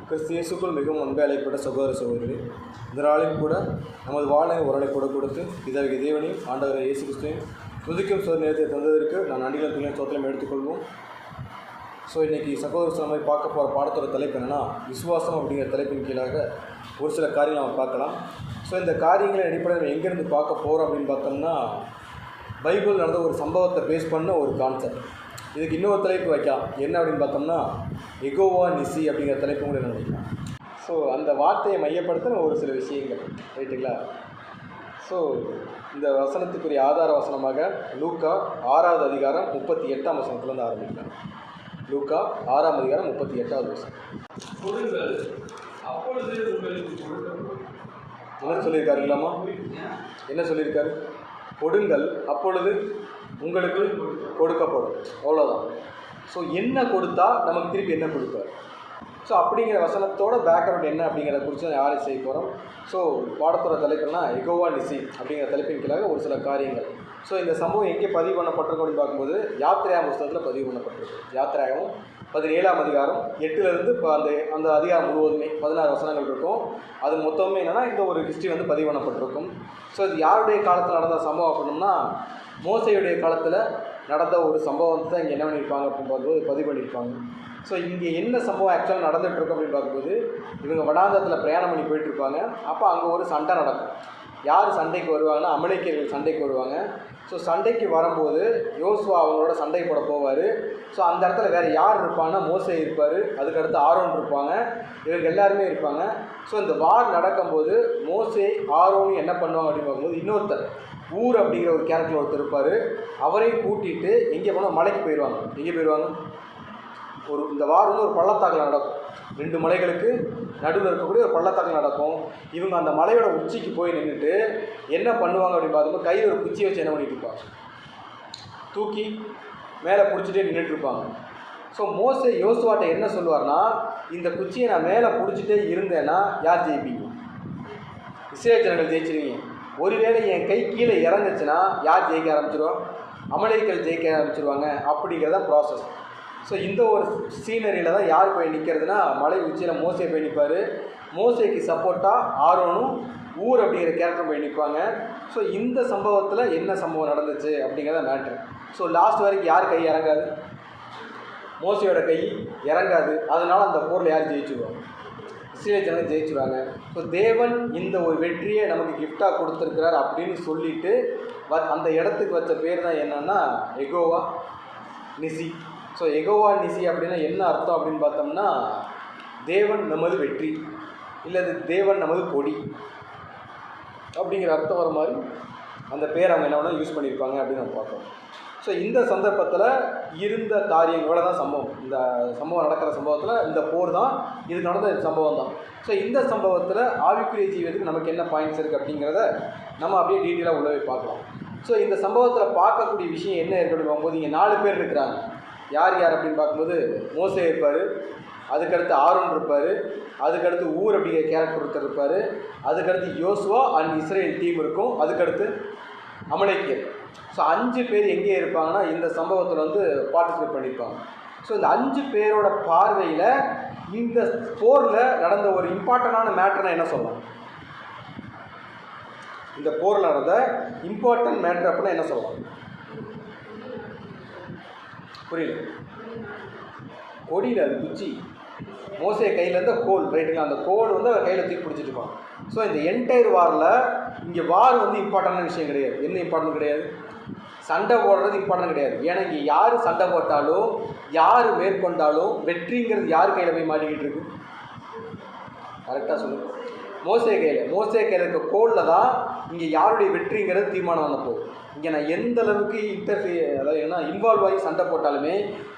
கிறிஸ்து இயேசுக்குள் மிகவும் அன்பை அழைப்பட்ட சகோதர சகோதரி, இந்த நாளில் கூட நமது வாழ்வை ஒரு கூட கொடுத்து இதற்கு தேவனையும் ஆண்டவரை இயேசு கிறிஸ்துவையும் துதிக்கும் சோதனை நேரத்தை தந்ததற்கு நான் நன்றிகளும் துணையும் சோதனையும் எடுத்துக்கொள்வோம். ஸோ இன்றைக்கி சகோதர சகோதரி பார்க்க போகிற பாடத்தோட தலைப்பு என்னென்னா விசுவாசம் அப்படிங்கிற தலைப்பின் கீழாக ஒரு சில காரியங்கள் நம்ம பார்க்கலாம். ஸோ இந்த காரியங்களை அடிப்படையில் எங்கேருந்து பார்க்க போகிறோம் அப்படின்னு பார்த்தோம்னா, பைபிள் நடந்த ஒரு சம்பவத்தை பேஸ் பண்ண ஒரு கான்செப்ட். இதுக்கு இன்னொரு தலைப்பு வைக்கலாம், என்ன அப்படின்னு பார்த்தோம்னா யெகோவா நிசி அப்படிங்கிற தலைப்பு கூட என்ன வைக்கலாம். ஸோ அந்த வார்த்தையை மையப்படுத்தின ஒரு சில விஷயங்கள் ரைட்டுங்களா. ஸோ இந்த வசனத்துக்குரிய ஆதார வசனமாக லூக்கா 6வது அதிகாரம் 38ஆம் வசனத்துலேருந்து ஆரம்பிக்கலாம். லூக்கா 6ஆம் அதிகாரம் 38வது வசனம். என்ன சொல்லியிருக்காரு இல்லாமா? என்ன சொல்லியிருக்காரு? கொடுங்கள் அப்பொழுது உங்களுக்கு கொடுக்கப்படும், அவ்வளோதான். ஸோ என்ன கொடுத்தா நமக்கு திருப்பி என்ன கொடுப்பார்? ஸோ அப்படிங்கிற வசனத்தோட பேக்ரவுண்ட் என்ன அப்படிங்கிறத குறித்து நான் யாரை செய்ய போகிறோம். ஸோ பாடத்தோட தலைப்புனா யெகோவா நிசி அப்படிங்கிற தலைப்பின் கீழாக ஒரு சில காரியங்கள். ஸோ இந்த சம்பவம் எங்கே பதிவு பண்ணப்பட்டிருக்கும் அப்படின்னு பார்க்கும்போது யாத்திரையாகம் புஸ்தகத்தில் பதிவு பண்ணப்பட்டிருக்கு. யாத்திரையாகவும் 17ஆம் அதிகாரம் 8லேருந்து இப்போ அந்த அதிகாரம் முழுவதுமே 16 வசனங்கள் இருக்கும். அது மொத்தமே என்னென்னா இந்த ஒரு ஹிஸ்ட்ரி வந்து பதிவு பண்ணப்பட்டிருக்கும். ஸோ இது யாருடைய காலத்தில் நடந்த சம்பவம் அப்படின்னோம்னா, மோசையுடைய காலத்தில் நடந்த ஒரு சம்பவம் தான் இங்கே என்ன பண்ணியிருப்பாங்க அப்படின்னு பார்க்கும்போது பதிவு பண்ணியிருப்பாங்க. ஸோ இங்கே என்ன சம்பவம் ஆக்சுவலாக நடந்துகிட்ருக்கும் அப்படின்னு பார்க்கும்போது, இவங்க வனாந்தரத்தில் பிரயாணம் பண்ணி போயிட்டுருப்பாங்க. அப்போ அங்கே ஒரு சண்டை நடக்கும். யார் சண்டைக்கு வருவாங்கன்னா, அமலேக்கியர்கள் சண்டைக்கு வருவாங்க. ஸோ சண்டைக்கு வரும்போது யோசுவா அவங்களோட சண்டை போட போவார். ஸோ அந்த இடத்துல வேறு யார் இருப்பாங்கன்னா, மோசே இருப்பார், அதுக்கடுத்து ஆரோன் இருப்பாங்க, இவங்க எல்லாருமே இருப்பாங்க. ஸோ இந்த வார் நடக்கும்போது மோசே ஆரோன் என்ன பண்ணுவாங்க அப்படின்னு பார்க்கும்போது, இன்னொருத்தர் ஊர் அப்படிங்கிற ஒரு கேரக்டர் ஒருத்தர் இருப்பார், அவரையும் கூட்டிகிட்டு எங்கே போனால் மலைக்கு போயிடுவாங்க. எங்கே போயிடுவாங்க? இந்த வார் வந்து ஒரு பள்ளத்தாக்கில் நடக்கும். 2 மலைகளுக்கு நடுவில் இருக்கக்கூடிய ஒரு பள்ளத்தாக்கில் நடக்கும். இவங்க அந்த மலையோட உச்சிக்கு போய் நின்றுட்டு என்ன பண்ணுவாங்க அப்படின்னு பார்க்கும்போது, கையில் ஒரு குச்சியை வச்சு என்ன பண்ணிட்டு இருப்பாங்க, தூக்கி மேலே பிடிச்சிட்டே நின்றுட்டு இருப்பாங்க. ஸோ மோசே யோசுவாட்ட என்ன சொல்லுவார்னா, இந்த குச்சியை நான் மேலே பிடிச்சிட்டே இருந்தேன்னா யார் ஜெயிப்பீங்க? இஸ்ரேல் ஜனங்கள் ஜெயிச்சிருவீங்க. ஒருவேளை என் கை கீழே இறங்குச்சுன்னா யார் ஜெயிக்க ஆரம்பிச்சிருவோம்? அமலேக்கியர்கள் ஜெயிக்க ஆரம்பிச்சிருவாங்க. அப்படிங்கிறத ப்ராசஸ். ஸோ இந்த ஒரு சீனரியில் தான் யார் போய் நிற்கிறதுனா, மலை உச்சியில் மோசே போய் நிற்பார். மோசேக்கு சப்போர்ட்டாக ஆரோனும் ஊர் அப்படிங்கிற கேரக்டர் போய் நிற்பாங்க. ஸோ இந்த சம்பவத்தில் என்ன சம்பவம் நடந்துச்சு அப்படிங்கிறத மேட்ரு. ஸோ லாஸ்ட் வரைக்கும் யார் கை இறங்காது? மோசையோட கை இறங்காது. அதனால் அந்த போரில் யார் ஜெயிச்சுருவாங்க? இஸ்ரேல் ஜனங்கள் ஜெயிச்சுருவாங்க. ஸோ தேவன் இந்த ஒரு வெற்றியை நமக்கு கிஃப்டாக கொடுத்துருக்கிறார் அப்படின்னு சொல்லிட்டு அந்த இடத்துக்கு வச்ச பேர் தான் என்னென்னா யெகோவா நிசி. ஸோ யெகோவா நிசி அப்படின்னா என்ன அர்த்தம் அப்படின்னு பார்த்தோம்னா, தேவன் நமது வெற்றி, இல்லை தேவன் நமது கொடி அப்படிங்கிற அர்த்தம் வர மாதிரி அந்த பேர் அவங்க என்ன யூஸ் பண்ணியிருப்பாங்க அப்படின்னு நம்ம பார்த்தோம். ஸோ இந்த சந்தர்ப்பத்தில் இருந்த காரியங்களோட தான் சம்பவம். இந்த சம்பவம் நடக்கிற சம்பவத்தில் இந்த போர் தான் இது நடந்த சம்பவம் தான். ஸோ இந்த சம்பவத்தில் ஆவிக்குரிய ஜீவியத்துக்கு நமக்கு என்ன பாயிண்ட்ஸ் இருக்குது அப்படிங்கிறத நம்ம அப்படியே டீட்டெயிலாக உள்ளவே பார்க்கலாம். ஸோ இந்த சம்பவத்தில் பார்க்கக்கூடிய விஷயம் என்ன இருக்குது அப்படின்னு பார்க்கும்போது, இங்கே 4 பேர் இருக்கிறாங்க. யார் யார் அப்படின்னு பார்க்கும்போது, மோசே இருப்பார், அதுக்கடுத்து ஆரோன் இருப்பார், அதுக்கடுத்து ஊர் அப்படிங்கிற கேரக்டர் ஒருத்தர் இருப்பார், அதுக்கடுத்து யோசுவா அண்ட் இஸ்ரேல் டீம் இருக்கும், அதுக்கடுத்து அமலேக்கியர். ஸோ 5 பேர் எங்கே இருப்பாங்கன்னா இந்த சம்பவத்தில் வந்து பார்ட்டிசிபேட் பண்ணியிருப்பாங்க. ஸோ இந்த 5 பேரோட பார்வையில் இந்த போரில் நடந்த ஒரு இம்பார்ட்டண்டான மேட்டர்னா என்ன சொல்லலாம்? இந்த போரில் நடந்த இம்பார்ட்டன்ட் மேட்டர் அப்படின்னா என்ன சொல்லலாம்? புரியல. கொடியில் அது குச்சி, மோசே கையில் இருந்த கோல் ரைட்டுங்களா, அந்த கோல் வந்து அவர் கையில் தூக்கி பிடிச்சிட்டு இருப்பாங்க. ஸோ இந்த என்டையர் வாரில் இங்கே வார் வந்து இம்பார்ட்டண்டான விஷயம் கிடையாது. என்ன இம்பார்ட்டன்ட் கிடையாது? சண்டை போடுறது இம்பார்ட்டன்ட் கிடையாது. ஏன்னா இங்கே யார் சண்டை போட்டாலும் யார் மேற்கொண்டாலும் வெற்றிங்கிறது யார் கையில் போய் மாட்டிக்கிட்டு இருக்கு? கரெக்டாக சொல்லுங்கள், மோசே கையில் இருக்க கோலில் தான் இங்கே யாருடைய வெற்றிங்கிறது தீர்மானம் பண்ண போகுது. இங்கே நான் எந்த அளவுக்கு அதாவது என்ன இன்வால்வ் ஆகி சண்டை போட்டாலுமே,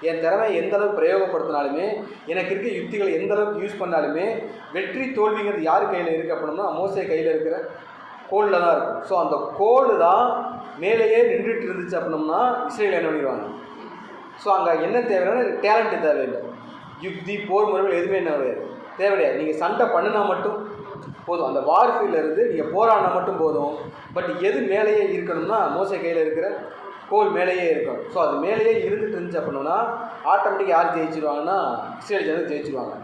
என் திறமை எந்த அளவுக்கு பிரயோகப்படுத்தினாலுமே, எனக்கு இருக்க யுக்திகளை எந்த அளவுக்கு யூஸ் பண்ணாலுமே வெற்றி தோல்விங்கிறது யார் கையில் இருக்குது அப்படின்னா மோசே கையில் இருக்கிற கோலில் தான் இருக்கும். ஸோ அந்த கோல் தான் மேலேயே நின்றுட்டு இருந்துச்சு அப்படின்னோம்னா இஸ்ரேல் என்ன பண்ணிடுவாங்க. ஸோ அங்கே என்ன தேவையான டேலண்ட்டு தேவையில்லை, யுக்தி போர் முறைகள் எதுவுமே என்ன தேவையாது. நீங்கள் சண்டை பண்ணினா மட்டும் போதும், அந்த வார்ஃபீல்டில் இருந்து நீங்கள் போராடினா மட்டும் போதும். பட் எது மேலேயே இருக்கணும்னா மோசே கையில் இருக்கிற கோல் மேலேயே இருக்கணும். ஸோ அது மேலேயே இருந்துட்டு இருந்துச்சு அப்படின்னா ஆட்டோமேட்டிக்காக யார் ஜெயிச்சிருவாங்கன்னா இஸ்ரேல் ஜனங்கள் ஜெயிச்சிருவாங்க.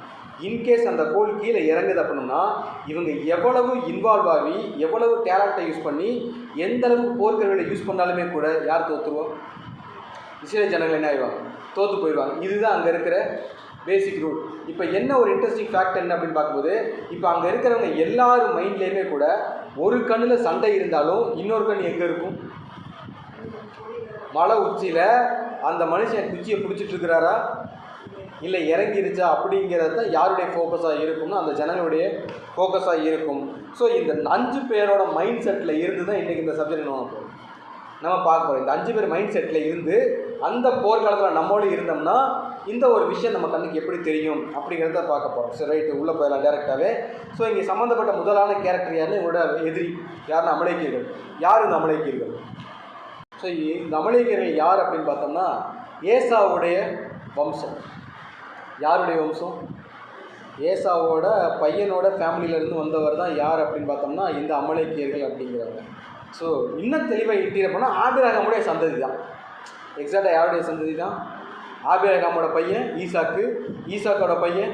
இன்கேஸ் அந்த கோல் கீழே இறங்குது அப்படின்னா இவங்க எவ்வளவு இன்வால்வ் ஆகி எவ்வளவு டேலண்ட்டை யூஸ் பண்ணி எந்த அளவுக்கு போர்க்கருவிகளை யூஸ் பண்ணாலுமே கூட யார் தோற்றுருவோம்? இஸ்ரேல் ஜனங்கள் என்ன ஆயிடுவாங்க? தோற்று போயிடுவாங்க. இதுதான் அங்கே இருக்கிற பேசிக் ரூல். இப்போ என்ன ஒரு இன்ட்ரெஸ்டிங் ஃபேக்ட் என்ன அப்படின்னு பார்க்கும்போது, இப்போ அங்கே இருக்கிறவங்க எல்லாரும் மைண்ட்லேயுமே கூட ஒரு கண்ணில் சண்டை இருந்தாலும் இன்னொரு கண் எங்கே இருக்கும்? மலை உச்சியில் அந்த மனுஷன் குச்சியை பிடிச்சிட்டு இருக்கிறாரா இல்லை இறங்கிருச்சா அப்படிங்கிறது தான் யாருடைய ஃபோக்கஸாக இருக்கும்னா அந்த ஜனங்களுடைய ஃபோக்கஸாக இருக்கும். ஸோ இந்த 5 பேரோட மைண்ட் செட்டில் இருந்து தான் இன்றைக்கி இந்த சப்ஜெக்ட் நம்ம பார்க்க போகிறோம். இந்த 5 பேர் மைண்ட் செட்டில் இருந்து அந்த போர்க்காலத்தில் நம்மளோடு இருந்தோம்னா இந்த ஒரு விஷயம் நம்ம கண்ணுக்கு எப்படி தெரியும் அப்படிங்கிறத பார்க்க போகிறோம். சரி, ரைட்டு, உள்ளே போயிடலாம் டேரெக்டாகவே. ஸோ இங்கே சம்மந்தப்பட்ட முதலான கேரக்டர் யாருன்னு இவரோட எதிரி யாருன்னு அமலேக்கியர்கள். யார் இந்த அமலேக்கியர்கள்? ஸோ இந்த அமலேக்கியர்கள் யார் அப்படின்னு பார்த்தோம்னா ஏசாவுடைய வம்சம். யாருடைய வம்சம்? ஏசாவோட பையனோட ஃபேமிலியிலேருந்து வந்தவர் தான் யார் அப்படின்னு பார்த்தோம்னா இந்த அமலேக்கியர்கள் அப்படிங்கிறவங்க. ஸோ இன்னும் தெளிவாக இட்டீங்க போனால் ஆபிரகாமுடைய சந்ததி தான். எக்ஸாக்டாக யாருடைய சந்ததி தான்? ஆபிரகாமோட பையன் ஈசாக்கு, ஈசாக்கோட பையன்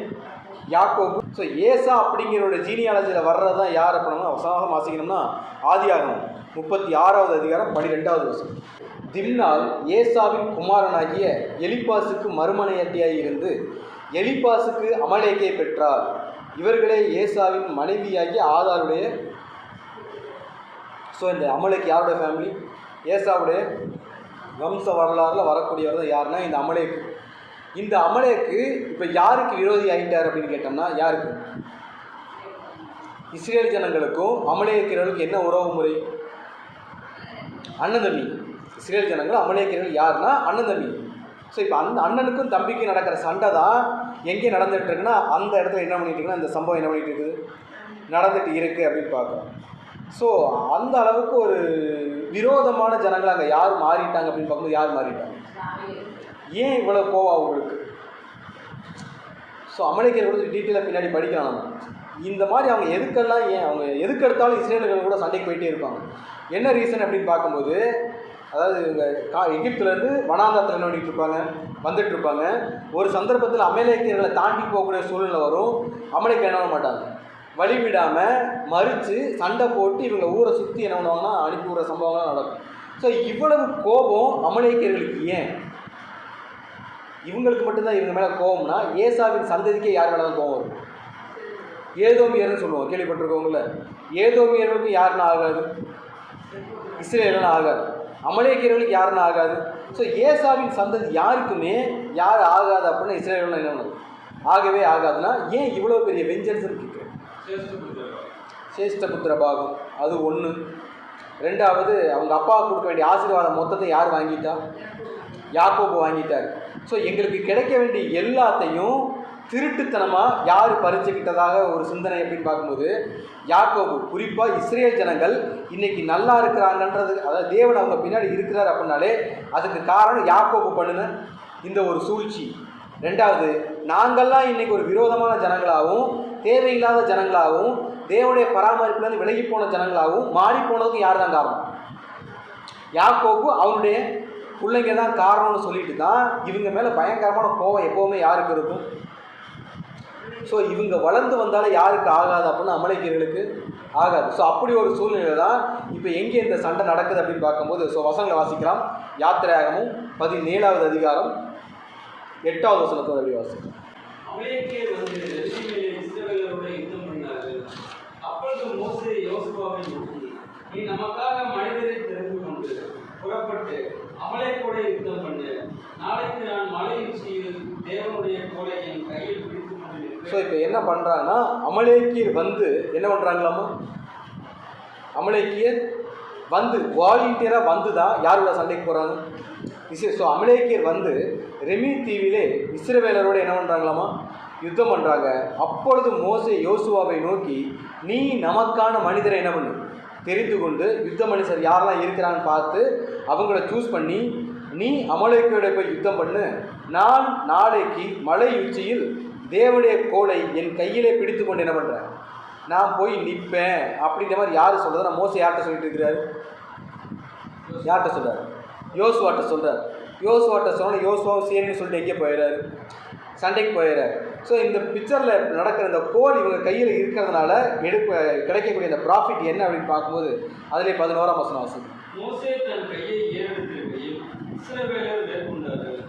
யாக்கோபு. ஸோ ஏசா அப்படிங்கிறோட ஜீனியாலஜியில் வர்றது தான் யார் அப்படின்னா அவசானம் வாசிக்கணும்னா ஆதியாகமம் 36வது அதிகாரம் 12வது வசனம். திம்னால் ஏசாவின் குமாரனாகிய எலிப்பாசுக்கு மறுமனையட்டியாய் இருந்து எலிப்பாசுக்கு அமலேக்கை பெற்றார். இவர்களே ஏசாவின் மனைவியாகிய ஆதாருடைய. ஸோ இந்த அமலேக் யாருடைய ஃபேமிலி? ஏசாவுடைய வம்ச வரலாறுல வரக்கூடியவர் தான் யாருன்னா இந்த அமலேக்கு. இந்த அமலேக்கு இப்போ யாருக்கு விரோதி ஆகிட்டார் அப்படின்னு கேட்டோம்னா யாருக்கு? இஸ்ரேல் ஜனங்களுக்கும் அமலேக்கியர்களுக்கும் என்ன உறவு முறை? அண்ணன் தம்பி. இஸ்ரேல் ஜனங்கள் அமலேக்கியர்கள் யாருன்னா அண்ணன் தம்பி. ஸோ இப்போ அந்த அண்ணனுக்கும் தம்பிக்கும் நடக்கிற சண்டை தான் எங்கே நடந்துகிட்டு இருக்குன்னா அந்த இடத்துல என்ன பண்ணிட்டு இருக்குன்னா இந்த சம்பவம் என்ன பண்ணிட்டு இருக்குது நடந்துட்டு இருக்குது அப்படின்னு பார்க்குறோம். ஸோ அந்த அளவுக்கு ஒரு விரோதமான ஜனங்கள் அங்கே யார் மாறிட்டாங்க அப்படின்னு பார்க்கும்போது யார் மாறிட்டாங்க? ஏன் இவ்வளோ கோவம் அவங்களுக்கு? ஸோ அமலேக்கியர்கள் டீட்டெயிலாக பின்னாடி படிக்கலாம் நம்ம. இந்த மாதிரி அவங்க எதுக்கெல்லாம் ஏன் அவங்க எதுக்கு எடுத்தாலும் இஸ்ரேலர்கள் கூட சண்டைக்கு போயிட்டே இருப்பாங்க. என்ன ரீசன் அப்படின்னு பார்க்கும்போது அதாவது இவங்க எகிப்துலேருந்து வனாந்தரத்தில் என்ன பண்ணிகிட்டு இருப்பாங்க, வந்துட்டு இருப்பாங்க. ஒரு சந்தர்ப்பத்தில் அமலேக்கியர்களை தாண்டி போகக்கூடிய சூழ்நிலை வரும். அமலேக்கியர் என்ன பண்ண மாட்டாங்க, வழி விடாமல் மறித்து சண்டை போட்டு இவங்க ஊரை சுற்றி என்ன பண்ணுவாங்கன்னா அனுப்பி விடுற சம்பவங்கள்லாம் நடக்கும். ஸோ இவ்வளவு கோபம் அமலேக்கியர்களுக்கு ஏன்? இவங்களுக்கு மட்டும்தான் இவங்க மேலே கோபம்னா ஏசாவின் சந்ததிக்கே யார் மேலே தான் கோபம் வரும்? ஏதோமியர்னு சொல்லுவோம், கேள்விப்பட்டிருக்கவங்கள. ஏதோமியர்களுக்கு யாருன்னு ஆகாது, இஸ்ரேல்னு ஆகாது, அமலேக்கியர்களுக்கு யாருன்னு ஆகாது. ஸோ ஏசாவின் சந்ததி யாருக்குமே யார் ஆகாது அப்படின்னா இஸ்ரேல் என்ன ஆகவே ஆகாதுன்னா ஏன் இவ்வளோ பெரிய வெஞ்சன்ஸ் இருக்கு? சேஷ்டபுத்திர பாகம் அது ஒன்று. ரெண்டாவது அவங்க அப்பாவுக்கு கொடுக்க வேண்டிய ஆசீர்வாதம் மொத்தத்தை யார் வாங்கிட்டா? யாக்கோபு வாங்கிட்டார். ஸோ எங்களுக்கு கிடைக்க வேண்டிய எல்லாத்தையும் திருட்டுத்தனமாக யார் பறிச்சுக்கிட்டதாக ஒரு சிந்தனை அப்படின்னு பார்க்கும்போது யாக்கோபு. குறிப்பாக இஸ்ரேல் ஜனங்கள் இன்னைக்கு நல்லா இருக்கிறாங்கன்றது, அதாவது தேவன் அவங்க பின்னாடி இருக்கிறார் அப்படின்னாலே அதுக்கு காரணம் யாக்கோபு பண்ணின இந்த ஒரு சூழ்ச்சி. ரெண்டாவது, நாங்கள்லாம் இன்னைக்கு ஒரு விரோதமான ஜனங்களாகவும் தேவையில்லாத ஜனங்களாகவும் தேவனுடைய பராமரிப்புலேருந்து விலகி போன ஜனங்களாகவும் மாறி போனதுக்கு யார் தான் காரணம்? யாக்கோபு அவனுடைய பிள்ளைங்க தான் காரணம்னு சொல்லிட்டு தான் இவங்க மேலே பயங்கரமான கோபம் எப்போவுமே யாருக்கு இருக்கும்? ஸோ இவங்க வளர்ந்து வந்தாலும் யாருக்கு ஆகாது அப்படின்னா அமலேக்கியர்களுக்கு ஆகாது. ஸோ அப்படி ஒரு சூழ்நிலை தான் இப்போ எங்கே இந்த சண்டை நடக்குது அப்படின்னு பார்க்கும்போது ஸோ வசனங்களை வாசிக்கலாம். யாத்திராகமும் 17வது அதிகாரம் 8வது வசனத்தோட அப்படி வாசிக்கலாம். அமலேக்கியர் வந்து இஸ்ரவேலரோட யுத்தம் பண்ணார்கள். அப்பொழுது மோசே யோசுவாவை நோக்கி, நீ நமக்காக மனிதரை தெரிந்து கொண்டு புறப்பட்டு அமலேக்கோட யுத்தம் பண்ணு. நாளைக்கு நான் மலை உச்சியில் தேவனுடைய கோலை என் கையில் பிடித்து கொண்டு. ஸோ இப்போ என்ன பண்ணுறாங்கன்னா அமலேக்கியர் வந்து என்ன பண்ணுறாங்களாமா? அமலேக்கியர் வந்து வாலண்டியராக வந்து தான் யாரோட சண்டைக்கு போகிறாங்க? ஸோ அமலேக்கியர் வந்து ரெமி தீவிலே இஸ்ரவேலரோடு என்ன பண்ணுறாங்களாமா? யுத்தம் பண்ணுறாங்க. அப்பொழுது மோசே யோசுவாவை நோக்கி, நீ நமக்கான மனிதரை என்ன பண்ணு தெரிந்து கொண்டு யுத்த மனுஷர் யாரெல்லாம் இருக்கிறான்னு பார்த்து அவங்கள சூஸ் பண்ணி நீ அமலேக்கியோட போய் யுத்தம் பண்ணு. நான் நாளைக்கு மலை உச்சியில் தேவனுடைய கோலை என் கையிலே பிடித்து கொண்டு என்ன பண்ணுறேன், நான் போய் நிற்பேன் அப்படின்ற மாதிரி யார் சொல்கிறது? நான் மோசே யார்கிட்ட சொல்லிட்டு இருக்கிறாரு? யார்கிட்ட சொல்கிறார்? யோசுவாட்ட சொல்கிறார். யோசுவாட்ட சொன்னால் யோசுவாவும் சரின்னு சொல்லிட்டு எங்கே போயிடுறாரு? சண்டைக்கு போயிடுறாரு. ஸோ இந்த பிக்சரில் நடக்கிற இந்த கோல் இவங்க கையில் இருக்கிறதுனால கிடைக்கக்கூடிய இந்த ப்ராஃபிட் என்ன அப்படின்னு பார்க்கும்போது அதிலே 11ஆம் வசனம் வாசிக்கும். மோசே தன் கையை ஏறெடுத்திருக்கையில் இஸ்ரவேலர் மேற்கொண்டார்கள்.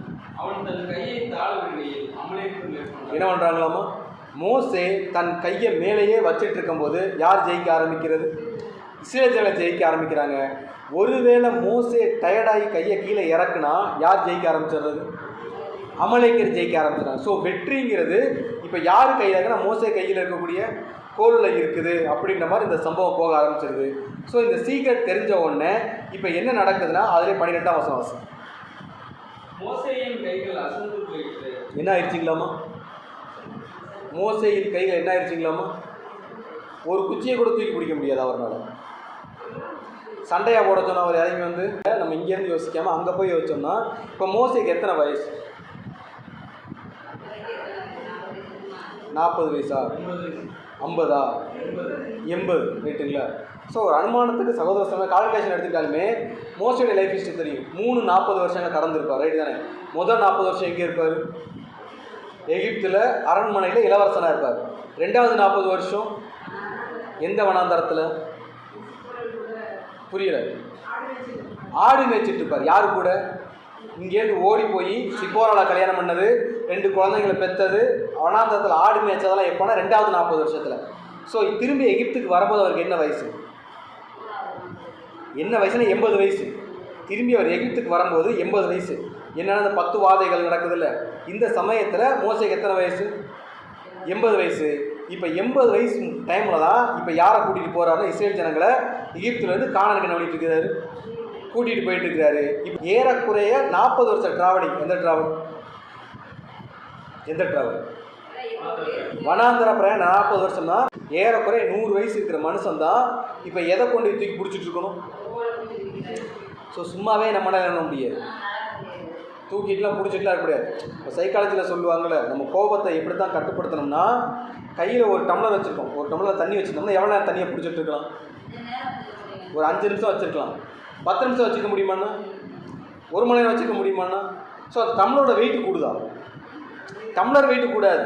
அவன் தன் கையை தாழ விடுகையில் அமலேக்கு மேற்கொண்டார். என்ன பண்ணுறாங்களாமா? மோசே தன் கையை மேலேயே வச்சுட்டு இருக்கும்போது யார் ஜெயிக்க ஆரம்பிக்கிறது? இஸ்ரவேலர்களை ஜெயிக்க ஆரம்பிக்கிறாங்க. ஒருவேளை மோசே டயர்டாகி கையை கீழே இறக்குனா யார் ஜெயிக்க ஆரம்பிச்சிடுறது? அமலேக்கர் ஜெயிக்க ஆரம்பிச்சிடுறாங்க. ஸோ வெற்றிங்கிறது இப்போ யார் கையில் இருக்குன்னா மோசே கையில் இருக்கக்கூடிய கோலில் இருக்குது அப்படின்ற மாதிரி இந்த சம்பவம் போக ஆரம்பிச்சிருது. ஸோ இந்த சீக்ரெட் தெரிஞ்ச உடனே இப்போ என்ன நடக்குதுன்னா அதிலே 12ஆம் வசனம் மோசேயின் கைகள் அசந்து போயிட்டு என்ன ஆயிடுச்சிங்களாமா? மோசேயின் கைகள் என்ன ஆயிடுச்சிங்களாமா? ஒரு குச்சியை கூட தூக்கி பிடிக்க முடியாது அவரால். சண்டையாக போட சொன்ன அவர் இறங்கி வந்து நம்ம இங்கேருந்து யோசிக்காமல் அங்கே போய் யோசிச்சோம்னா இப்போ மோசேக்கு எத்தனை வயசு? 40 வயசா? 50ஆ? 80 ரைட்டுங்களா? ஸோ ஒரு அனுமானத்துக்கு சகோதர கால்குலேஷன் எடுத்துக்கிட்டாலுமே மோஸ்டோடைய லைஃப் ஹிஸ்ட்ரி தெரியும். 40 வருஷங்கள் கடந்திருப்பார், ரைட்டு தானே? முதல் 40 வருஷம் எங்கே இருப்பார்? எகிப்தில் அரண்மனையில் இளவரசனாக இருப்பார். 2வது 40 வருஷம் எந்த வனாந்தரத்தில்? புரியல. ஆடு மேய்ச்சிட்டு இருப்பார். யாரு கூட? இங்கேருந்து ஓடி போய் சிப்போரால கல்யாணம் பண்ணது, 2 குழந்தைங்களை பெற்றது, வனாந்தரத்தில் ஆடு மேய்ச்சதெல்லாம் எப்போனா 2வது 40 வருஷத்தில். ஸோ திரும்பி எகிப்துக்கு வரும்போது அவருக்கு என்ன வயசு? என்ன வயசுனா 80 வயசு. திரும்பி அவர் எகிப்துக்கு வரும்போது 80 வயசு. என்னென்னா அந்த 10 வாதைகள் நடக்குதுல்ல, இந்த சமயத்தில் மோசேக்கு எத்தனை வயசு? 80 வயசு. இப்போ 80 வயசு டைமில் தான் இப்போ யாரை கூட்டிகிட்டு போகிறாருன்னா இஸ்ரேல் ஜனங்களை எகிப்துலேருந்து கானானுக்கு என்ன பண்ணிட்டு இருக்கிறாரு? கூட்டிகிட்டு போயிட்டு இருக்கிறாரு. இப்போ ஏறக்குறைய 40 வருஷம் ட்ராவலிங். எந்த ட்ராவல்? வனாந்தர பிரயாணம் 40 வருஷம் தான். ஏறக்குறைய 100 வயசு இருக்கிற மனுஷன் தான் இப்போ எதை கொண்டு தூக்கி பிடிச்சிட்டு இருக்கணும்? ஸோ சும்மாவே நம்மளால் என்ன முடியாது, தூக்கிட்டுலாம் பிடிச்சிட்டுலாம் இருக்கக்கூடாது. இப்போ சைக்காலஜியில் சொல்லுவாங்கள்ல, நம்ம கோபத்தை எப்படி தான் கட்டுப்படுத்தணும்னா கையில் ஒரு டம்ளர் வச்சுருக்கோம், ஒரு டம்ளர் தண்ணி வச்சுருந்தோம்னா எவ்வளோ நேரம் தண்ணியை பிடிச்சிட்டு இருக்கலாம்? ஒரு 5 நிமிஷம் வச்சுருக்கலாம். 10 நிமிஷம் வச்சுக்க முடியுமாண்ணா? 1 மணி நேரம் வச்சுக்க முடியுமாண்ணா? ஸோ அந்த டம்ளரோட வெயிட்டு கூடுதா? டம்ளர் வெயிட்டு கூடாது.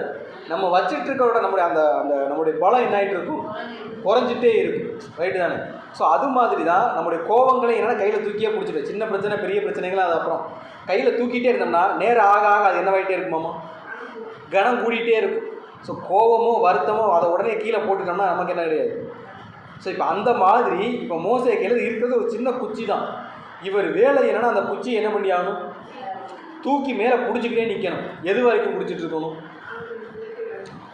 நம்ம வச்சுட்டு இருக்கிறோட நம்முடைய அந்த அந்த நம்முடைய பலம் என்ன ஆகிட்டு இருக்கும்? குறைஞ்சிட்டே இருக்கும், ரைட்டு தானே? ஸோ அது மாதிரி தான் நம்முடைய கோபங்களை என்னென்னா கையில் தூக்கியே பிடிச்சிட்டு, சின்ன பிரச்சனை பெரிய பிரச்சனைகள் அது அப்புறம் கையில் தூக்கிட்டே இருந்தோம்னா நேரம் ஆக ஆக அது என்னவாயிட்டே இருக்குமாமா? கனம் கூடிகிட்டே இருக்கும். ஸோ கோபமோ வருத்தமோ அதை உடனே கீழே போட்டுட்டோம்னா நமக்கு என்ன கிடையாது. ஸோ இப்போ அந்த மாதிரி இப்போ மோசே கையில் இருக்கிறது ஒரு சின்ன குச்சி தான். இவர் வேலை என்னென்னா அந்த குச்சி என்ன பண்ணி ஆகணும்? தூக்கி மேலே பிடிச்சிக்கிட்டே நிற்கணும். எது வரைக்கும் பிடிச்சிட்டு இருக்கணும்?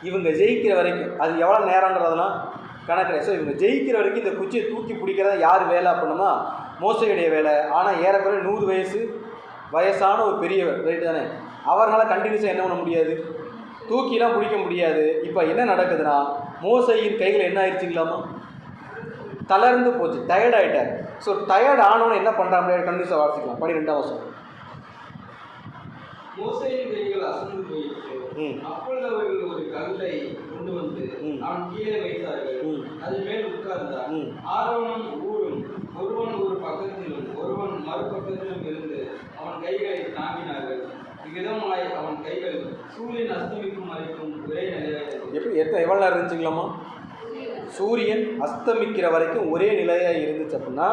இவங்க ஜெயிக்கிற வரைக்கும். அது எவ்வளோ நேரங்கிறதுலாம் கணக்கில். ஸோ இவங்க ஜெயிக்கிற வரைக்கும் இந்த குச்சியை தூக்கி பிடிக்கிறத யார் வேலை அப்படின்னா மோசையுடைய வேலை. ஆனால் ஏறக்குறைய 100 வயசான ஒரு பெரியவர், ரைட்டு தானே? அவரால் கண்டினியூஸாக என்ன பண்ண முடியாது, தூக்கிலாம் பிடிக்க முடியாது. இப்போ என்ன நடக்குதுன்னா மோசையின் கைகள் என்ன ஆயிடுச்சுங்களாமா? தளர்ந்து போச்சு, டயர்ட் ஆகிட்டார். ஸோ டயர்ட் ஆனவனை என்ன பண்ணுறாங்க? கண்டினியூஸாக வாசிக்கலாம். 12ஆம் வசனம். மோசேயின் கைகள் அசந்து போயிற்று. அப்பொழுது அவர்கள் ஒரு கல்லை கொண்டு வந்து அவன் கீழே வைத்தார்கள். அது மேல் உட்கார்ந்தார். ஆரோனும் ஊரும் ஒருவன் ஒரு பக்கத்திலும் ஒருவன் மறுபக்கத்திலும் இருந்து அவன் கைகளை தாங்கினார்கள். இவ்விதமாய் அவன் கைகள் சூரியன் அஸ்தமிக்கும் வரைக்கும் ஒரே நிலையாக எவ்வளோ நேரம் இருந்துச்சுங்களாமா? சூரியன் அஸ்தமிக்கிற வரைக்கும் ஒரே நிலையாக இருந்துச்சு அப்படின்னா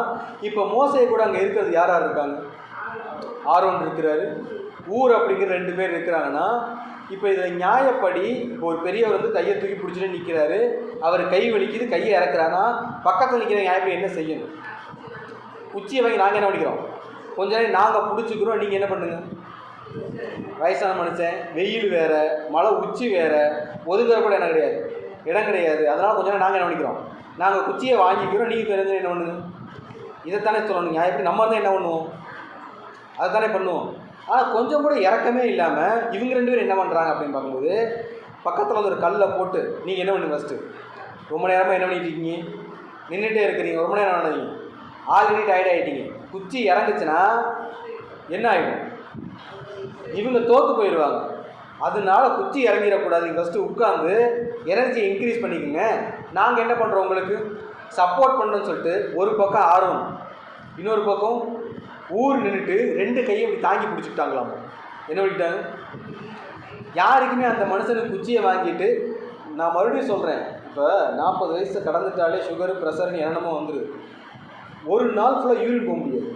இப்போ மோசே கூட அங்கே இருக்கிறது யார் யார் இருக்காங்க? ஆரோன் இருக்கிறாரு, ஊர் அப்படிங்கிற 2 பேர் இருக்கிறாங்கன்னா இப்போ இதில் நியாயப்படி இப்போ ஒரு பெரியவர் வந்து கையை தூக்கி பிடிச்சிட்டு நிற்கிறாரு, அவர் கை வலிக்குது, கையை இறக்குறான்னா பக்கத்தில் நிற்கிற நியாயப்படி என்ன செய்யணும்? குச்சியை வாங்கி நாங்கள் என்ன பண்ணிக்கிறோம்? கொஞ்ச நேரம் நாங்கள் பிடிச்சிக்கிறோம், நீங்கள் என்ன பண்ணுங்க? வயசான மனுஷன், வெயில் வேறு, மழை உச்சி வேறு, ஒதுக்கிற கூட என்ன கிடையாது, இடம் கிடையாது. அதனால் கொஞ்ச நேரம் நாங்கள் என்ன பண்ணிக்கிறோம்? நாங்கள் குச்சியை வாங்கிக்கிறோம், நீங்கள் தெரிஞ்சு என்ன பண்ணுங்க? இதைத்தானே சொல்லணும். நியாயப்படி நம்ம தான் என்ன பண்ணுவோம்? அதை தானே பண்ணுவோம். ஆனால் கொஞ்சம் கூட இறக்கமே இல்லாமல் இவங்க 2 பேரும் என்ன பண்ணுறாங்க அப்படின்னு பார்க்கும்போது பக்கத்தில் வந்து ஒரு கல்லை போட்டு நீங்கள் என்ன பண்ணுங்க? ஃபஸ்ட்டு ரொம்ப நேரமாக என்ன பண்ணிட்டு இருக்கீங்க? நின்றுட்டே இருக்கிறீங்க, ரொம்ப நேரம் ஆனீங்க, ஆல்ரெடி டயர்ட் ஆகிட்டீங்க. குச்சி இறங்குச்சுன்னா என்ன ஆகிடும்? இவங்க தோற்று போயிடுவாங்க. அதனால குச்சி இறங்கிடக்கூடாது. நீங்கள் ஃபஸ்ட்டு உட்காந்து எனர்ஜியை இன்க்ரீஸ் பண்ணிக்கோங்க. நாங்கள் என்ன பண்ணுறோம்? உங்களுக்கு சப்போர்ட் பண்ணுறோன்னு சொல்லிட்டு ஒரு பக்கம் ஆர்வம், இன்னொரு பக்கம் ஊர் நின்றுட்டு 2 கையை இப்படி தாங்கி பிடிச்சிக்கிட்டாங்களாமா. என்ன பண்ணிட்டாங்க? யாருக்குமே அந்த மனுஷனுக்கு குச்சியை வாங்கிட்டு, நான் மறுபடியும் சொல்கிறேன், இப்போ 40 வயசு கடந்துட்டாலே சுகரு ப்ரெஷர்னு என்னென்னமோ வந்துடுது. ஒரு நாள் ஃபுல்லாக யூரின் போக முடியாது.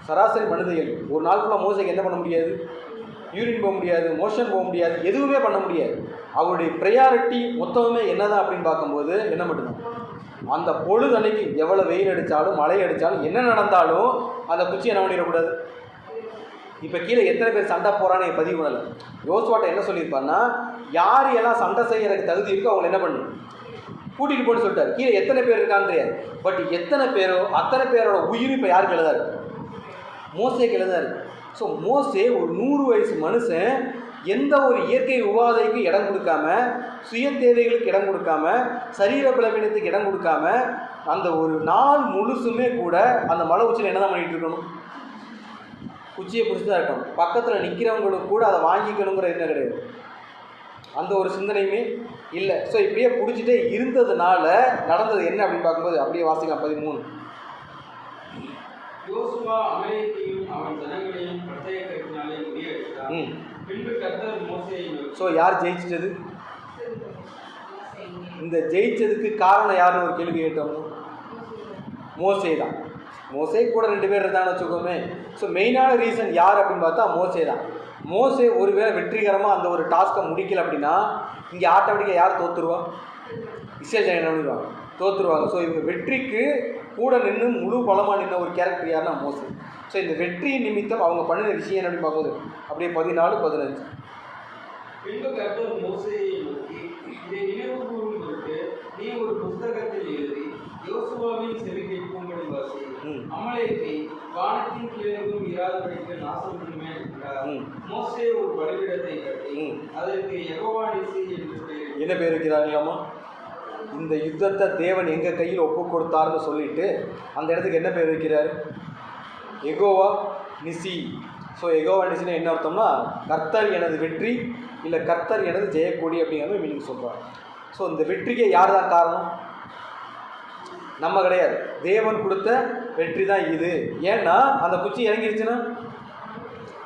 சராசரி மனிதர்கள் ஒரு நாள் ஃபுல்லாக மோசைக்கு என்ன பண்ண முடியாது? யூரின் போக முடியாது, மோஷன் போக முடியாது, எதுவுமே பண்ண முடியாது. அவருடைய ப்ரையாரிட்டி மொத்தமே என்னதான் அப்படின்னு பார்க்கும்போது என்ன மட்டும்தான், அந்த பொழுது அன்னைக்கு எவ்வளோ வெயில் அடித்தாலும் மழை அடித்தாலும் என்ன நடந்தாலும் அந்த குச்சி என்ன பண்ணிடக்கூடாது. இப்போ கீழே எத்தனை பேர் சண்டை போகிறான்னு பதிவு பண்ணலை. யோசுவாட்ட என்ன சொல்லியிருப்பாருன்னா, யார் எல்லாம் சண்டை செய்யறதுக்கு தகுதி இருக்கோ அவங்களை என்ன பண்ணு கூட்டிகிட்டு போன்னு சொல்லிட்டாரு. கீழே எத்தனை பேர் இருக்கான்னு தெரியாது. பட் எத்தனை பேரோ அத்தனை பேரோட உயிர் இப்போ யாருக்கு எழுதா இருக்கு? மோசேக்கு எழுதா இருக்கு. ஸோ மோசே ஒரு 100 வயசு மனுஷன் எந்த ஒரு இயற்கை உபாதைக்கு இடம் கொடுக்காம, சுய தேவைகளுக்கு இடம் கொடுக்காம, சரீர பலவீனத்துக்கு இடம் கொடுக்காம, அந்த ஒரு நாள் முழுசுமே கூட அந்த மலை உச்சியில் என்ன தான் பண்ணிகிட்டு இருக்கணும்? குச்சியை பிடிச்சி தான் இருக்கணும். பக்கத்தில் நிற்கிறவங்களுக்கு கூட அதை வாங்கிக்கணுங்கிற என்ன கிடையாது, அந்த ஒரு சிந்தனையுமே இல்லை. ஸோ இப்படியே பிடிச்சிட்டே இருந்ததுனால நடந்தது என்ன அப்படின்னு பார்க்கும்போது அப்படியே வாசிக்கலாம் 13. யோசுவா அமலேக்கையும் அவன் ஜனங்களையும் பட்டயக்கட்டினாலே முறியடித்தான். பின்பு கர்த்தர் மோசேயை நோக்கி. ஸோ யார் ஜெயிச்சது? இந்த ஜெயிச்சதுக்கு காரணம் யாருன்னு ஒரு கேள்வி கேட்டோம். மோசே தான். மோசே கூட 2 பேர் இருந்தான்னு வச்சுக்கோமே. ஸோ மெயினான ரீசன் யார் அப்படின்னு பார்த்தா மோசே தான். மோசே ஒருவேளை வெற்றிகரமாக அந்த ஒரு டாஸ்க்கை முடிக்கல அப்படின்னா இங்கே ஆட்டோமேட்டிக்காக யார் தோற்றுருவா? இஸ்ரேல் ஜனங்கள் என்ன பண்ணிடுவாங்க? தோற்றுருவாங்க. ஸோ இவங்க வெற்றிக்கு கூட நின்று முழு பலமாக நின்ற ஒரு கேரக்டர் யாருன்னா மோசே. ஸோ இந்த வெற்றி நிமித்தம் அவங்க பண்ணின விஷயம் என்ன அப்படின்னு பார்க்கும்போது அப்படியே 14, 15. பின்பு கர்த்தர் மோசேயை நோக்கி, இதை நினைவு கூறும் பொருட்டு நீ ஒரு புஸ்தகத்தில் எழுதி யோசுவாவின் செவி கேட்கும்படி வாசி. அமலேக்கை வானத்தின் கீழெங்கும் இராதபடிக்கு நாசம் பண்ணுமே என்றார். மோசே ஒரு பலிபீடத்தை கட்டி அதற்கு யெகோவா நிசி என்று பெயர். என்ன பேர் வைக்கிறாங்களாமா? இந்த யுத்தத்தை தேவன் எங்கள் கையில் ஒப்பு கொடுத்தாருன்னு சொல்லிட்டு அந்த இடத்துக்கு என்ன பேர் வைக்கிறார்? யெகோவா நிசி. ஸோ யெகோவா நிசினா என்ன அர்த்தம்னா கர்த்தர் எனது வெற்றி, இல்லை கர்த்தர் எனது ஜெயக்கொடி அப்படிங்கிற மீனிங் சொல்கிறார். ஸோ இந்த வெற்றிக்கு யார் தான் காரணம்? நம்ம கிடையாது, தேவன் கொடுத்த வெற்றி தான் இது. ஏன்னா அந்த குச்சி இறங்கிருச்சுன்னா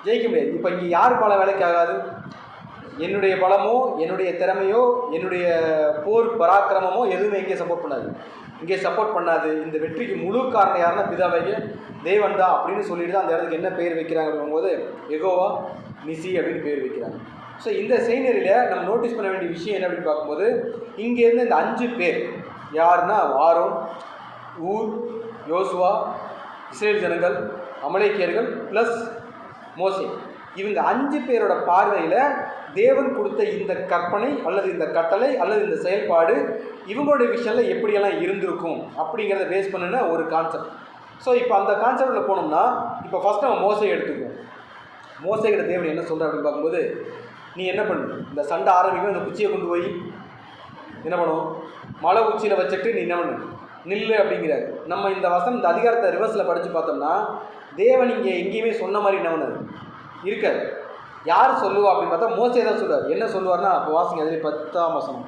ஜெயிக்க முடியாது. இப்போ இங்கே யார் பல வேலைக்கு ஆகாது? என்னுடைய பலமோ என்னுடைய திறமையோ என்னுடைய போர் பராக்கிரமமோ எதுவுமே இங்கே சப்போர்ட் பண்ணாது. இங்கே சப்போர்ட் பண்ணாது. இந்த வெற்றிக்கு முழு காரணம் யாருன்னா பிதாவைய தேவன் தான் அப்படின்னு சொல்லிட்டு தான் அந்த இடத்துக்கு என்ன பேர் வைக்கிறாங்க அப்படிங்கும்போது யெகோவா நிசி அப்படின்னு பேர் வைக்கிறாங்க. ஸோ இந்த சீனரியில் நம்ம நோட்டீஸ் பண்ண வேண்டிய விஷயம் என்ன அப்படின்னு பார்க்கும்போது இங்கேருந்து இந்த 5 பேர் யாருன்னா ஆரோன், ஊர், யோசுவா, இஸ்ரேல் ஜனங்கள், அமலேக்கியர்கள் ப்ளஸ் மோசே, இவங்க 5 பேரோட பார்வையில் தேவன் கொடுத்த இந்த கற்பனை அல்லது இந்த கட்டளை அல்லது இந்த செயல்பாடு இவங்களுடைய விஷயத்தில் எப்படியெல்லாம் இருந்திருக்கும் அப்படிங்கிறத பேஸ் பண்ணின ஒரு கான்செப்ட். ஸோ இப்போ அந்த கான்செப்டில் போனோம்னா இப்போ ஃபஸ்ட் நம்ம மோசையை எடுத்துக்குவோம். மோசைகிட்ட தேவன் என்ன சொல்கிற அப்படின்னு பார்க்கும்போது நீ என்ன பண்ணு, இந்த சண்டை ஆரம்பிக்கும் இந்த குச்சியை கொண்டு போய் என்ன பண்ணுவோம், மலை உச்சியில் வச்சுட்டு நீ என்ன பண்ணு நில்லு அப்படிங்கிறாரு. நம்ம இந்த வசனம் இந்த அதிகாரத்தை ரிவர்ஸில் படித்து பார்த்தோம்னா தேவன் இங்கே எங்கேயுமே சொன்ன மாதிரி என்ன பண்ணாரு இருக்காது. யார் சொல்லுவா அப்படின்னு பார்த்தா மோசே தான் சொல்லுவார். என்ன சொல்லுவார்னா அப்போ வாசிங்க, அதிலே 10ஆம் வசனம்,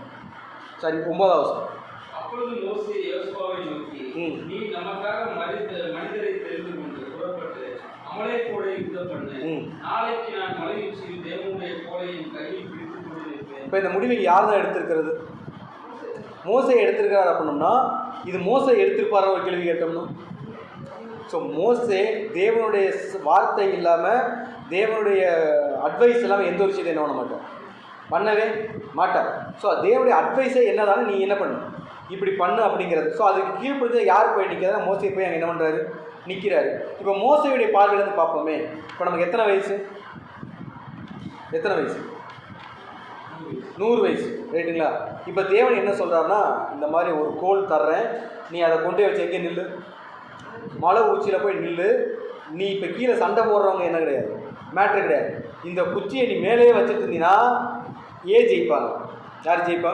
சரி 9ஆம் வசனம். அப்பொழுது மோசே யோசுவாவை நோக்கி, நீ நமக்காக மனிதரை தெரிந்து கொண்டு புறப்பட்டு அமலேக்கோடை யுத்தம் பண்ணு. நாளைக்கு நான் மலை உச்சியில் தேவனுடைய கோலையின் கையில் பிடித்துக் கொண்டு நிற்பேன். இப்போ இந்த முடிவை யார் தான் எடுத்திருக்கிறது? மோசே எடுத்திருக்கிறார் அப்படின்னோம்னா இது மோசே எடுத்திருப்பார ஒரு கேள்வி கேட்டோம்னா, ஸோ மோசே தேவனுடைய வார்த்தை இல்லாமல் தேவனுடைய அட்வைஸ் இல்லாமல் எந்த ஒரு விஷயத்தை என்ன பண்ண மாட்டோம், பண்ணவே மாட்டார். ஸோ தேவனுடைய அட்வைஸை என்னதானே நீ என்ன பண்ணு இப்படி பண்ணு அப்படிங்கிறது. ஸோ அதுக்கு கீழ்ப்படுத்த யார் போய் நிற்கிறதா மோசே போய் அங்கே என்ன பண்ணுறாரு நிற்கிறாரு. இப்போ மோசையுடைய பார்வையிலேருந்து பார்ப்போமே. இப்போ நமக்கு எத்தனை வயசு? 100 வயசு ரைட்டுங்களா? இப்போ தேவன் என்ன சொல்கிறாருன்னா இந்த மாதிரி ஒரு கோல் தர்றேன், நீ அதை கொண்டு வச்சு எங்கே நில்லு, மலை உச்சியில் போய் நில்லு. நீ இப்போ கீழே சண்டை போடுறவங்க என்ன கிடையாது, மேட்ரு கிடையாது. இந்த குச்சியை நீ மேலேயே வச்சுட்டு இருந்தீங்கன்னா ஜெயிப்பாங்க. யார் ஜெயிப்பா?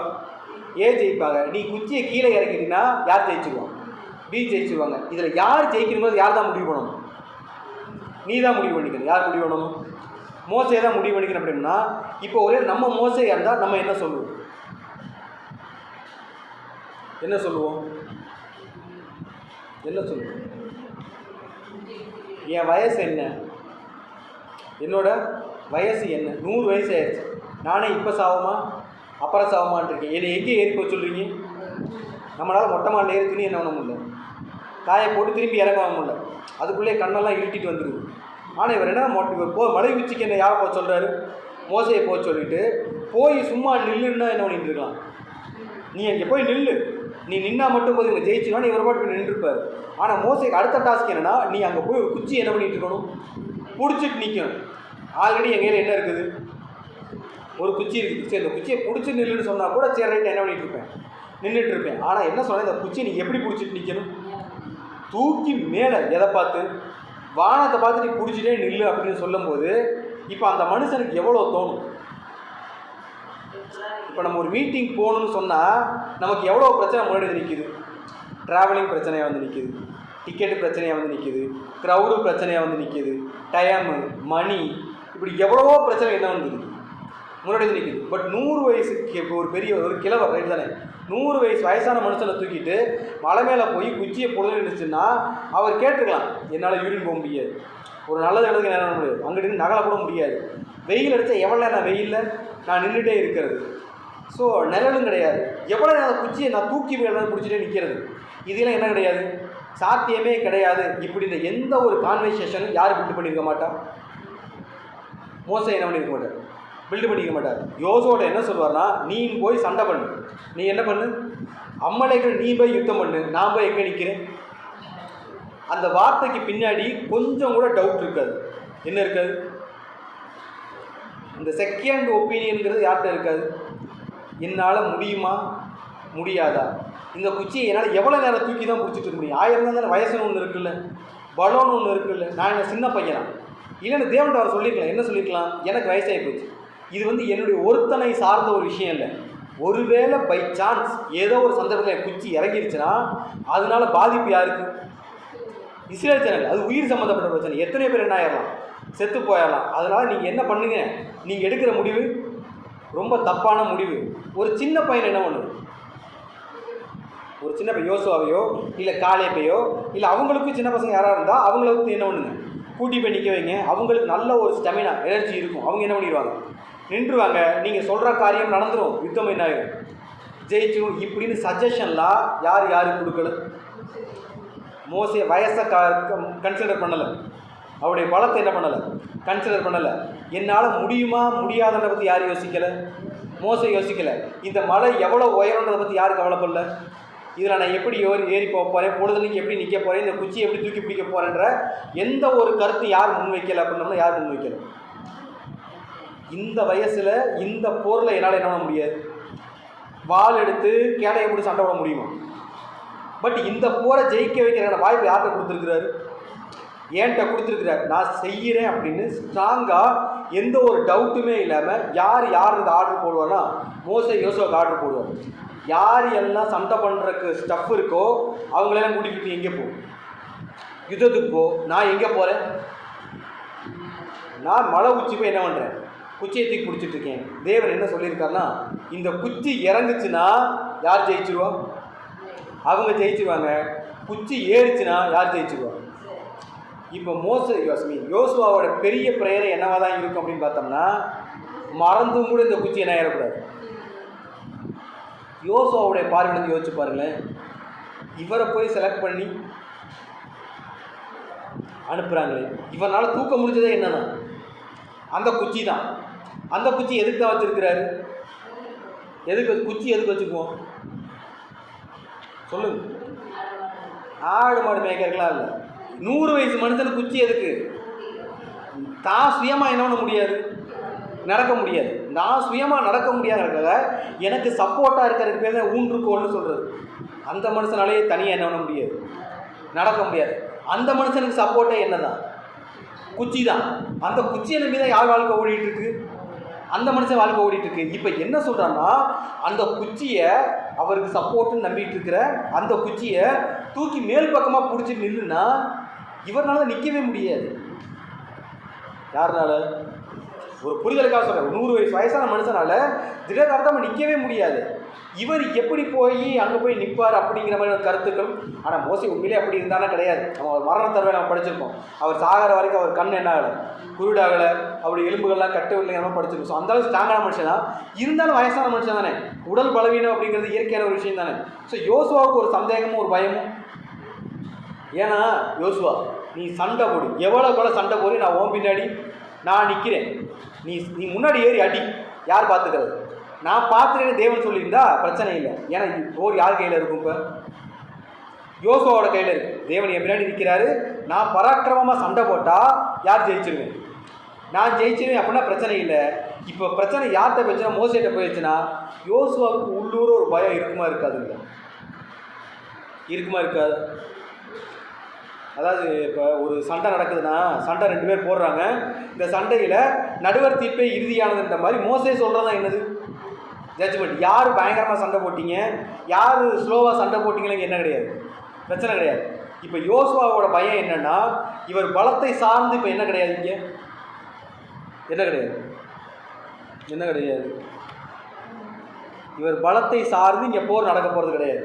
ஜெயிப்பாங்க. நீ குச்சியை கீழே இறக்கிட்டீங்கன்னா யார் ஜெயிச்சுருவாங்க? பி ஜெயிச்சுருவாங்க. இதில் யார் ஜெயிக்கணுங்கிறது யார் தான் முடிவு பண்ணணும்? நீ தான் முடிவு பண்ணிக்கணும். யார் முடிவு பண்ணணும்? மோசையை தான் முடிவு பண்ணிக்கணும். அப்படின்னா இப்போ ஒரே நம்ம மோசையாக இருந்தால் நம்ம என்ன சொல்லுவோம்? என்ன சொல்லுவோம்? என் வயசு என்ன, என்னோட வயசு என்ன, 100 வயசு ஆயிடுச்சு, நானே இப்போ சாவமா அப்புறம் சாவமான் இருக்கேன். என்னை எங்கே ஏறி போய் சொல்கிறீங்க? நம்மளால் மொட்டை மாடில் ஏறி துணி என்ன பண்ண முடியல, காயை போட்டு திரும்பி இறங்க முடியல, அதுக்குள்ளே கண்ணெல்லாம் இழுட்டிட்டு வந்துடுது. ஆனால் இவர் என்ன இவர் மலை உச்சிக்கு என்ன யாரை போக சொல்கிறாரு? மோசையை போக சொல்லிட்டு போய் சும்மா நில்லுன்னா என்ன பண்ணிட்டு இருக்கலாம்? நீ அங்கே போய் நில்லு, நீ நின்னா மட்டும் போது இவங்க ஜெயிச்சுனா இவர் பாட்டு நின்றுருப்பார். ஆனால் மோசைக்கு அடுத்த டாஸ்க் என்னென்னா, நீ அங்கே போய் ஒரு குச்சி என்ன பண்ணிட்டு இருக்கணும், பிடிச்சிட்டு நிற்கணும். ஆல்ரெடி எங்கள் கையில் என்ன இருக்குது, ஒரு குச்சி இருக்குது. சரி, இந்த குச்சியை பிடிச்சி நில்லுன்னு சொன்னால் கூட சரி ரைட்டு என்ன பண்ணிட்டு இருப்பேன், நின்றுட்டு இருப்பேன். ஆனால் என்ன சொன்னேன், இந்த குச்சியை நீ எப்படி பிடிச்சிட்டு நிற்கணும்? தூக்கி மேலே எதை பார்த்து, வானத்தை பார்த்து நீ பிடிச்சிட்டே நில்லு அப்படின்னு சொல்லும்போது இப்போ அந்த மனுஷனுக்கு எவ்வளோ தோணும்? இப்போ நம்ம ஒரு மீட்டிங் போகணுன்னு சொன்னால் நமக்கு எவ்வளோ பிரச்சனை முன்னாடி நிற்கிது. ட்ராவலிங் பிரச்சனையாக வந்து நிற்கிது, டிக்கெட்டு பிரச்சனையாக வந்து நிற்கிது, க்ரௌடு பிரச்சனையாக வந்து நிற்கிது, டைமு, மணி, இப்படி எவ்வளவோ பிரச்சனை என்ன வந்து முன்னாடி நிற்கிது. பட் 100 வயசுக்கு இப்போ ஒரு பெரிய ஒரு கிழவர் ரைட் தானே, 100 வயசு வயசான மனுஷனை தூக்கிட்டு மலை மேலே போய் குச்சியை பொழுது இருந்துச்சுன்னா அவர் கேட்டுக்கலாம், என்னால் யூரின் போக முடியாது, ஒரு நல்லது இடத்துக்கு என்ன பண்ண முடியாது, அங்கிட்டு நகலை கூட முடியாது, வெயில் அடித்தா எவ்வளோ நேரம் வெயிலில் நான் நின்றுட்டே இருக்கிறது, ஸோ நிழலும் கிடையாது, எவ்வளோ நேரம் குச்சியை நான் தூக்கி வேலை பிடிச்சிட்டே நிற்கிறது, இதெல்லாம் என்ன கிடையாது, சாத்தியமே கிடையாது. இப்படின்ற எந்த ஒரு கான்வர்சேஷனும் யார் பில்டு பண்ணியிருக்க மாட்டா? மோசை என்ன பண்ணியிருக்க மாட்டார், பில்டு பண்ணிக்க மாட்டார். யோசுவோட என்ன சொல்வார்னா, நீ போய் சண்டை பண்ணு, நீ என்ன பண்ணு, அம்மலைகள் நீ போய் யுத்தம் பண்ணு, நான் போய் எங்கே நிற்கிறேன். அந்த வார்த்தைக்கு பின்னாடி கொஞ்சம் கூட டவுட் இருக்காது. என்ன இருக்காது? இந்த செகண்ட் ஒப்பீனியன்கிறது யார்கிட்ட இருக்காது. என்னால் முடியுமா முடியாதா, இந்த குச்சியை என்னால் எவ்வளோ நேரம் தூக்கி தான் பிடிச்சிட்டு இருக்க முடியும், 1000 தானே வயசுன்னு ஒன்று இருக்குல்ல, பலோன்னு ஒன்று இருக்குல்ல, நான் என்ன சின்ன பையனா இல்லைன்னு தேவன்ட்ட அவர் சொல்லியிருக்கலாம். என்ன சொல்லியிருக்கலாம், எனக்கு வயசாகி போச்சு, இது வந்து என்னுடைய ஒருத்தனை சார்ந்த ஒரு விஷயம் இல்லை, ஒருவேளை பை சான்ஸ் ஏதோ ஒரு சந்தர்ப்பத்தில் என் குச்சி இறங்கிருச்சுன்னா அதனால பாதிப்பு யாருக்கு? இஸ்ரேல் ஜனங்கள். அது உயிர் சம்மந்தப்பட்ட பிரச்சனை, எத்தனை பேர் என்ன ஆயிடலாம், செத்து போயிடலாம். அதனால் நீங்கள் என்ன பண்ணுங்க, நீங்கள் எடுக்கிற முடிவு ரொம்ப தப்பான முடிவு. ஒரு சின்ன பையன் என்ன பண்ணுது, ஒரு சின்ன பையன் யோசுவாவையோ இல்லை காலேபையோ இல்லை அவங்களுக்கும் சின்ன பசங்க யாராக இருந்தால் அவங்களுக்கு என்ன பண்ணுங்க, கூட்டி போய் நிற்க வைங்க, அவங்களுக்கு நல்ல ஒரு ஸ்டெமினா எனர்ஜி இருக்கும், அவங்க என்ன பண்ணிடுவாங்க, நின்றுவாங்க, நீங்கள் சொல்கிற காரியம் நடந்துடும், யுத்தம் என்ன ஆகிடும், ஜெயிச்சிடும். இப்படின்னு சஜஷன்லாம் யார் யாருக்கு கொடுக்கல? மோசே வயசை கன்சிடர் பண்ணலை, அவருடைய பலத்தை என்ன பண்ணலை, கன்சிடர் பண்ணலை. என்னால் முடியுமா முடியாததை பற்றி யாரும் யோசிக்கலை, மோசை யோசிக்கலை. இந்த மலை எவ்வளோ உயரன்றதை பற்றி யாரும் கவலைப்படல. இதில் நான் எப்படி ஏறி போக போகிறேன், பொழுதுனைக்கு எப்படி நிற்க போகிறேன், இந்த குச்சியை எப்படி தூக்கி பிடிக்க போகிறேன்ற எந்த ஒரு கருத்து யார் முன்வைக்கலை அப்படின்னோம்னா யார் முன்வைக்கலை. இந்த வயசில் இந்த போரில் என்னால் என்ன பண்ண முடியாது, வாள் எடுத்து கேடையை போட்டு சண்டை போட முடியுமா? பட் இந்த போரை ஜெயிக்க வைக்கிற வாய்ப்பு யார்கிட்ட கொடுத்துருக்கிறாரு, ஏன்ட்ட கொடுத்துருக்கிறார். நான் செய்கிறேன் அப்படின்னு ஸ்ட்ராங்காக எந்த ஒரு டவுட்டுமே இல்லாமல் யார் இந்த ஆர்டர் போடுவார்னா மோசே யோசுவாவுக்கு ஆர்டர் போடுவார். யார் எல்லாம் சண்டை பண்ணுறக்கு ஸ்டஃப் இருக்கோ அவங்களெல்லாம் கூட்டிகிட்டு எங்கே போ, யுத்தத்துக்கு போ. நான் எங்கே போகிறேன், நான் மலை உச்சி போய் என்ன பண்ணுறேன், குச்சியை தூக்கி பிடிச்சிட்டு இருக்கேன். தேவன் என்ன சொல்லியிருக்காருன்னா, இந்த குச்சி இறங்குச்சுன்னா யார் ஜெயிச்சிருவா, அவங்க ஜெயிச்சிருவாங்க. குச்சி ஏறிச்சுன்னா யார் ஜெயிச்சிருவா. இப்போ யோசுவாவோட பெரிய பிரேயரை என்னவா தான் இருக்கும் அப்படின்னு பார்த்தோம்னா, மறந்தும் கூட இந்த குச்சி என்ன ஏறக்கூடாது. யோசுவாவுடைய பார்வையிலிருந்து யோசிச்சு பாருங்களேன், இவரை போய் செலக்ட் பண்ணி அனுப்புகிறாங்களே, இவரால் தூக்க முடிஞ்சதே என்னன்னா அந்த குச்சி தான். அந்த குச்சி எதுக்கு தான் வச்சுருக்கிறாரு, குச்சி எதுக்கு வச்சுக்குவோம் சொல்லுங்க? ஆடு மாடு மேய்க்கிறதுலாம் இல்லை. 100 வயசு மனுஷனுக்கு குச்சி எதுக்கு? தான் சுயமாக என்ன பண்ண முடியாது, நடக்க முடியாது. நான் சுயமாக நடக்க முடியாதுங்கிறத எனக்கு சப்போர்ட்டாக இருக்கிறதுக்கு பேர் தான் ஊன்றுகோல்னு சொல்கிறது. அந்த மனுஷனாலேயே தனியாக என்ன பண்ண முடியாது, நடக்க முடியாது. அந்த மனுஷனுக்கு சப்போர்ட்டே என்ன தான், குச்சி தான். அந்த குச்சியை நம்பி தான் யார் வாழ்க்கை ஓடிட்டுருக்கு, அந்த மனுஷன் வாழ்க்கை ஓடிட்டுருக்கு. இப்போ என்ன சொல்கிறான்னா, அந்த குச்சியை அவருக்கு சப்போர்ட்டுன்னு நம்பிட்டு இருக்கிற அந்த குச்சியை தூக்கி மேல் பக்கமாக பிடிச்சி நில்லுன்னா இவரால் நிற்கவே முடியாது. யாருனால? ஒரு புரிதலுக்காக சொல்கிறேன், 100 வயசான மனுஷனால் திடீர்னு நிற்கவே முடியாது. இவர் எப்படி போய் அங்கே போய் நிற்பார் அப்படிங்கிற மாதிரி ஒரு கருத்துக்கள். ஆனால் மோசே உண்மையிலே அப்படி இருந்தாலும் கிடையாது. நம்ம ஒரு மரண தருவை நம்ம படிச்சிருக்கோம். அவர் சாகிற வரைக்கும் அவர் கண் என்ன ஆகலை, குருடாகலை, அவருடைய எலும்புகள்லாம் கட்டு இல்லை நம்ம படிச்சிருக்கோம். ஸோ அந்தளவுக்கு ஸ்ட்ராங்கான மனுஷன் தான். இருந்தாலும் வயசான மனுஷன் தானே, உடல் பலவீனம் அப்படிங்கிறது இயற்கையான ஒரு விஷயம் தானே. ஸோ யோசுவாவுக்கு ஒரு சந்தேகமும் ஒரு பயமும். ஏன்னா யோசுவா நீ சண்டை போடு, எவ்வளோ சண்டை போடு, நான் ஓம் பின்னாடி நான் நிற்கிறேன், நீ முன்னாடி ஏறி அடி, யார் பார்த்துக்கிறது, நான் பார்த்துக்கிறேன்னு தேவன் சொல்லியிருந்தா பிரச்சனை இல்லை. ஏன்னா போர் யார் கையில் இருக்கும்? இப்போ யோசுவாவோட கையில் இருக்குது. தேவன் என் பின்னாடி நிற்கிறாரு, நான் பராக்கிரமமாக சண்டை போட்டால் யார் ஜெயிச்சிருவேன், நான் ஜெயிச்சிருவேன் அப்படின்னா பிரச்சனை இல்லை. இப்போ பிரச்சனை யார்கிட்ட போயிடுச்சுன்னா மோசேட்ட போயிடுச்சுன்னா யோசுவாவுக்கு உள்ளூர் ஒரு பயம் இருக்குமா இருக்காதுங்க? இருக்குமா இருக்காது? அதாவது இப்போ ஒரு சண்டை நடக்குதுன்னா, சண்டை 2 பேர் போடுறாங்க, இந்த சண்டையில் நடுவர் தீர்ப்பே இறுதியானதுன்ற மாதிரி மோசே சொல்கிறதா என்னது ஜட்ஜ்மெண்ட். யார் பயங்கரமாக சண்டை போட்டிங்க, யார் ஸ்லோவாக சண்டை போட்டிங்களேங்க என்ன கிடையாது, பிரச்சனை கிடையாது. இப்போ யோசுவாவோட பயம் என்னென்னா, இவர் பலத்தை சார்ந்து இப்போ என்ன கிடையாது, இங்கே என்ன கிடையாது, என்ன கிடையாது, இவர் பலத்தை சார்ந்து இங்கே போர் நடக்க போகிறது கிடையாது.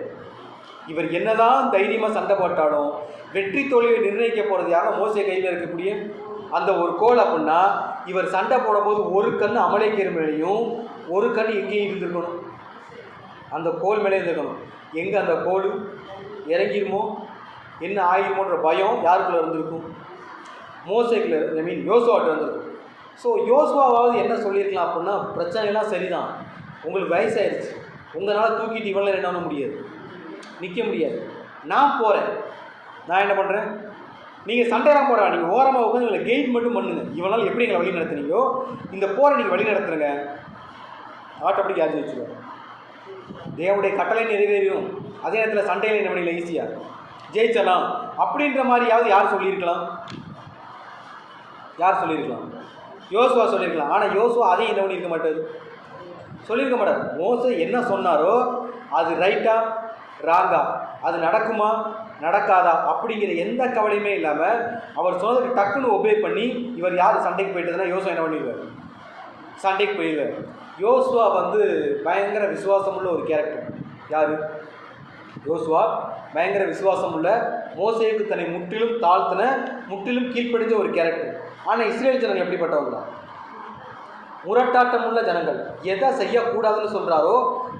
இவர் என்னதான் தைரியமாக சண்டை போட்டாலும் வெற்றி தோல்வியை நிர்ணயிக்க போகிறது யாரும் மோசே கையில் இருக்கக்கூடிய அந்த ஒரு கோல். அப்படின்னா இவர் சண்டை போடும்போது ஒரு கண் அமலேக்கியர் மேலேயும் ஒரு கண் எங்கேயும் இருந்திருக்கணும், அந்த கோல் மேலே இருந்திருக்கணும். எங்கே அந்த கோல் இறங்கிருமோ என்ன ஆகிருமோன்ற பயம் யாருக்குள்ளே இருந்திருக்கும்? மோசேக்குள்ள, ஐ மீன் யோசுவாட்ட இருந்திருக்கும். ஸோ யோசுவாவது என்ன சொல்லியிருக்கலாம் அப்படின்னா, பிரச்சனைலாம் சரிதான், உங்களுக்கு வயசாயிருச்சு, உங்களால் தூக்கிட்டு இவ்வளோ என்ன பண்ண முடியாது, நிற்க முடியாது, நான் போகிறேன், நான் என்ன பண்ணுறேன், நீங்கள் சண்டையெல்லாம் போட, நீங்கள் ஓரமாக உட்காந்து எங்களை கெயிட் மட்டும் பண்ணுங்க, இவனால் எப்படி எங்களை வழி நடத்துனீங்களோ இந்த போரை நீங்கள் வழி நடத்துருங்க, ஆட்டோமேட்டிக் யார் ஜெயிச்சுருவாங்க. தேவனுடைய கட்டளை நிறைவேறும், அதே நேரத்தில் சண்டையில் என்ன பண்ணிடலாம், ஈஸியாக ஜெயிச்சலாம் அப்படின்ற மாதிரியாவது யார் சொல்லியிருக்கலாம், யார் சொல்லியிருக்கலாம்? யோசுவா சொல்லியிருக்கலாம். ஆனால் யோசுவா அதையும் என்ன பண்ணியிருக்க மாட்டார், சொல்லியிருக்க மாட்டார். மோசே என்ன சொன்னாரோ அது ரைட்டா ராங்கா, அது நடக்குமா நடக்காதா அப்படிங்கிற எந்த கவலையுமே இல்லாமல் அவர் சொன்னதுக்கு டக்குன்னு ஒபே பண்ணி இவர் யார் சண்டைக்கு போயிட்டதுன்னா யோசுவா என்ன பண்ணிடுவார், சண்டைக்கு போயிடுவார். யோசுவா பயங்கர விசுவாசம் உள்ள ஒரு கேரக்டர். யார்? யோசுவா பயங்கர விசுவாசம் உள்ள, மோசேக்கு தன்னை முற்றிலும் தாழ்த்தின, முற்றிலும் கீழ்ப்படிஞ்ச ஒரு கேரக்டர். ஆனால் இஸ்ரேல் ஜனங்கள் எப்படிப்பட்டவங்க? முரட்டாட்டம் உள்ள ஜனங்கள். எதை செய்யக்கூடாதுன்னு சொல்கிறாரோ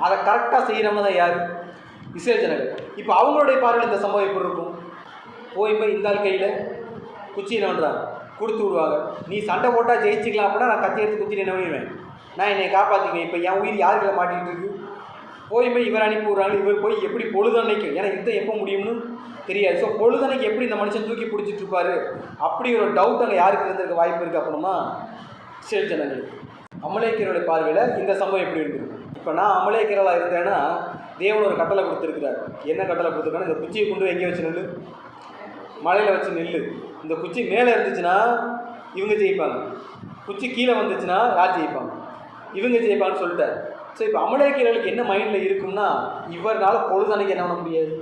அதை கரெக்டாக செய்கிறவங்க தான் யார்? இஸ்ரேல் ஜனங்கள். இப்போ அவங்களுடைய பார்வையில் இந்த சம்பவம் எப்படி இருக்கும்? போய் இந்த ஆள் கையில் குச்சி என்ன பண்ணுறாங்க, கொடுத்து விடுவாங்க. நீ சண்டை போட்டால் ஜெயிச்சிக்கலாம் அப்படின்னா நான் கத்தி எடுத்து குச்சி என்ன பண்ணிடுவேன், நான் என்னை காப்பாற்றிக்குவேன். இப்போ என் உயிர் யாருக்கிட்ட மாட்டிகிட்டு இருக்கு? போய் இவர் அனுப்பி விடுறாங்க. இவர் போய் எப்படி பொழுதன்னைக்கு, ஏன்னா யுத்தம் எப்போ முடியும்னு தெரியாது. ஸோ பொழுதன்னைக்கு எப்படி இந்த மனுஷன் தூக்கி பிடிச்சிட்டு இருப்பாரு அப்படி ஒரு டவுட் அங்கே யாருக்கு இருந்திருக்க வாய்ப்பு இருக்குது அப்படின்னா இஸ்ரேல் ஜனங்களுக்கு. அமலேக்கியருடைய பார்வையில் இந்த சம்பவம் எப்படி இருந்திருக்கு? இப்போ நான் அமலேக்கியராக இருந்தேன்னா தேவன் ஒரு கட்டளை கொடுத்துருக்கிறார். என்ன கட்டளை கொடுத்துருக்காங்கன்னா, இந்த குச்சியை கொண்டு எங்கே வச்சு நில்லு, மலையில் வச்சு நில்லு. இந்த குச்சி மேலே இருந்துச்சுன்னா இவங்க ஜெயிப்பாங்க, குச்சி கீழே வந்துச்சுன்னா யார் ஜெயிப்பாங்க, இவங்க ஜெயிப்பாங்கன்னு சொல்லிட்டார். ஸோ இப்போ அமலேக்கியர்களுக்கு என்ன மைண்டில் இருக்கும்னா, இவரால் பொழுதனைக்கு என்ன பண்ண முடியாது,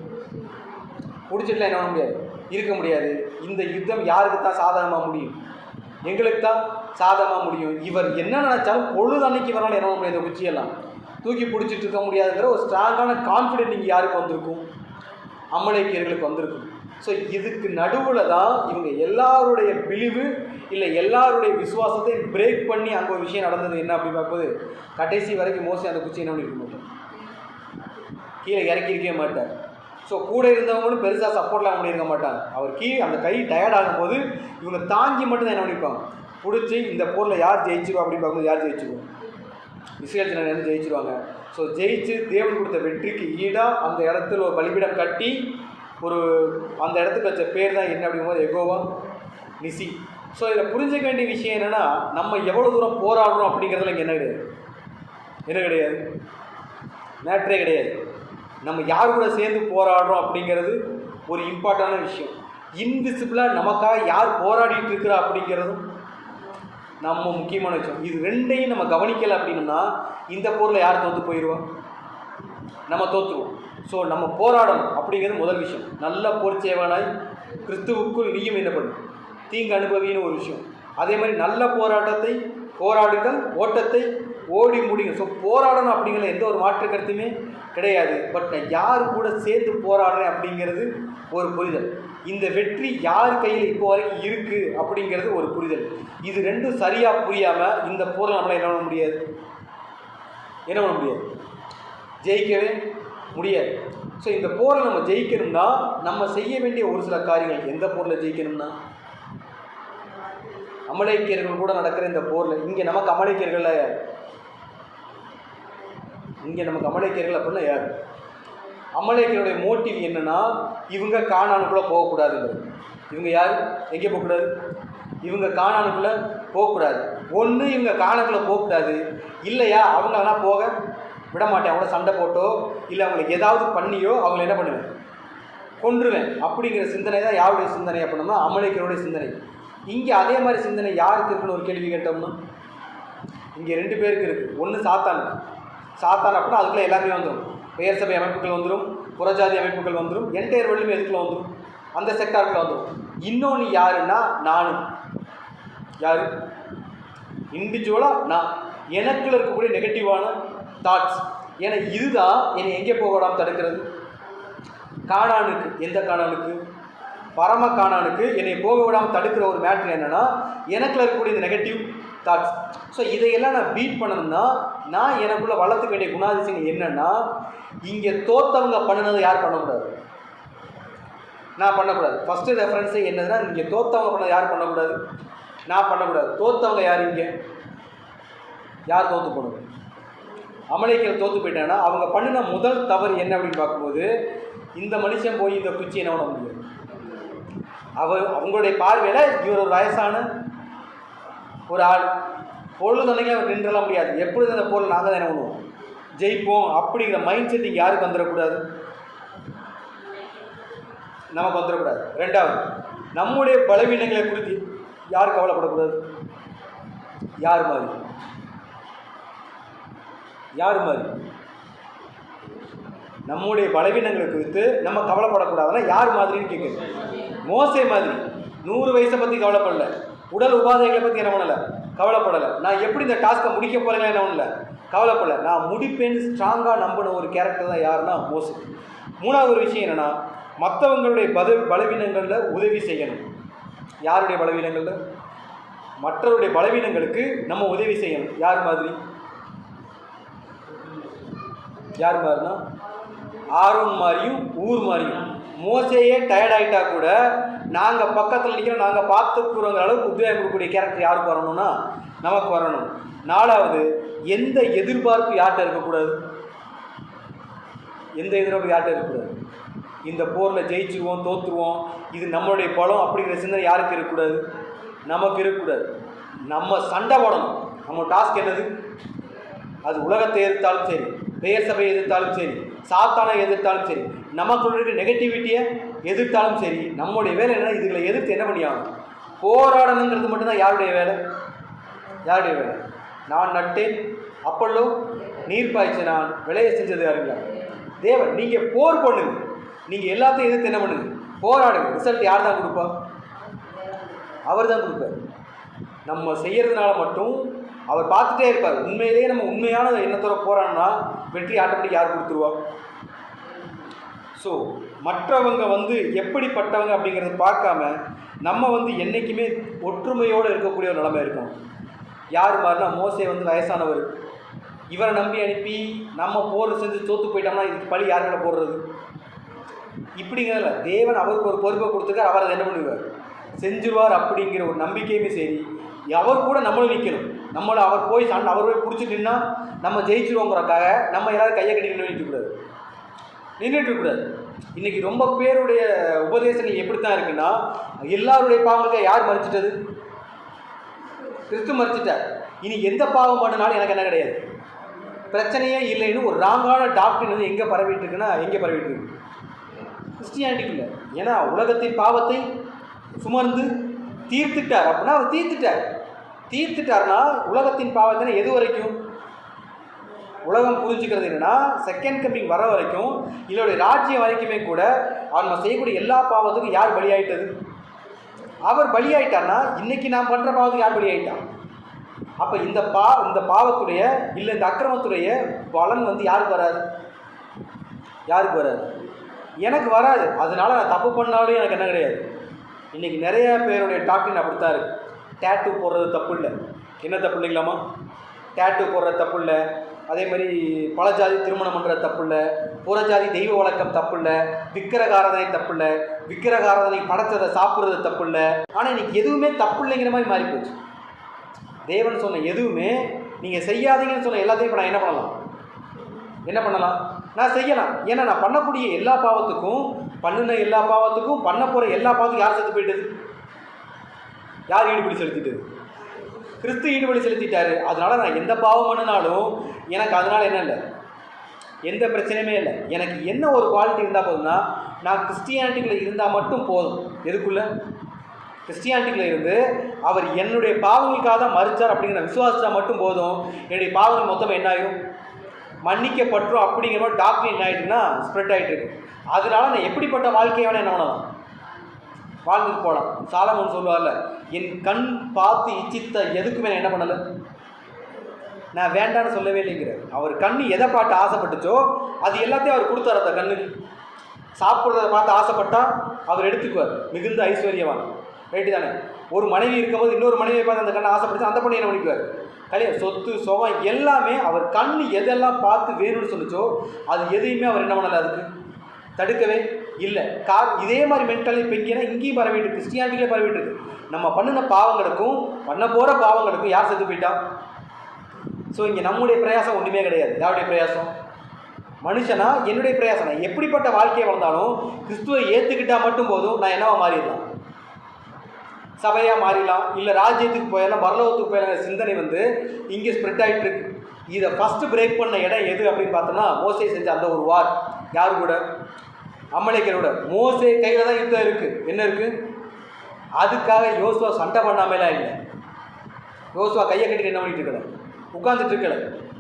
பிடிச்சிட்டுலாம் என்ன பண்ண முடியாது, இருக்க முடியாது. இந்த யுத்தம் யாருக்கு தான் சாதகமாக முடியும், எங்களுக்கு தான் சாதகமாக முடியும். இவர் என்ன நினச்சாலும் பொழுதன்னைக்கு இவரால் என்ன பண்ண முடியாது, இந்த குச்சியெல்லாம் தூக்கி பிடிச்சிட்டு இருக்க முடியாதுங்கிற ஒரு ஸ்ட்ராங்கான கான்ஃபிடென்ட் இங்கே யாருக்கு வந்திருக்கும், அமலேக்கியர்களுக்கு வந்திருக்கும். ஸோ இதுக்கு நடுவில் தான் இவங்க எல்லாருடைய பிழிவு இல்லை எல்லாருடைய விசுவாசத்தை பிரேக் பண்ணி அங்கே ஒரு விஷயம் நடந்தது. என்ன அப்படி பார்க்கும்போது கடைசி வரைக்கும் மோசே அந்த குச்சி என்ன பண்ணியிருக்க மாட்டார், கீழே இறக்கியிருக்கவே மாட்டார். ஸோ கூட இருந்தவங்களும் பெருசாக சப்போர்ட்லாம் பண்ணியிருக்க மாட்டாங்க. அவர் அந்த கை டயர்ட் ஆகும்போது இவங்க தாங்கி மட்டும் தான் என்ன பண்ணியிருப்பாங்க, பிடிச்சி இந்த போரில் யார் ஜெயிச்சிருவா அப்படின்னு பார்க்கும்போது யார் ஜெயிச்சிருவோம், இஸ்ரேல் ஜனங்கள் ஜெயிச்சிருவாங்க. ஸோ ஜெயிச்சு தேவன் கொடுத்த வெற்றிக்கு ஈடாக அந்த இடத்துல ஒரு பலிபீடம் கட்டி அந்த இடத்துக்கு வச்ச பேர் தான் என்ன அப்படிங்கும்போது யெகோவா நிசி. ஸோ இதில் புரிஞ்சிக்க வேண்டிய விஷயம் என்னென்னா, நம்ம எவ்வளோ தூரம் போராடுறோம் அப்படிங்கிறதுல இங்கே என்ன கிடையாது, என்ன கிடையாது, மேட்ரே கிடையாது. நம்ம யார் கூட சேர்ந்து போராடுறோம் அப்படிங்கிறது ஒரு இம்பார்ட்டண்டான விஷயம். இன்விசிபிளாக நமக்காக யார் போராடிட்டு இருக்கிறா அப்படிங்கிறதும் நம்ம முக்கியமான விஷயம். இது ரெண்டையும் நம்ம கவனிக்கலை அப்படின்னா இந்த போரில் யார் தோற்று போயிடுவோம், நம்ம தோற்றுருவோம். ஸோ நம்ம போராடணும் அப்படிங்கிறது முதல் விஷயம். நல்ல போர் சேவனாய் கிறிஸ்துவுக்குள் நீயும் என்ன பண்ணும், தீங்கு அனுபவின்னு ஒரு விஷயம். அதே மாதிரி நல்ல போராட்டத்தை போராடுங்கள், ஓட்டத்தை ஓடி முடியும். ஸோ போராடணும் அப்படிங்கிற எந்த ஒரு மாற்று கருத்துமே கிடையாது. பட் நான் யார் கூட சேர்ந்து போராடுறேன் அப்படிங்கிறது ஒரு புரிதல். இந்த வெற்றி யார் கையில் இப்போ வரைக்கும் இருக்குது அப்படிங்கிறது ஒரு புரிதல். இது ரெண்டும் சரியாக புரியாமல் இந்த போரில் நம்மளால் என்ன பண்ண முடியாது, என்ன பண்ண முடியாது, ஜெயிக்கவே முடியாது. ஸோ இந்த போரில் நம்ம ஜெயிக்கணும்னா நம்ம செய்ய வேண்டிய ஒரு சில காரியங்கள். எந்த போரில் ஜெயிக்கணும்னா, அமலேக்கியர்கள் கூட நடக்கிற இந்த போரில் இங்கே நமக்கு அமலேக்கியர்கள் யார், இங்கே நமக்கு அமலேக்கியர்கள் அப்படின்னா யார்? அமலேக்கியருடைய மோட்டிவ் என்னன்னா, இவங்க கானானுக்குள்ளே போகக்கூடாதுங்கிறது. இவங்க யார், எங்கே போகக்கூடாது, இவங்க கானானுக்குள்ளே போகக்கூடாது. ஒன்று இவங்க கானானுக்குள்ளே போகக்கூடாது, இல்லையா அவங்களெல்லாம் போக விட மாட்டேன், அவங்கள சண்டை போட்டோ இல்லை அவங்களுக்கு ஏதாவது பண்ணியோ அவங்கள என்ன பண்ணுவேன், கொன்றுவேன் அப்படிங்கிற சிந்தனை தான் யாருடைய சிந்தனை அப்படின்னா அமலேக்கியருடைய சிந்தனை. இங்கே அதே மாதிரி சிந்தனை யாருக்கு இருக்குன்னு ஒரு கேள்வி கேட்டோம்னா, இங்கே 2 பேருக்கு இருக்குது. ஒன்று சாத்தானுக்கு. சாத்தான் அப்படின்னா அதுக்குள்ளே எல்லாமே வந்துடும். பெயர் சபை அமைப்புகள் வந்துடும், புறஜாதி அமைப்புகள் வந்துடும், என்டையர் வேர்ல்டுமே எதுக்குள்ள வந்துடும், அந்த செக்டாருக்குள்ள வந்துடும். இன்னொன்று யாருன்னா நானும். யார்? இண்டிவிஜுவலாக நான், எனக்குள்ள இருக்கக்கூடிய நெகட்டிவான தாட்ஸ். ஏன்னா இதுதான் என்னை எங்கே போக விடாமல் தடுக்கிறது, கானானுக்கு. எந்த கானானுக்கு? பரம கானானுக்கு என்னை போக விடாமல் தடுக்கிற ஒரு மேட்ரு என்னென்னா, எனக்குள்ள இருக்கக்கூடிய இந்த நெகட்டிவ் தாட்ஸ். ஸோ இதையெல்லாம் நான் பீட் பண்ணணும்னா நான் எனக்குள்ளே வளர்த்துக்க வேண்டிய குணாதிசயங்கள் என்னென்னா, இங்கே தோத்தவங்க பண்ணினதை யார் பண்ணக்கூடாது, நான் பண்ணக்கூடாது. ஃபஸ்ட்டு ரெஃபரன்ஸே என்னதுன்னா, இங்கே தோத்தவங்க பண்ணதை யார் பண்ணக்கூடாது, நான் பண்ணக்கூடாது. தோத்தவங்க யார், இங்கே யார் தோற்று போகணும்? அமலேக்கியர் தோற்று போயிட்டாங்கன்னா அவங்க பண்ணின முதல் தவறு என்ன அப்படின்னு பார்க்கும்போது, இந்த மனுஷன் போய் இந்த குச்சி என்ன பண்ண முடியும், அவங்களுடைய பார்வையில் இவர் ஒரு வயசான ஒரு ஆள், பொழுதுனைக்கு அவர் நின்றலாம் முடியாது, எப்பொழுது அந்த போல் நாங்கள் தான் என்ன பண்ணுவோம், ஜெயிப்போம் அப்படிங்கிற மைண்ட் செட் இங்கே யாருக்கு வந்துடக்கூடாது, நமக்கு வந்துடக்கூடாது. ரெண்டாவது, நம்முடைய பலவீனங்களை குறித்து யார் கவலைப்படக்கூடாது, யார் மாதிரி, யார் மாதிரி, நம்முடைய பலவீனங்களை குறித்து நம்ம கவலைப்படக்கூடாதுன்னா யார் மாதிரின்னு கேட்குது. மோசே மாதிரி 100 வயசை பற்றி கவலைப்படல, உடல் உபாதைகளை பற்றி என்ன பண்ணலை, கவலைப்படலை. நான் எப்படி இந்த டாஸ்க்கை முடிக்க போகிறேங்களா என்ன பண்ணல, கவலைப்படலை. நான் முடிப்பேன்னு ஸ்ட்ராங்காக நம்பின ஒரு கேரக்டர் தான் யாருன்னா மோசே. மூணாவது ஒரு விஷயம் என்னென்னா, மற்றவங்களுடைய பலவீனங்களில் உதவி செய்யணும். யாருடைய பலவீனங்களில்? மற்றவருடைய பலவீனங்களுக்கு நம்ம உதவி செய்யணும். யார் மாதிரி, யார் மாதிரினா ஆரோன் மாதிரியும் ஊர் மாதிரியும். மோசையே டயர்ட் ஆகிட்டா கூட நாங்கள் பக்கத்தில் நிற்கிறோம், நாங்கள் பார்த்துக்குறோங்கிற அளவுக்கு உத்வேகம் கொடுக்கக்கூடிய கேரக்டர் யாருக்கு வரணும்னா நமக்கு வரணும். நாலாவது, எந்த எதிர்பார்ப்பு யார்கிட்ட இருக்கக்கூடாது, எந்த எதிர்பார்ப்பு யார்கிட்ட இருக்கக்கூடாது. இந்த போரில் ஜெயிச்சுருவோம் தோற்றுருவோம், இது நம்மளுடைய பலம் அப்படிங்கிற சிந்தனை யாருக்கு இருக்கக்கூடாது, நமக்கு இருக்கக்கூடாது. நம்ம சண்டை போடணும். நம்ம டாஸ்க் என்னது, அது உலகத்தை எதிர்த்தாலும் சரி, பெயர் சபையை எதிர்த்தாலும் சரி, சாத்தானை எதிர்த்தாலும் சரி, நமக்குள்ள இருக்கிற நெகட்டிவிட்டியை எதிர்த்தாலும் சரி, நம்முடைய வேலை என்ன, இதுகளை எதிர்த்து என்ன பண்ணியாகணும், போராடணுங்கிறது மட்டும்தான் யாருடைய வேலை, யாருடைய வேலை. நான் நட்டேன் அப்பல்லோ நீர் பாய்ச்சி நான் விளைய செஞ்சது யாருங்களா, தேவன். நீங்கள் போர் பண்ணுங்க, நீங்கள் எல்லாத்தையும் எதிர்த்து என்ன பண்ணுங்க, போராடுங்க. ரிசல்ட் யார் தான் கொடுப்பா, அவர் தான் கொடுப்பார். நம்ம செய்யறதுனால மட்டும் அவர் பார்த்துட்டே இருப்பார். உண்மையிலேயே நம்ம உண்மையான எண்ணத்தோட போராடணும்னா வெற்றி ஆட்டோமேட்டிக் யார் கொடுத்துருவா. ஸோ மற்றவங்க எப்படிப்பட்டவங்க அப்படிங்கிறத பார்க்காம நம்ம என்றைக்குமே ஒற்றுமையோடு இருக்கக்கூடிய ஒரு நிலைமை இருக்கணும். யார் மாதிரினா, மோசே வயசானவர், இவரை நம்பி அனுப்பி நம்ம போர் செஞ்சு தோற்று போயிட்டோம்னா இதுக்கு பழி யார் மேலே போடுறது, இப்படிங்கிறதில்ல. தேவன் அவருக்கு ஒரு பொறுப்பை கொடுத்துருக்கார், அவர் அதை என்ன பண்ணுவார், செஞ்சுருவார் அப்படிங்கிற ஒரு நம்பிக்கையுமே சரி. அவர் கூட நம்மளும் நிற்கணும். நம்மளை அவர் போய் சண்டை அவர் போய் பிடிச்சிட்டுன்னா நம்ம ஜெயிச்சிருவோங்கிறக்காக நம்ம எல்லாரும் கையை கட்டி நின்றுக்கூடாது, நின்றுட்டுக்கூடாது. இன்றைக்கி ரொம்ப பேருடைய உபதேசங்கள் எப்படி தான் இருக்குன்னா, எல்லாருடைய பாவங்களுக்காக யார் மறிச்சிட்டது, கிறிஸ்து மறிச்சிட்டார். இனி எந்த பாவம் பண்ணினாலும் எனக்கு என்ன கிடையாது, பிரச்சனையே இல்லைன்னு ஒரு ராங்கான டாக்டர் எங்கே பரவிட்டு இருக்குன்னா, எங்கே பரவிட்டு இருக்கு, கிறிஸ்டியானிட்டிக்குள்ள. ஏன்னா உலகத்தின் பாவத்தை சுமர்ந்து தீர்த்துட்டார் அப்படின்னா அவர் தீர்த்துட்டார்னா உலகத்தின் பாவத்தினை எது வரைக்கும் உலகம் புரிஞ்சுக்கிறது என்னன்னா, செகண்ட் கமிங் வர வரைக்கும், இதோடைய ராஜ்யம் வரைக்குமே கூட அவன் செய்யக்கூடிய எல்லா பாவத்துக்கும் யார் பலியாயிட்டது, அவர் பலியாயிட்டார்னா இன்னைக்கு நாம் பண்ணுற பாவத்துக்கு யார் பலியாயிட்டான், அப்போ இந்த பாவத்துடைய இல்லை இந்த அக்கிரமத்துடைய பலன் வந்து யாருக்கு வராது? யாருக்கு வராது? எனக்கு வராது. அதனால நான் தப்பு பண்ணாலும் எனக்கு என்ன கிடையாது. இன்றைக்கி நிறைய பேருடைய டாக்டின் அப்படித்தான் இருக்குது. டேட்டூ போடுறது தப்பு இல்லை. என்ன தப்பு இல்லைங்களாம்மா? டேட்டூ போடுறது தப்பு இல்லை. அதே மாதிரி பல ஜாதி திருமணம் பண்ணுறது தப்பு இல்லை. புறஜாதி தெய்வ வழக்கம் தப்பு இல்லை. விக்கிரகாராதனை தப்பு இல்லை. விக்கிரகாராதனை படைச்சதை சாப்பிட்றது தப்பு இல்லை. ஆனால் இன்றைக்கி எதுவுமே தப்பு இல்லைங்கிற மாதிரி மாறி போச்சு. தேவன் சொன்ன எதுவுமே நீங்கள் செய்யாதீங்கன்னு சொன்ன எல்லாத்தையும் இப்போ நான் என்ன பண்ணலாம்? நான் செய்யலாம். ஏன்னா நான் பண்ணக்கூடிய எல்லா பாவத்துக்கும், பண்ணின எல்லா பாவத்துக்கும், பண்ண போகிற எல்லா பாவத்துக்கும் யார் செத்து போயிட்டது? யார் ஈடுபடி செலுத்திட்டது? கிறிஸ்து ஈடுபடி செலுத்திட்டாரு. அதனால் நான் எந்த பாவம் பண்ணினாலும் எனக்கு அதனால் என்ன இல்லை, எந்த பிரச்சனையுமே இல்லை. எனக்கு என்ன ஒரு குவாலிட்டி இருந்தால் போதும்னா, நான் கிறிஸ்டியானிட்டிக்குள்ளே இருந்தால் மட்டும் போதும். எதுக்குள்ள? கிறிஸ்டியானிட்டிக்குள்ளே இருந்து அவர் என்னுடைய பாவங்களுக்காக தான் மறிச்சார் அப்படிங்கிற விசுவாசத்தா மட்டும் போதும். என்னுடைய பாவங்கள் மொத்தம் என்ன ஆயிரும்? மன்னிக்கப்பட்டுரும் அப்படிங்கிற மாதிரி டாக்டர் என்ன ஆகிட்டுன்னா ஸ்ப்ரெட் ஆகிட்டு இருக்கு. அதனால நான் எப்படிப்பட்ட வாழ்க்கையை வேணால் என்ன பண்ணலாம்? வாழ்ந்துட்டு போகலாம். சாலமோன் சொல்லுவார்ல, என் கண் பார்த்து இச்சித்த எதுக்குமே நான் என்ன பண்ணலை, நான் வேண்டான்னு சொல்லவே இல்லைங்கிறார். அவர் கண் எதை பார்த்து ஆசைப்பட்டுச்சோ அது எல்லாத்தையும் அவர் கொடுத்தார். அந்த கண்ணுக்கு சாப்பிட்றத பார்த்து ஆசைப்பட்டா அவர் எடுத்துக்குவார். மிகுந்த ஐஸ்வர்யவான். ரைட்டு தானே? ஒரு மனைவி இருக்கும்போது இன்னொரு மனைவியை பார்த்து அந்த கண்ணை ஆசைப்பட்டு அந்த பொண்ணை என்ன பண்ணிக்குவார்? கல்யாணம், சொத்து, சுகம் எல்லாமே அவர் கண் எதெல்லாம் பார்த்து வேணும்னு சொல்லிச்சோ அது எதையுமே அவர் என்ன பண்ணலை, அதுக்கு தடுக்கவே இல்லை. இதே மாதிரி மென்டாலிட்டி இப்போ இங்கேயும் பரவிட்டு இருக்கு, கிறிஸ்டியானிட்டிலே பரவிட்டு இருக்கு. நம்ம பண்ணின பாவங்களுக்கும் பண்ண போகிற பாவங்களுக்கும் யார் செத்து போயிட்டா? ஸோ இங்கே நம்முடைய பிரயாசம் ஒன்றுமே கிடையாது. யாருடைய பிரயாசம்? மனுஷனா என்னுடைய பிரயாசம். நான் எப்படிப்பட்ட வாழ்க்கையை வளர்ந்தாலும் கிறிஸ்துவை ஏற்றுக்கிட்டால் மட்டும் போதும். நான் என்னவா மாறிடலாம்? சபையாக மாறிடலாம், இல்லை ராஜ்யத்துக்கு போயிடலாம், பரலோகத்துக்கு போயிடலாம். சிந்தனை வந்து இங்கே ஸ்ப்ரெட் ஆகிட்டு இருக்கு. இதை ஃபஸ்ட்டு பிரேக் பண்ண இடம் எது அப்படின்னு பார்த்தோம்னா, மோசே செஞ்ச அந்த ஒரு வார். யாரு கூட? அமலேக்கரோட. மோசே கையில் தான் யுத்தம் இருக்குது. என்ன இருக்குது? அதுக்காக யோசுவா சண்டை பண்ணாமலாம் இல்லை. யோசுவா கையை கட்டிட்டு என்ன பண்ணிட்டு இருக்கல, உட்காந்துட்டு இருக்கல.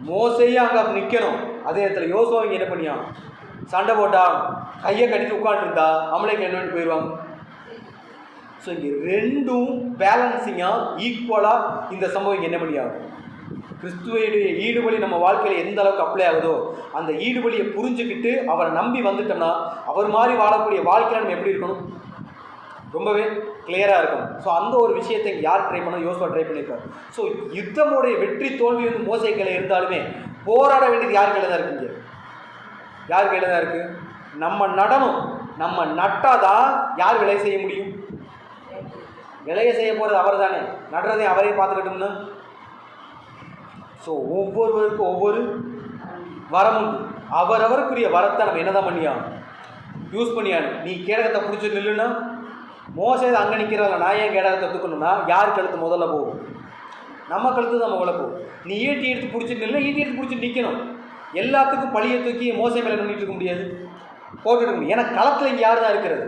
மோசையே அங்கே நிற்கணும். அதே இடத்துல யோசுவா இங்கே என்ன பண்ணியான்? சண்டை போட்டான். கையை கட்டிட்டு உட்காந்துருந்தா அமலேக்கர் என்ன பண்ணி போயிடுவாங்க. ஸோ இங்கே ரெண்டும் பேலன்சிங்காக ஈக்குவலாக இந்த சம்பவம் இங்கே என்ன பண்ணியாகும்? கிறிஸ்துவையுடைய ஈடுபலி நம்ம வாழ்க்கையில் எந்த அளவுக்கு அப்ளை ஆகுதோ அந்த ஈடுபலியை புரிஞ்சுக்கிட்டு அவரை நம்பி வந்துட்டோம்னா அவர் மாதிரி வாழக்கூடிய வாழ்க்கையில் நம்ம எப்படி இருக்கணும்? ரொம்பவே கிளியராக இருக்கணும். ஸோ அந்த ஒரு விஷயத்தை யார் ட்ரை பண்ணணும்? யோசுவா ட்ரை பண்ணியிருக்காரு. ஸோ யுத்தமுடைய வெற்றி தோல்வி வந்து மோசே கையில் இருந்தாலுமே போராட வேண்டியது யார் கையில் தான் இருக்குங்க? யார் கையில் தான் இருக்குது? நம்ம நடனம், நம்ம நட்டாதான் யார் விலை செய்ய முடியும்? விலையை செய்ய போகிறது அவர் தானே, நடுறதையும் அவரே பார்த்துக்கிட்டோம்னா. ஸோ ஒவ்வொருவருக்கும் ஒவ்வொரு வரம் உண்டு. அவரவருக்குரிய வரத்தை நம்ம என்ன தான் பண்ணியான்? யூஸ் பண்ணியான். நீ கேடகத்தை பிடிச்சி நில்லுன்னா மோசே அங்கே நிற்கிறாங்க. நான் ஏன் கேடகத்தை தூக்கணும்னா யார் கழுத்து முதல்ல போகும்? நம்ம கழுத்து தான் முதல்ல போகும். நீ ஈட்டி எடுத்து பிடிச்சி நில்ல, ஈட்டி எடுத்து பிடிச்சி நிற்கணும். எல்லாத்துக்கும் பழியை தூக்கி மோசை மேலே நின்றுட்டு இருக்க முடியாது, போட்டுருக்க முடியும். ஏன்னா களத்தில் இங்கே யார் தான் இருக்கிறது?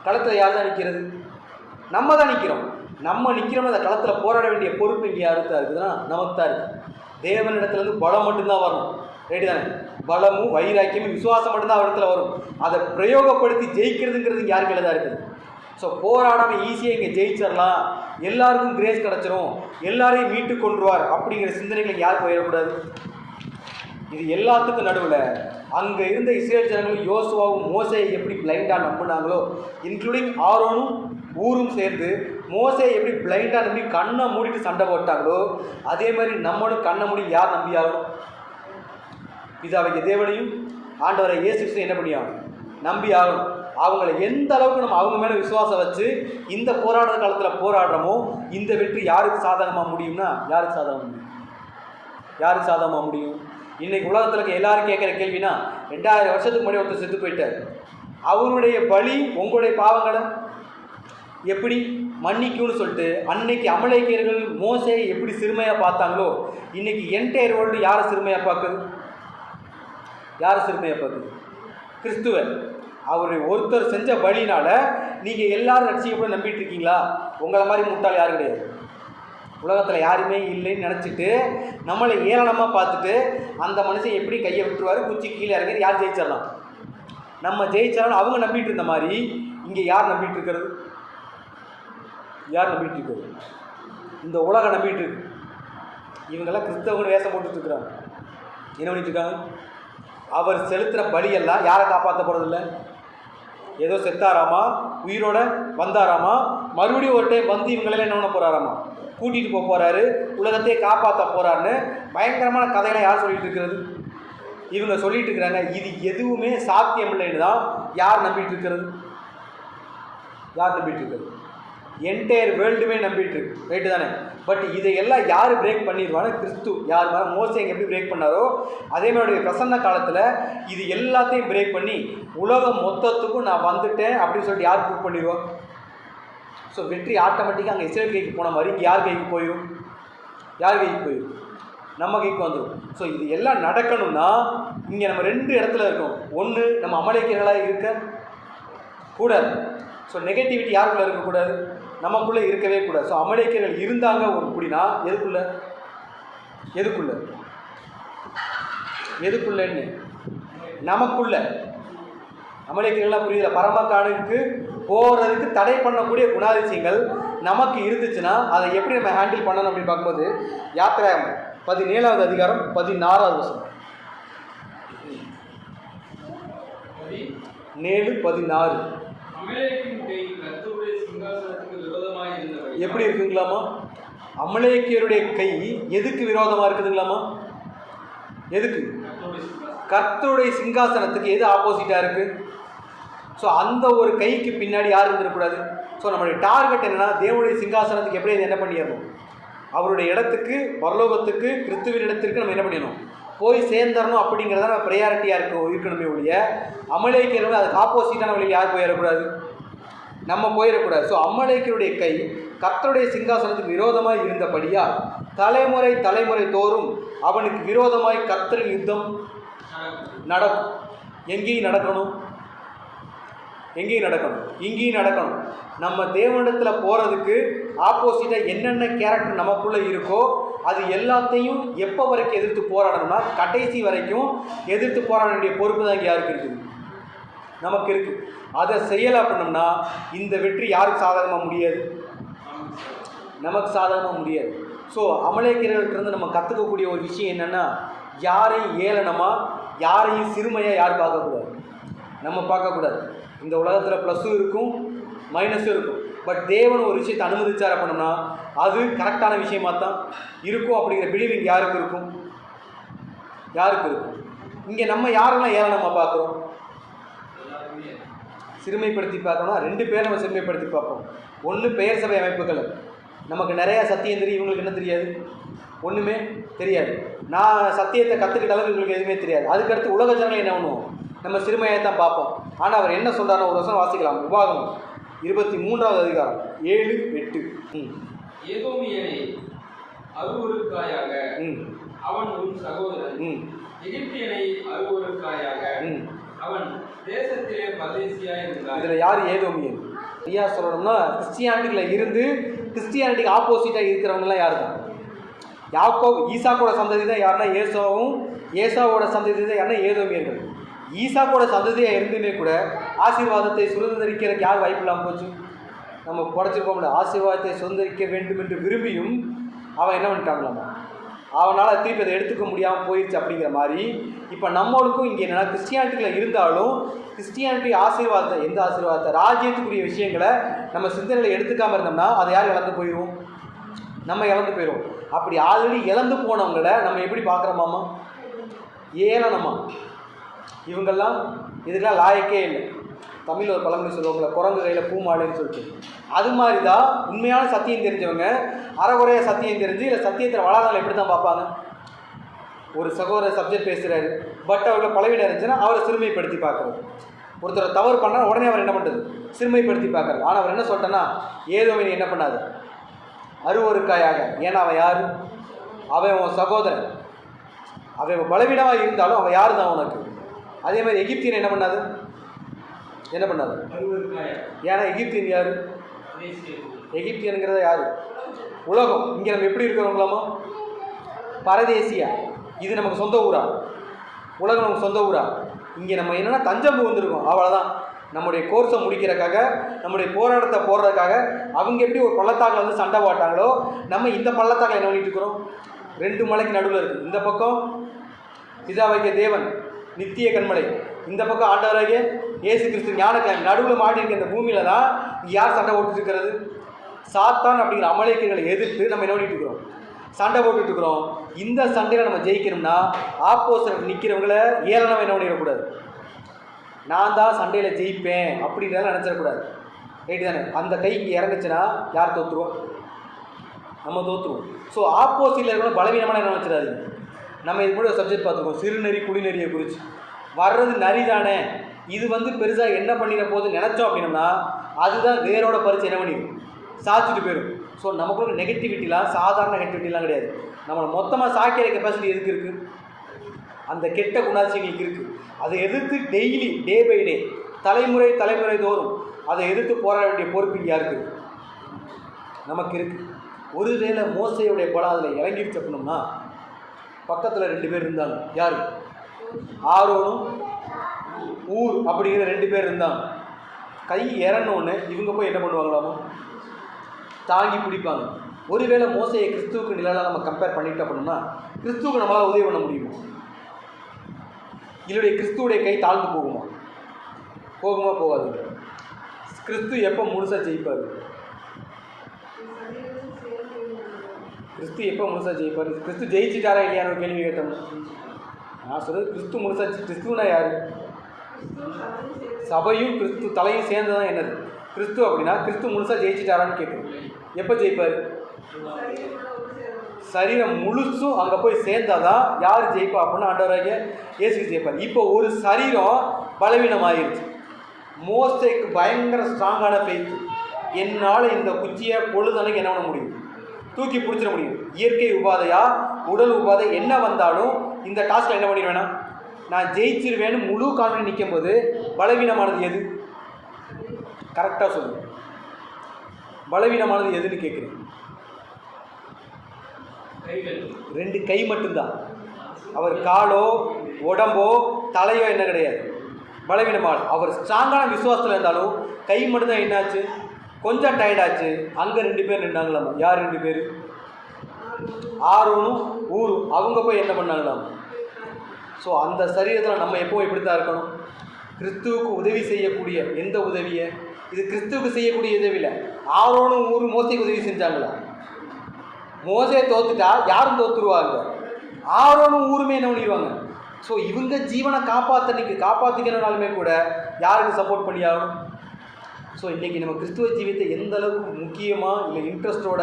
களத்தில் யார் தான் நிற்கிறது? நம்ம தான் நிற்கிறோம். நம்ம நிற்கிறோம். அந்த களத்தில் போராட வேண்டிய பொறுப்பு இங்கே யாருக்கு தான் இருக்குதுன்னா நமக்கு தான் இருக்குது. தேவனிடத்துலேருந்து பலம் மட்டும்தான் வரணும். ரைட்டு தானே? பலமும் வைராக்கியமும் விசுவாசம் மட்டும்தான் அவர் இடத்துல வரும். அதை பிரயோகப்படுத்தி ஜெயிக்கிறதுங்கிறது இங்கே யாருக்கு தான் இருக்குது. ஸோ போராடாமல் ஈஸியாக இங்கே ஜெயிச்சிடலாம், எல்லாருக்கும் கிரேஸ் கிடச்சிரும், எல்லாரையும் மீட்டு கொண்டுருவார் அப்படிங்கிற சிந்தனைகள் யார் போயிடக்கூடாது. இது எல்லாத்துக்கும் நடுவில் அங்கே இருந்த இஸ்ரேல் ஜனங்களும் யோசுவாவும் மோசையை எப்படி பிளைண்டாக நம்பினாங்களோ, இன்க்ளூடிங் ஆரோனும் ஊரும் சேர்ந்து மோசையை எப்படி பிளைண்டாக நம்பி கண்ணை மூடிட்டு சண்டை போட்டாங்களோ அதே மாதிரி நம்மளும் கண்ணை மூடி யார் நம்பி ஆகணும்? பிதாவை தேவனையும் ஆண்டவரை இயேசு கிறிஸ்து என்ன பண்ணியாகணும்? நம்பி ஆகணும். அவங்கள எந்த அளவுக்கு நம்ம அவங்க மேலே விசுவாசம் வச்சு இந்த போராடுற காலத்தில் போராடுறோமோ இந்த வெற்றி யாருக்கு சாதகமாக முடியும்னா யாருக்கு சாதகமாக முடியும்? யாருக்கு சாதகமாக முடியும்? இன்றைக்கி உலகத்தில் இருக்க எல்லாரும் கேட்குற கேள்வினா, 2000 வருஷத்துக்கு முன்னாடி ஒருத்தர் செத்து போயிட்டார். அவருடைய பலி உங்களுடைய பாவங்களை எப்படி மன்னிக்கும்னு சொல்லிட்டு அன்னைக்கு அமலேக்கியர்கள் மோசையை எப்படி சிறுமையாக பார்த்தாங்களோ இன்றைக்கி என்டையர் வேர்ல்டு யாரை சிறுமையாக பார்க்குது? யாரை சிறுமையாக பார்க்குது? கிறிஸ்துவ. அவருடைய ஒருத்தர் செஞ்ச பலினால நீங்கள் எல்லாரும் ரட்சிக்கப்பட நம்பிட்டு இருக்கீங்களா? உங்களை மாதிரி முட்டாள் யாரும் கிடையாது. உலகத்தில் யாருமே இல்லைன்னு நினச்சிட்டு நம்மளை ஏளனமாக பார்த்துட்டு அந்த மனுஷன் எப்படி கையை விட்டுருவார், குச்சி கீழே இறங்கி யார் ஜெயிச்சிடலாம், நம்ம ஜெயிச்சாலும் அவங்க நம்பிட்டு இருந்த மாதிரி இங்கே யார் நம்பிட்டு இருக்கிறது? யார் நம்பிட்டு இருக்கிறது? இந்த உலகம் நம்பிட்டு இருக்கு. இவங்கெல்லாம் கிறிஸ்தவர்கள் வேஷம் போட்டுட்டு இருக்கிறாங்க. என்ன பண்ணிட்டு இருக்காங்க? அவர் செலுத்துகிற பலியெல்லாம் யாரை காப்பாற்ற போகிறதில்ல. ஏதோ செத்தாராமா, உயிரோட வந்தாராமா, மறுபடியும் ஒரு டைம் வந்து இவங்களெல்லாம் என்ன பண்ண போகிறாராமா, கூட்டிகிட்டு போக போகிறாரு, உலகத்தையே காப்பாற்ற போகிறாருன்னு பயங்கரமான கதையெல்லாம் யார் சொல்லிட்டு இருக்கிறது? இவங்க சொல்லிட்டு இருக்கிறாங்க. இது எதுவுமே சாத்தியம் இல்லைன்னு தான் யார் நம்பிட்டு இருக்கிறது? யார் நம்பிட்டு இருக்கிறது? என்டையர் வேர்ல்டுமே நம்பிட்டு இருக்கு. ரைட்டு தானே? பட் இதையெல்லாம் யார் பிரேக் பண்ணிடுவாங்க? கிறிஸ்து. யார் மேலே மோசே எப்படி பிரேக் பண்ணாரோ அதே மாதிரி பிரசன்ன காலத்தில் இது எல்லாத்தையும் பிரேக் பண்ணி உலகம் மொத்தத்துக்கும் நான் வந்துட்டேன் அப்படின்னு சொல்லிட்டு யார் ப்ரூவ் பண்ணிடுவோம்? ஸோ வெற்றி ஆட்டோமேட்டிக்காக அங்கே இஸ்ரேல் கைக்கு போன மாதிரி இங்கே யார் கைக்கு போயிடும்? யார் கைக்கு போயிடும்? நம்ம கைக்கு வந்துடும். ஸோ இது எல்லாம் நடக்கணும்னா இங்கே நம்ம 2 இடத்துல இருக்கோம். ஒன்று, நம்ம அமலேக்கியர்களாக இருக்க கூடாது. ஸோ நெகட்டிவிட்டி யாருக்குள்ளே இருக்கக்கூடாது? நமக்குள்ளே இருக்கவே கூடாது. ஸோ அமலேக்கியர்கள் இருந்தாங்க ஒரு குடினா எதுக்குள்ளன்னு நமக்குள்ள. அமலேக்கியர்கள்லாம் புரியுதுல? பரமக்கானுக்கு போகிறதுக்கு தடை பண்ணக்கூடிய குணாதிசயங்கள் நமக்கு இருந்துச்சுன்னா அதை எப்படி நம்ம ஹேண்டில் பண்ணணும் அப்படின்னு பார்க்கும்போது யாத்திராகமம் 17வது அதிகாரம் 16வது வசனம். 7:16 எப்படி இருக்குங்களாமா? அமலேக்கியருடைய கை எதுக்கு விரோதமாக இருக்குதுங்களாமா? எதுக்கு? கர்த்தருடைய சிங்காசனத்துக்கு எது ஆப்போசிட்டாக இருக்குது? ஸோ அந்த ஒரு கைக்கு பின்னாடி யார் இருந்துடக்கூடாது. ஸோ நம்மளுடைய டார்கெட் என்னென்னா தேவனுடைய சிங்காசனத்துக்கு எப்படி அதை என்ன பண்ணிடணும்? அவருடைய இடத்துக்கு, பரலோகத்துக்கு, கிறிஸ்துவின் இடத்திற்கு நம்ம என்ன பண்ணிடணும்? போய் சேர்ந்துடணும். அப்படிங்கிறத நம்ம ப்ரையாரிட்டியாக இருக்கணுமே ஒழிய அமலேக்கியர்கள் அதுக்கு ஆப்போசிட்டான வழியில் யார் போயிடக்கூடாது? நம்ம போயிடக்கூடாது. ஸோ அமலேக்கியருடைய கை கர்த்தருடைய சிங்காசனத்துக்கு விரோதமாக இருந்தபடியால் தலைமுறை தோறும் அவனுக்கு விரோதமாய் கர்த்தரின் யுத்தம் நடக்கும். எங்கேயும் நடக்கணும். இங்கேயும் நடக்கணும். நம்ம தேவனிடத்தில் போகிறதுக்கு ஆப்போசிட்டாக என்னென்ன கேரக்டர் நமக்குள்ளே இருக்கோ அது எல்லாத்தையும் எப்போ வரைக்கும் எதிர்த்து போராடணும்னா கடைசி வரைக்கும் எதிர்த்து போராட வேண்டிய பொறுப்பு தான் இங்கே யாருக்கு இருக்குது? நமக்கு இருக்குது. அதை செய்யலை அப்படின்னோம்னா இந்த வெற்றி யாருக்கு சாதகமாக முடியாது? நமக்கு சாதகமாக முடியாது. ஸோ அமலேக்கியர்களிருந்து நம்ம கற்றுக்கக்கூடிய ஒரு விஷயம் என்னென்னா, யாரையும் ஏளனமாக, யாரையும் சிறுமையாக யார் பார்க்கக்கூடாது? நம்ம பார்க்கக்கூடாது. இந்த உலகத்தில் ப்ளஸ்ஸும் இருக்கும், மைனஸும் இருக்கும். பட் தேவன் ஒரு விஷயத்தை அனுமதிச்சார் அப்படின்னா அது கரெக்டான விஷயமாக தான் இருக்கும். அப்படிங்கிற பிலீவிங் யாருக்கு இருக்கும்? இங்கே நம்ம யாரெல்லாம் ஏளனமாக பார்க்குறோம்? சிறுமைப்படுத்தி பார்க்கணும்னா 2 பேர் நம்ம சிறுமைப்படுத்தி பார்ப்போம். ஒன்று பெயர் சபை அமைப்புகள். நமக்கு நிறையா சத்தியம் தெரியும், இவங்களுக்கு என்ன தெரியாது? ஒன்றுமே தெரியாது. நான் சத்தியத்தை கற்றுக்கிட்ட அளவுக்கு இவங்களுக்கு எதுவுமே தெரியாது. அதுக்கடுத்து உலக ஜனங்கள் என்ன பண்ணுவோம்? நம்ம சிறுமையை தான் பார்ப்போம். ஆனால் அவர் என்ன சொல்கிறாரோ ஒரு வசனம் வாசிக்கலாம். உபாகமம் 23வது அதிகாரம் 7-8. ஏதோமியனை அருவருக்காயாக அவன் உன் சகோதரன், எகிப்தியனை அருவருக்காயாக அவன் தேசத்திலே பரதேசியாய் இருந்தான். இதில் யார் ஏதோமியன்? ஐயா சொல்லணும்னா கிறிஸ்டியானிட்டியில் இருந்து கிறிஸ்டியானிட்டிக்கு ஆப்போசிட்டாக இருக்கிறவங்கலாம் யார் தான்? ஈசாக்கோட சந்ததி தான் யாருன்னா ஏசாவும், ஏசாவோட சந்ததி தான் யாருன்னா ஏதோமியர்கள். ஈசாக்கோட சந்ததியாக இருந்துமே கூட ஆசீர்வாதத்தை சுதந்திரிக்கிறதுக்கு யார் வாய்ப்பு இல்லாமல் போச்சு? நம்ம குறைச்சிருக்கோம்ல. ஆசீர்வாதத்தை சுதந்திரிக்க வேண்டும் என்று விரும்பியும் அவன் என்ன பண்ணிட்டாங்களாமா, அவனால் திருப்பி அதை எடுத்துக்க முடியாமல் போயிடுச்சு. அப்படிங்கிற மாதிரி இப்போ நம்மளுக்கும் இங்கே என்னென்னா கிறிஸ்டியானிட்டியில் இருந்தாலும் கிறிஸ்டியானிட்டி ஆசீர்வாதத்தை, எந்த ஆசீர்வாதத்தை, ராஜ்யத்துக்குரிய விஷயங்களை நம்ம சிந்தனையில் எடுத்துக்காமல் இருந்தோம்னா அதை யார் இழந்து போயிடுவோம்? நம்ம இழந்து போயிடுவோம். அப்படி ஆல்ரெடி இழந்து போனவங்களை நம்ம எப்படி பார்க்குறோமாமா? ஏளனமா. இவங்கெல்லாம் இதுக்கெல்லாம் லாயக்கே இல்லை. தமிழ் ஒரு பழமொழி சொல்லுவாங்களே, குரங்கு கையில் பூமாலைன்னு சொல்லிட்டு. அது மாதிரி தான் உண்மையான சத்தியம் தெரிஞ்சவங்க அறகுறைய சத்தியம் தெரிஞ்சு இல்லை சத்தியத்தில் வளாதால் எப்படி தான் பார்ப்பாங்க? ஒரு சகோதரர் சப்ஜெக்ட் பேசுகிறாரு, பட் அவருக்கு பலவீனம் இருந்துச்சுன்னா அவரை சிறுமைப்படுத்தி பார்க்குறது. ஒருத்தர் தவறு பண்ணால் உடனே அவர் என்ன பண்ணுறது? சிறுமைப்படுத்தி பார்க்குறது. ஆனால் அவர் என்ன சொல்லிட்டேன்னா, ஏதோமியனை என்ன பண்ணாது? அருவருக்காயாக. ஏன்னா அவன் யார்? அவன் உன் சகோதரன். அவன் பலவீனமாக இருந்தாலும் அவன் யார் தான் உனக்கு? அதே மாதிரி எகிப்தியன் என்ன பண்ணாது? ஏன்னா எகிப்தியன் யார்? எகிப்தியனுங்கிறத யார்? உலகம். இங்கே நம்ம எப்படி இருக்கிறவங்களாமா? பரதேசியா. இது நமக்கு சொந்த ஊரா? உலகம் நமக்கு சொந்த ஊரா? இங்கே நம்ம என்னென்னா தஞ்சம்பு வந்திருக்கோம், அவ்வளோதான். நம்முடைய கோர்ஸை முடிக்கிறதுக்காக, நம்முடைய போராட்டத்தை போடுறதுக்காக அவங்க எப்படி ஒரு பள்ளத்தாக்கில் வந்து சண்டை போட்டாங்களோ, நம்ம இந்த பள்ளத்தாக்கில் என்ன பண்ணிட்டு இருக்கிறோம்? 2 மலைக்கு நடுவில் இருக்குது. இந்த பக்கம் பிதாவாகிய தேவன் நித்திய கண்மலை, இந்த பக்கம் ஆண்டவராகிய இயேசு கிறிஸ்து ஞானக்கிழமை, நடுவில் மாட்டிருக்க இந்த பூமியில் தான் யார் சண்டை போட்டுட்டு இருக்கிறது? சாத்தான் அப்படிங்கிற அமலேக்கியர்களை எதிர்த்து நம்ம என்ன பண்ணிட்டு இருக்கிறோம்? சண்டை போட்டுட்டு இருக்கிறோம். இந்த சண்டையில் நம்ம ஜெயிக்கணும்னா ஆப்போசிட் நிற்கிறவங்கள ஏளனம் என்ன பண்ணிடக்கூடாது. நான் தான் சண்டையில் ஜெயிப்பேன் அப்படின்றத நினச்சிடக்கூடாது. ரைட்டு தானே? அந்த கைக்கு இறங்குச்சுன்னா யார் தோற்றுருவோம்? நம்ம தோற்றுருவோம். ஸோ ஆப்போசிட்டில் இருக்கிற பலவீனமான என்ன நினச்சிடாதீங்க. நம்ம இது கூட ஒரு சப்ஜெக்ட் பார்த்துருக்கோம், சிறுநரி குடிநெறியை குறித்து. வர்றது நரி தானே, இது வந்து பெருசாக என்ன பண்ணிட போகுதுன்னு நினச்சோம் அப்படின்னோம்னா அதுதான் வேரோட பறித்து என்ன பண்ணிடும்? சாய்ச்சிட்டு போயிடும். ஸோ நமக்குள்ள நெகட்டிவிட்டிலாம் சாதாரண நெகட்டிவிட்டிலாம் கிடையாது. நம்மளை மொத்தமாக சாய்க்கிற கெப்பாசிட்டி எதுக்கு இருக்குது? அந்த கெட்ட குணாதிசயங்களுக்கு இருக்குது. அதை எதிர்த்து டெய்லி டே பை டே தலைமுறை தோறும் அதை எதிர்த்து போராட வேண்டிய பொறுப்பு யாருக்கு? நமக்கு இருக்குது. ஒருவேளை மோசையுடைய பலம் அதில் இறங்கிடுச்சு அப்படின்னோம்னா பக்கத்தில் 2 பேர் இருந்தாங்க. யார்? ஆரோனும் ஊர் அப்படிங்கிற 2 பேர் இருந்தாங்க. கை இறங்கினோன்னு இவங்க போய் என்ன பண்ணுவாங்களாமோ? தாங்கி பிடிப்பாங்க. ஒருவேளை மோசையை கிறிஸ்துவுக்கு நிலையில் நம்ம கம்பேர் பண்ணிட்டோம் அப்படின்னா கிறிஸ்துவுக்கு நம்மளால் உதவி பண்ண முடியுமா? இல்லைடைய கிறிஸ்துவுடைய கை தாழ்ந்து போகுமா? போகாது. கிறிஸ்து எப்போ முழுசாக ஜெயிப்பார்? கிறிஸ்து எப்போ முழுசாக ஜெயிப்பார்? கிறிஸ்து ஜெயிச்சிட்டாரா இல்லையான்னு ஒரு கேள்வி கேட்டோம். நான் சொல்கிறது கிறிஸ்து முழுசாக. கிறிஸ்துவனா யார்? சபையும் கிறிஸ்து தலையும் சேர்ந்ததான் என்னது கிறிஸ்து அப்படின்னா கிறிஸ்து முழுசாக ஜெயிச்சிட்டாரான்னு கேட்குறோம். எப்போ ஜெயிப்பார்? சரீரம் முழுசும் அங்கே போய் சேர்ந்தாதான் யார் ஜெயிப்பா அப்படின்னா ஆண்டவராகிய இயேசு ஜெயிப்பார். இப்போ ஒரு சரீரம் பலவீனமாகிருச்சு. மோசேக்கு பயங்கர ஸ்ட்ராங்கான ஃபெய்த். என்னால் இந்த குச்சியை பொழுதனைக்கு என்ன பண்ண முடியும்? தூக்கி பிடிச்சிட முடியும். இயற்கை உபாதையா உடல் உபாதை என்ன வந்தாலும் இந்த டாஸ்கில் என்ன பண்ணிடுவேன்னா நான் ஜெயிச்சிருவேன்னு முழு கான்ஃபிடன்ஸ் நிற்கும் போது பலவீனமானது எது? கரெக்டாக சொல்லுங்க. பலவீனமானது எதுன்னு கேட்குறேன். 2 கை மட்டும்தான். அவர் காலோ உடம்போ தலையோ என்ன கிடையாது பலவீனமான. அவர் ஸ்ட்ராங்கான விசுவாசத்தில் இருந்தாலும் கை மட்டும்தான் என்னாச்சு? கொஞ்சம் டயர்டாச்சு. அங்கே 2 பேர் நின்றாங்களாம். யார் 2 பேர்? ஆரோனும் ஊரும். அவங்க போய் என்ன பண்ணாங்களாம்? ஸோ அந்த சரீரத்தில் நம்ம எப்போவும் எப்படி தான் இருக்கணும்? கிறிஸ்துவுக்கு உதவி செய்யக்கூடிய எந்த உதவியை? இது கிறிஸ்துவுக்கு செய்யக்கூடிய உதவி இல்லை. ஆரோனும் ஊரும் மோசைக்கு உதவி செஞ்சாங்களா? மோசையை தோத்துட்டா யாரும் தோத்துருவாங்க. ஆரோனும் ஊருமே என்ன பண்ணிடுவாங்க? ஸோ இவங்க ஜீவனை காப்பாற்றிக்கணும்னாலுமே கூட யாருக்கு சப்போர்ட் பண்ணியாகணும்? ஸோ இன்றைக்கி நம்ம கிறிஸ்துவ ஜீவியத்தை எந்த அளவுக்கு முக்கியமாக இல்லை இன்ட்ரெஸ்ட்டோட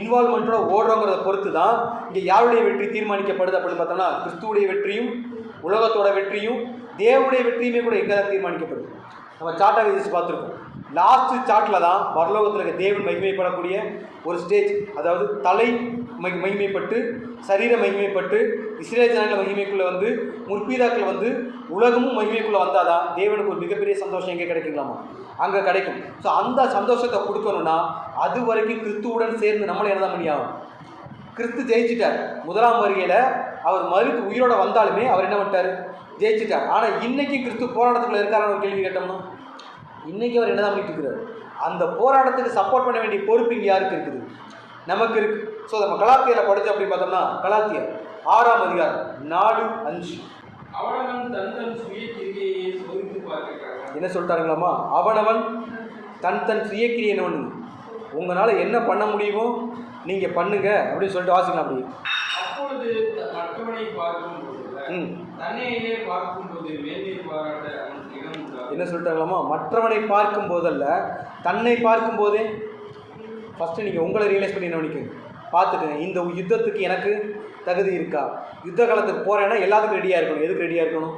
இன்வால்மெண்ட்டோட ஓடுறோங்கிறத பொறுத்து தான் இங்கே யாருடைய வெற்றி தீர்மானிக்கப்படுது அப்படின்னு பார்த்தோம்னா கிறிஸ்துவுடைய வெற்றியும் உலகத்தோட வெற்றியும் தேவனுடைய வெற்றியுமே கூட எங்கே தான் தீர்மானிக்கப்படுது. நம்ம சார்ட்டாக விதிச்சு பார்த்துருக்கோம். லாஸ்ட்டு சார்ட்டில் தான் பரலோகத்தில் இருக்க தேவன் மகிமைப்படக்கூடிய ஒரு ஸ்டேஜ். அதாவது தலை மகிமைப்பட்டு சரீர மகிமைப்பட்டு இஸ்ரேல் ஜனங்கள் மகிமைக்குள்ளே வந்து முற்பிதாக்கள் வந்து உலகமும் மகிமைக்குள்ளே வந்தால் தான் தேவனுக்கு ஒரு மிகப்பெரிய சந்தோஷம் எங்கே கிடைக்குங்களாமா? அங்கே கிடைக்கும். ஸோ அந்த சந்தோஷத்தை கொடுக்கணும்னா அது வரைக்கும் கிறிஸ்துவுடன் சேர்ந்து நம்மளை என்ன தான் பண்ணியாகும்? கிறிஸ்து ஜெயிச்சிட்டார். 1ஆம் வருகையில் அவர் மறுத்து உயிரோட வந்தாலுமே அவர் என்ன பண்ணிட்டார்? ஜெயிச்சிட்டார். ஆனால் இன்றைக்கி கிறிஸ்து போராட்டத்துக்குள்ளே இருக்காரான்னு ஒரு கேள்வி கேட்டோம்னா இன்றைக்கி அவர் என்ன தான் பண்ணிட்டு இருக்கிறார்? அந்த போராட்டத்துக்கு சப்போர்ட் பண்ண வேண்டிய பொறுப்பு இங்கே யாருக்கு இருக்குது? நமக்கு இருக்குது. ஸோ நம்ம கலாத்தியரில் படித்தோம் அப்படின்னு பார்த்தோம்னா கலாத்தியர் 6ஆம் அதிகாரம் 4-5 அவனவன் தன் சுய கிரியையை சோதித்து பார்க்கிறான். என்ன சொல்லிட்டாருங்களாமா? அவனவன் தன் சுய கிரியை என்ன பண்ணுங்க, உங்களால் என்ன பண்ண முடியுமோ நீங்கள் பண்ணுங்க அப்படின்னு சொல்லிட்டு வாசிக்கலாம். அப்படி அப்பொழுது மற்றவனை பார்க்கும்போது தன்னையே பார்க்கும்போது மேன்மை பாராட்ட இடம் உண்டாகும். என்ன சொல்லிட்டாங்களாமா? மற்றவனை பார்க்கும் போதல்ல, தன்னை பார்க்கும் போதே ஃபஸ்ட்டு நீங்கள் உங்களை ரியலைஸ் பண்ணி என்ன பண்ணிக்கோங்க, பார்த்துக்கோங்க. இந்த யுத்தத்துக்கு எனக்கு தகுதி இருக்கா? யுத்த காலத்துக்கு போகிறேன்னா எல்லாத்துக்கும் ரெடியாக இருக்கணும். எதுக்கு ரெடியாக இருக்கணும்?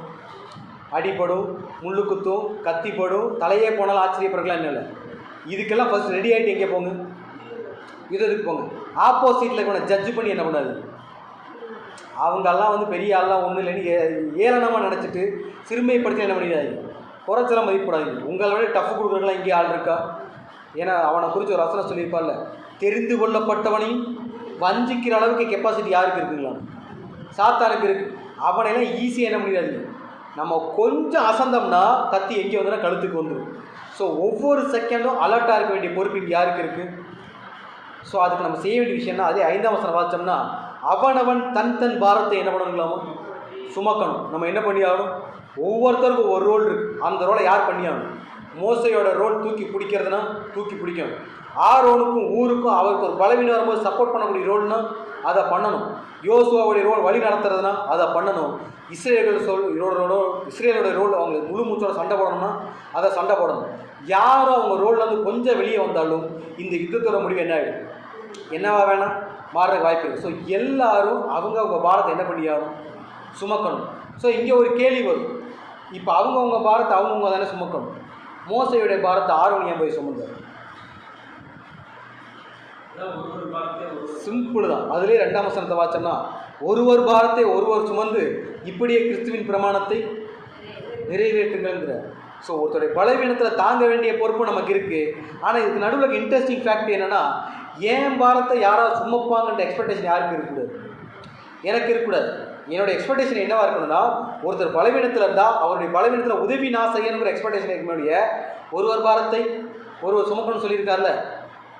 அடிப்படும், முள்ளு குத்தும், கத்திப்படும், தலையே போனாலும் ஆச்சரியப்படுறதுலாம் என்ன இல்லை. இதுக்கெல்லாம் ஃபஸ்ட் ரெடி ஆகிட்டு எங்கே போங்க? யுத்தத்துக்கு போங்க. ஆப்போசிட்டில் இருக்கணும் ஜட்ஜ் பண்ணி என்ன பண்ணாது. அவங்கெல்லாம் வந்து பெரிய ஆள்லாம் ஒன்றும் இல்லைன்னு ஏளனமாக நினச்சிட்டு சிறுமைப்படுத்தி என்ன பண்ணிடாது, குறைச்சலாம் மதிப்படாதீங்க. உங்களை விட டஃப் கொடுக்குறதுலாம் இங்கே ஆள் இருக்கா? ஏன்னா அவனை குறித்து ஒரு வசனம் சொல்லியிருப்பார்ல, தெரிந்து கொள்ளப்பட்டவனையும் வஞ்சிக்கிற அளவுக்கு கெப்பாசிட்டி யாருக்கு இருக்குங்களா? சாத்தானுக்கு இருக்குது. அவனையெல்லாம் ஈஸியாக என்ன பண்ணிடாதீங்க, நம்ம கொஞ்சம் அசந்தோம்னா கத்தி எங்கே வந்துன்னா கழுத்துக்கு வந்துடும். ஸோ ஒவ்வொரு செகண்டும் அலர்ட்டாக இருக்க வேண்டிய பொறுப்பு இங்கே யாருக்கு இருக்குது? ஸோ அதுக்கு நம்ம செய்ய வேண்டிய விஷயம்னா, அதே 5ஆம் வசனம் வாசிச்சோம்னா, அவனவன் தன் தன் பாரத்தை என்ன பண்ணணுங்களாமோ சுமக்கணும். நம்ம என்ன பண்ணி ஆகணும்? ஒவ்வொருத்தருக்கும் ஒரு ரோல் இருக்குது. அந்த ரோலை யார் பண்ணி ஆகணும்? மோசையோட ரோல் தூக்கி பிடிக்கிறதுனா தூக்கி பிடிக்கணும். ஆரோனுக்கும் ஊருக்கும் அவருக்கு ஒரு பலவீனம் வரும்போது சப்போர்ட் பண்ணக்கூடிய ரோல்னா அதை பண்ணணும். யோசுவாவுடைய ரோல் வழி நடத்துறதுனா அதை பண்ணணும். இஸ்ரேலோட ரோல் அவங்க முழு மூச்சோட சண்டை போடணும்னா அதை சண்டை போடணும். யாரும் அவங்க ரோல்லேருந்து கொஞ்சம் வெளியே வந்தாலும் இந்த யுத்தத்தோட முடிவு என்ன ஆகிடும்? என்னவா வேணாம் மாறுறதுக்கு வாய்ப்பு இருக்குது. ஸோ எல்லாரும் அவங்க பாரத்தை என்ன பண்ணியாகணும்? சுமக்கணும். ஸோ இங்கே ஒரு கேள்வி வரும். இப்போ அவங்கவுங்க பாரத்தை அவங்கவுங்க தானே சுமக்கணும். மோசையுடைய பாரத்தை ஆரோன் ஏன் போய் சுமந்தார்? சிம்பிள் தான். அதுலேயே 2ஆம் வசனத்தை வாச்சோம்னா, ஒருவர் பாரத்தை ஒருவர் சுமந்து இப்படியே கிறிஸ்துவின் பிரமாணத்தை நிறைவேற்றுங்கிற. ஸோ ஒருத்தருடைய பலவீனத்தில் தாங்க வேண்டிய பொறுப்பு நமக்கு இருக்குது. ஆனால் இதுக்கு நடுவில் இன்ட்ரெஸ்டிங் ஃபேக்ட் என்னென்னா, ஏன் பாரத்தை யாராவது சுமப்பாங்கன்ற எக்ஸ்பெக்டேஷன் யாருக்கு இருக்கக்கூடாது? எனக்கு இருக்கக்கூடாது. என்னோடய எக்ஸ்பெக்டேஷன் என்னவாக இருக்கணும்னா, ஒருத்தர் பலவீனத்தில் இருந்தால் அவருடைய பலவீனத்தில் உதவி நான் செய்யணுங்கிற எக்ஸ்பெக்டேஷன் இருக்க முடிய ஒருவர் பாரத்தை ஒருவர் சுமக்கணும்னு சொல்லியிருக்காருல்ல,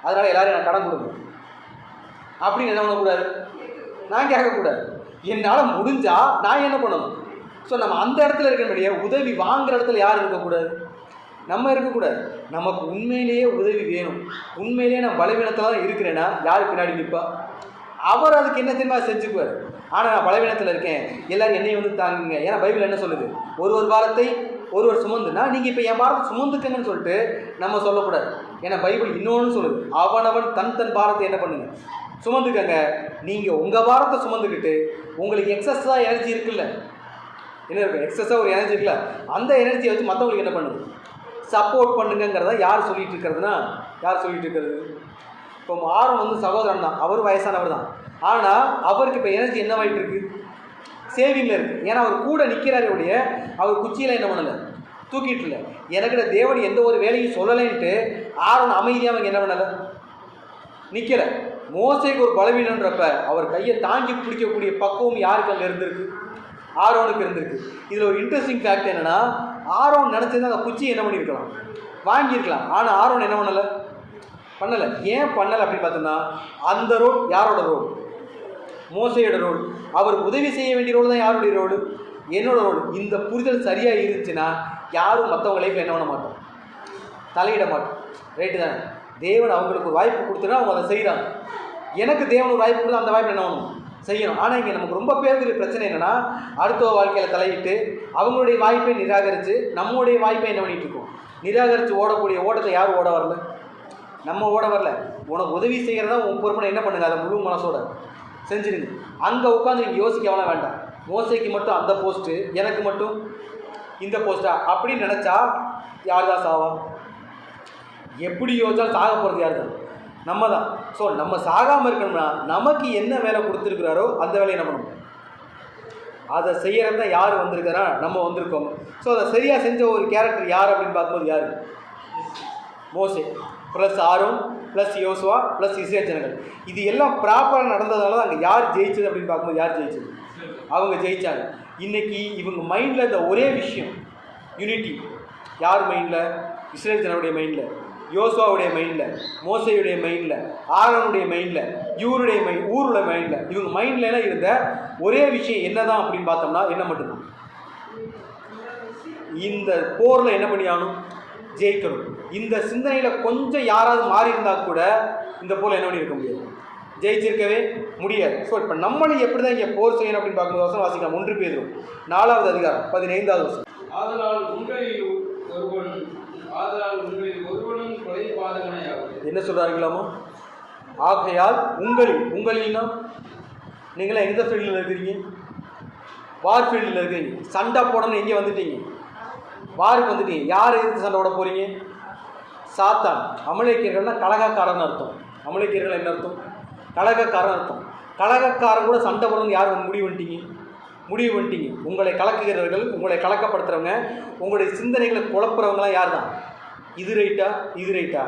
அதனால் எல்லோரும் எனக்கு கடன் கொடுங்க அப்படின்னு என்ன பண்ணக்கூடாது? நான் கேட்கக்கூடாது. என்னால் முடிஞ்சால் நான் என்ன பண்ணணும்? ஸோ நம்ம அந்த இடத்துல இருக்க முடிய உதவி வாங்குகிற இடத்துல யார் இருக்கக்கூடாது? நம்ம இருக்கக்கூடாது. நமக்கு உண்மையிலேயே உதவி வேணும். உண்மையிலேயே நான் பலவீனத்தில் தான் இருக்கிறேன்னா யார் பின்னாடி நிற்பா? அவர் அதுக்கு என்ன தெரியுமா செஞ்சுக்குவார். ஆனால் நான் பலவீனத்தில் இருக்கேன், எல்லோரும் என்னை வந்து தாங்குங்க. ஏன்னா பைபிள் என்ன சொல்லுது? ஒரு பாரத்தை ஒருவர் சுமந்துனா நீங்கள் இப்போ என் பாரத்தை சுமந்துக்கங்கன்னு சொல்லிட்டு நம்ம சொல்லக்கூடாது. ஏன்னா பைபிள் இன்னொன்று சொல்லுது, அவனவன் தன் தன் பாரத்தை என்ன பண்ணுங்க சுமந்துக்கங்க. நீங்கள் உங்கள் பாரத்தை சுமந்துக்கிட்டு உங்களுக்கு எக்ஸஸாக எனர்ஜி இருக்குல்ல, என்ன இருக்குது? எக்ஸஸாக ஒரு எனர்ஜி இருக்குல்ல, அந்த எனர்ஜியை வச்சு மற்றவங்களுக்கு என்ன பண்ணுங்க? சப்போர்ட் பண்ணுங்கிறத யார் சொல்லிகிட்டு இருக்கிறதுனா? யார் சொல்லிகிட்டு இருக்கிறது? இப்போ ஆரோன் வந்து சகோதரன் தான், அவர் வயசானவர் தான். ஆனால் அவருக்கு இப்போ எனர்ஜி என்னவாயிட்டு இருக்குது? சேவிங்கில் இருக்குது. ஏன்னா அவர் கூட நிற்கிறாரே ஒழிய அவர் குச்சியில் என்ன பண்ணலை, தூக்கிட்டு இல்லை. எனக்கிட்ட தேவன் எந்த ஒரு வேலையும் சொல்லலைன்ட்டு ஆரோன் அமைதியாக அவங்க என்ன பண்ணலை, நிற்கலை. மோசைக்கு ஒரு பலவீனன்றப்ப அவர் கையை தாங்கி பிடிக்கக்கூடிய பக்குவம் யாருக்கு அங்கே இருந்திருக்கு? ஆரோனுக்கு இருந்திருக்கு. இதில் ஒரு இன்ட்ரெஸ்டிங் ஃபேக்ட் என்னென்னா, ஆரோன் நினச்சிருந்தா அந்த குச்சி என்ன பண்ணியிருக்கலாம், வாங்கியிருக்கலாம். ஆனால் ஆரோன் என்ன பண்ணலை. ஏன் பண்ணலை அப்படின்னு பார்த்தோம்னா, அந்த ரோல் யாரோட ரோல்? மோசையோட ரோல். அவர் உதவி செய்ய வேண்டிய ரோல் தான் யாருடைய ரோல்? என்னோட ரோல். இந்த புரிதல் சரியாக இருந்துச்சுன்னா யாரும் மற்றவங்க லைஃப்பில் என்ன பண்ண மாட்டோம், தலையிட மாட்டோம். ரைட்டு தானே? தேவன் அவங்களுக்கு ஒரு வாய்ப்பு கொடுத்துனா அவங்க அதை செய்கிறாங்க. எனக்கு தேவன் ஒரு வாய்ப்பு கொடுத்து அந்த வாய்ப்பு என்ன பண்ணணும், செய்யணும். ஆனால் இங்கே நமக்கு ரொம்ப பேருக்கு பிரச்சனை என்னென்னா, அடுத்த வாழ்க்கையில் தலையிட்டு அவங்களுடைய வாய்ப்பை நிராகரித்து நம்மளுடைய வாய்ப்பை என்ன பண்ணிகிட்டு இருக்கோம், நிராகரித்து ஓடக்கூடிய ஓட்டத்தை யாரும் ஓட வரல, நம்ம ஓட வரல. உனக்கு உதவி செய்கிறதா உன் பொறுப்பனை என்ன பண்ணுங்க, அதை முழு மனசோட செஞ்சுருங்க. அங்கே உட்காந்து நீங்கள் யோசிக்கலாம் வேண்டாம். மோசைக்கு மட்டும் அந்த போஸ்ட்டு, எனக்கு மட்டும் இந்த போஸ்ட்டா அப்படின்னு நினச்சா யார் தான் சாவா? எப்படி யோசிச்சாலும் சாக போகிறது யார் தான்? நம்ம தான். ஸோ நம்ம சாகாமல் இருக்கணும்னா நமக்கு என்ன வேலை கொடுத்துருக்குறாரோ அந்த வேலையை என்ன பண்ணணும், அதை செய்கிறது தான் யார் வந்திருக்கிறா, நம்ம வந்திருக்கோம். ஸோ அதை சரியாக செஞ்ச ஒரு கேரக்டர் யார் அப்படின்னு பார்க்கும்போது யார்? மோசே ப்ளஸ் ஆரோன் ப்ளஸ் யோசுவா ப்ளஸ் இஸ்ரேல் ஜனங்கள். இது எல்லாம் ப்ராப்பராக நடந்ததுனால தான் அங்கே யார் ஜெயிச்சது அப்படின்னு பார்க்கும்போது யார் ஜெயிச்சது? அவங்க ஜெயித்தாங்க. இன்றைக்கி இவங்க மைண்டில் இந்த ஒரே விஷயம் யூனிட்டி. யார் மைண்டில்? இஸ்ரேல் ஜனங்களுடைய மைண்டில், யோசுவாவுடைய மைண்டில், மோசையுடைய மைண்டில், ஆரோனுடைய மைண்டில், இவருடைய ஊருடைய மைண்டில், இவங்க மைண்ட்லாம் இருந்த ஒரே விஷயம் என்ன தான் அப்படின்னு பார்த்தோம்னா என்ன மட்டும்தான், இந்த போரில் என்ன பண்ணியாகணும், ஜெயிக்கணும். இந்த சிந்தனையில் கொஞ்சம் யாராவது மாறி இருந்தால் கூட இந்த போரில் என்ன பண்ணி இருக்க முடியாது, ஜெயிச்சிருக்கவே முடியாது. ஸோ இப்போ நம்மளும் எப்படி தான் இங்கே போர் செய்யணும் அப்படின்னு பார்க்கும்போது வருஷம் வாசிக்கலாம். 1 பேதுரு 4வது அதிகாரம் 15வது வருஷம். ஆதலால் உங்களில் ஒருவனும் கொலை பாதகனையாவது. என்ன சொல்கிறாருங்களாமோ? ஆகையால் உங்களில்னா நீங்களாம் எந்த ஃபீல்டில் இருக்கிறீங்க? வார் ஃபீல்டில் இருக்கிறீங்க. சண்டை போடணும் எங்கே வந்துட்டீங்க? வாருக்கு வந்துட்டீங்க. யார் எதிர்த்து சண்டை போட போகிறீங்க? சாத்தான். அமலேக்கியர்கள்னால் கலகக்காரன் அர்த்தம். அமலேக்கியர்கள் என்ன அர்த்தம்? கலகக்காரன் அர்த்தம். கலகக்காரன் கூட சண்டை போடணும்னு யார் முடிவு பண்ணிட்டீங்க? உங்களை கலக்குகிறவர்கள், உங்களை கலக்கப்படுத்துகிறவங்க, உங்களுடைய சிந்தனைகளை குழப்புறவங்களாம் யார் தான்? இது ரைட்டா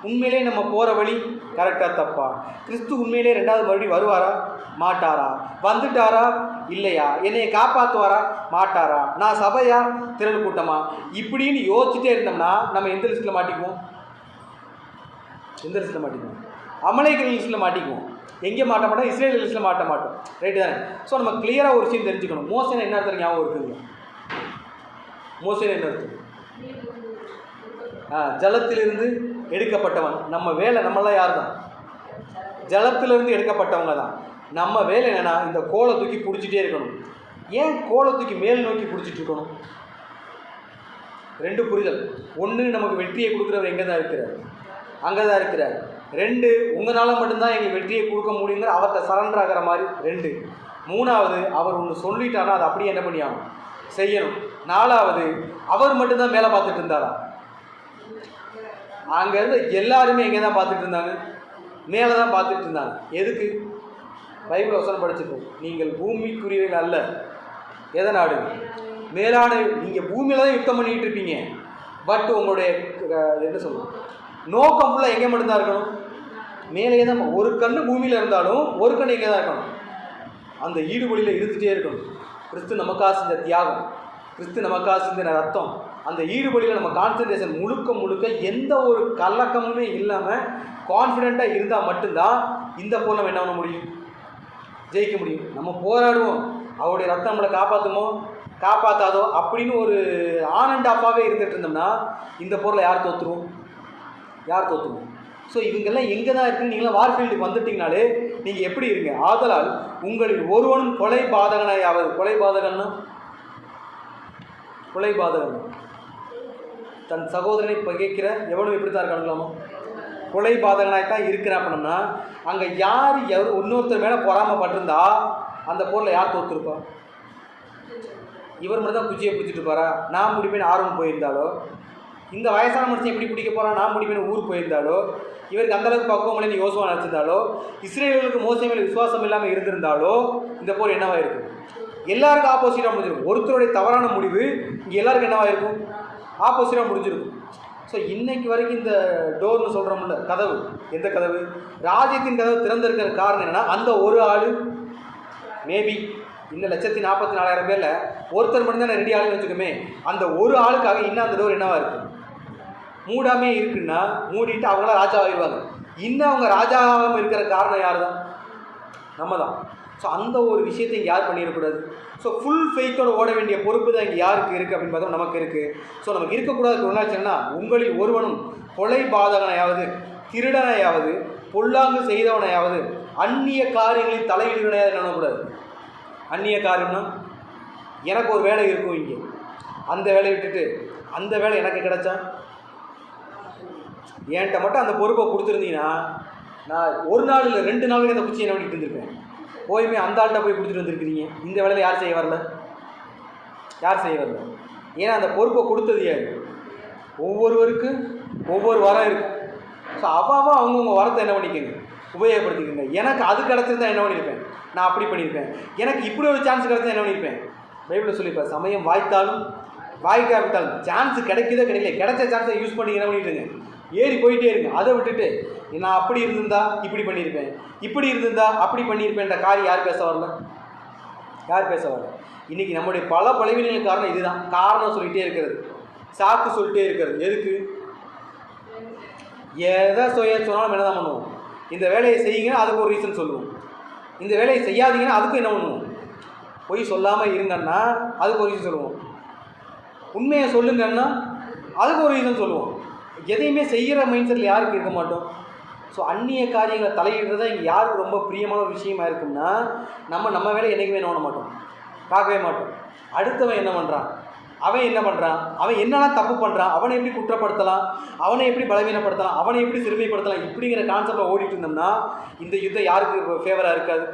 உண்மையிலே நம்ம போகிற வழி கரெக்டாக தப்பா? கிறிஸ்து உண்மையிலே ரெண்டாவது மறுபடியும் வருவாரா மாட்டாரா? வந்துட்டாரா இல்லையா? என்னை காப்பாற்றுவாரா மாட்டாரா? நான் சபையா திரள் கூட்டமா? இப்படின்னு யோசிச்சுட்டே இருந்தோம்னா நம்ம எந்த லிஸ்ட்டில் மாட்டிக்குவோம்? எந்த லிஸ்ட்டில் மாட்டிக்குவோம்? அமலேக்கியர் லிஸ்ட்டில் மாட்டிக்குவோம். எங்கே மாட்ட மாட்டோம்? இஸ்ரேல் லிஸ்ட்டில் மாட்ட மாட்டோம். ரைட்டு தானே? ஸோ நம்ம கிளியராக ஒரு விஷயம் தெரிஞ்சுக்கணும். மோசேனா என்ன அர்த்தம் ஞாபகம் இருக்குங்க? மோசேனா என்ன அர்த்தம்? ஜலத்திலிருந்து எடுக்கப்பட்டவன். நம்ம வேலை, நம்மளாம் யார் தான்? ஜலத்திலிருந்து எடுக்கப்பட்டவங்க தான். நம்ம வேலை என்னென்னா இந்த கோலை தூக்கி பிடிச்சிட்டே இருக்கணும். ஏன் கோலை தூக்கி மேல் நோக்கி பிடிச்சிட்டு இருக்கணும்? ரெண்டு புரிதல். ஒன்று, நமக்கு வெற்றியை கொடுக்குறவர் எங்கே தான் இருக்கிறார்? அங்கே தான் இருக்கிறார். ரெண்டு, உங்களால் மட்டும்தான் எங்கள் வெற்றியை கொடுக்க முடியுங்கிற அவர்கிட்ட சரண்டர் ஆகிற மாதிரி. ரெண்டு. மூணாவது, அவர் ஒன்று சொல்லிட்டானா அதை அப்படியே என்ன பண்ணியாகணும்? செய்யணும். நாலாவது, அவர் மட்டும்தான் மேலே பார்த்துட்டு இருந்தாரா? அங்கேருந்து எல்லாருமே எங்கே தான் பார்த்துட்டு இருந்தாங்க? மேலே தான் பார்த்துட்டு இருந்தாங்க. எதுக்கு? பைபிள் வசனம் படிச்சிருக்கோம். நீங்கள் பூமிக்குரியவர்கள் அல்ல. எதை நாடு? மேலான. நீங்கள் பூமியில் தான் யுத்தம் பண்ணிக்கிட்டு இருப்பீங்க. பட் உங்களுடைய என்ன சொல்லணும், நோக்கம் ஃபுல்லாக எங்கே மட்டும்தான் இருக்கணும்? மேலே தான். ஒரு கண்ணு பூமியில் இருந்தாலும் ஒரு கண்ணு எங்கே தான் இருக்கணும்? அந்த ஈடுபடியில் இருந்துகிட்டே இருக்கணும். கிறிஸ்து நமக்காக செஞ்ச தியாகம், கிறிஸ்து நமக்காக செஞ்ச ரத்தம், அந்த ஈடுபடியில் நம்ம கான்சன்ட்ரேஷன் முழுக்க முழுக்க எந்த ஒரு கலக்கமுமே இல்லாமல் கான்ஃபிடெண்ட்டாக இருந்தால் மட்டும்தான் இந்த போல் நம்ம என்ன பண்ண முடியும்? ஜெயிக்க முடியும். நம்ம போராடுவோம், அவருடைய ரத்தம் நம்மளை காப்பாற்றுமோ காப்பாற்றாதோ அப்படின்னு ஒரு ஆன் அண்ட் ஆஃபாகவே இருந்துகிட்டு இருந்தோம்னா இந்த பொருளை யார் தோற்றுருவோம்? யார் தோற்றுருவோம்? ஸோ இவங்கெல்லாம் எங்கே தான் இருக்குன்னு நீங்களாம் வார்ஃபீல்டுக்கு வந்துட்டிங்கனாலே நீங்கள் எப்படி இருங்க? ஆதலால் உங்களில் ஒருவனும் கொலை பாதகனாயாவது. கொலை பாதகன்னா கொலை பாதகன் தன் சகோதரனை பகைக்கிற எவனும் எப்படி தான் இருக்கானுங்களாமா? கொலை பாதகனாய்த்தான் இருக்கிறேன் அப்படின்னா அங்கே யார் இன்னொருத்தர் மேலே பொறாமப்பட்டிருந்தா அந்த பொருளை யார் தோற்றுருப்பா? இவர் மட்டும் தான் குச்சியை பிடிச்சிட்டு இருப்பாரா? நான் முடிப்பேன்னு ஆர்வம் போயிருந்தாலோ, இந்த வயசான மனுஷன் எப்படி பிடிக்க போகிறான் நான் முடிப்பேன்னு ஊர் போயிருந்தாலோ, இவருக்கு அந்தளவுக்கு பக்குவம் யோசுவா நினச்சிருந்தாலோ, இஸ்ரேலுக்கு மோசே மேலே விசுவாசம் இல்லாமல் இருந்திருந்தாலோ இந்த போர் என்னவாக இருக்கும்? எல்லாருக்கும் ஆப்போசிட்டாக முடிஞ்சிருக்கும். ஒருத்தருடைய தவறான முடிவு இங்கே எல்லாருக்கும் என்னவாக இருக்கும்? ஆப்போசிட்டாக முடிஞ்சிருக்கும். ஸோ இன்னைக்கு வரைக்கும் இந்த டோர்னு சொல்கிறோம்ல, கதவு, எந்த கதவு? ராஜ்யத்தின் கதவு திறந்திருக்கிற காரணம் என்னென்னா அந்த ஒரு ஆள் மேபி இந்த 1,44,000 பேரில் ஒருத்தர் மட்டும்தான் ரெடி ஆளுன்னு வச்சுக்கோமே, அந்த ஒரு ஆளுக்காக இன்னும் அந்த டோர் என்னவா இருக்குது? மூடாமே இருக்குன்னா மூடிட்டு அவங்களாம் ராஜாவாகிடுவாங்க. இன்னும் அவங்க ராஜாவாக இருக்கிற காரணம் யார் தான்? நம்ம தான். ஸோ அந்த ஒரு விஷயத்தை இங்கே யார் பண்ணிடக்கூடாது. ஸோ ஃபுல் ஃபெய்த்தோடு ஓட வேண்டிய பொறுப்பு தான் இங்கே யாருக்கு இருக்குது அப்படின்னு பார்த்தா நமக்கு இருக்குது. ஸோ நமக்கு இருக்கக்கூடாது ஒன்றாச்சுன்னா, உங்களில் ஒருவனும் கொலை பாதகனையாவது, திருடனையாவது, பொல்லாங்கு செய்தவனையாவது, அந்நிய காரியங்களில் தலையிடுவனையாவது பண்ணக்கூடாது. அந்நிய காரியம்னா எனக்கு ஒரு வேலை இருக்கும் இங்கே, அந்த வேலையை விட்டுட்டு அந்த வேலை எனக்கு கிடைச்சா என்கிட்ட மட்டும் அந்த பொறுப்பை கொடுத்துருந்தீங்கன்னா நான் ஒரு நாள் இல்லை 2 நாளுக்கு அந்த குச்சியை என்ன பண்ணிட்டு இருந்திருப்பேன். போயுமே அந்த ஆள்கிட்ட போய் கொடுத்துட்டு வந்துருக்கிறீங்க. இந்த வேலையில் யார் செய்ய வரல? யார் செய்ய வரல? ஏன்னா அந்த பொறுப்பை கொடுத்தது யார்? ஒவ்வொருவருக்கு ஒவ்வொரு வரம் இருக்குது. ஸோ அவாவா அவங்கவுங்க வரத்தை என்ன பண்ணிக்கோங்க, உபயோகப்படுத்திக்கோங்க. எனக்கு அது கிடச்சிருந்தா என்ன பண்ணியிருப்பேன்? நான் அப்படி பண்ணியிருப்பேன். எனக்கு இப்படி ஒரு சான்ஸ் கிடச்சா என்ன பண்ணியிருப்பேன்? பைபிளில் சொல்லியிருப்பேன், சமயம் வாய்த்தாலும் வாய்க்காவிட்டாலும் சான்ஸ் கிடைக்குதோ கிடைக்கல, கிடைச்ச சான்ஸை யூஸ் பண்ணி என்ன பண்ணிட்டுருங்க, ஏறி போயிட்டே இருங்க. அதை விட்டுட்டு நான் அப்படி இருந்திருந்தா இப்படி பண்ணியிருப்பேன், இப்படி இருந்திருந்தா அப்படி பண்ணியிருப்பேன்ற காரியம் யார் பேச வரல? யார் பேச வரல? இன்றைக்கி நம்முடைய பல பலவீனங்களுக்கு காரணம் இதுதான். காரணம் சொல்லிகிட்டே இருக்கிறது, சாக்கு சொல்லிட்டே இருக்கிறது. எதுக்கு? எதை சொன்னாலும் என்ன தான் பண்ணுவோம்? இந்த வேலையை செய்யுங்கன்னா அதுக்கு ஒரு ரீசன் சொல்லுவோம், இந்த வேலையை செய்யாதீங்கன்னா அதுக்கும் என்ன பண்ணுவோம்? பொய் சொல்லாமல் இருங்கன்னா அதுக்கு ஒரு ரீசன் சொல்லுவோம், உண்மையை சொல்லுங்கன்னா அதுக்கு ஒரு ரீசன் சொல்லுவோம். எதையுமே செய்கிற மைண்ட் செட்டில் யாருக்கு இருக்க மாட்டோம். ஸோ அந்நிய காரியங்களை தலையிடுறதா இங்கே யாருக்கு ரொம்ப பிரியமான ஒரு விஷயமா இருக்குன்னா, நம்ம வேலை என்றைக்குமே என்ன பண்ண மாட்டோம், பார்க்கவே மாட்டோம். அடுத்தவன் என்ன பண்ணுறான், அவன் என்ன பண்ணுறான், அவன் என்னெல்லாம் தப்பு பண்ணுறான், அவனை எப்படி குற்றப்படுத்தலாம், அவனை எப்படி பலவீனப்படுத்தலாம், அவனை எப்படி சிறுமைப்படுத்தலாம், இப்படிங்கிற கான்செப்டில் ஓடிட்டு இருந்தோம்னா இந்த யுத்தம் யாருக்கு ஃபேவராக இருக்காது?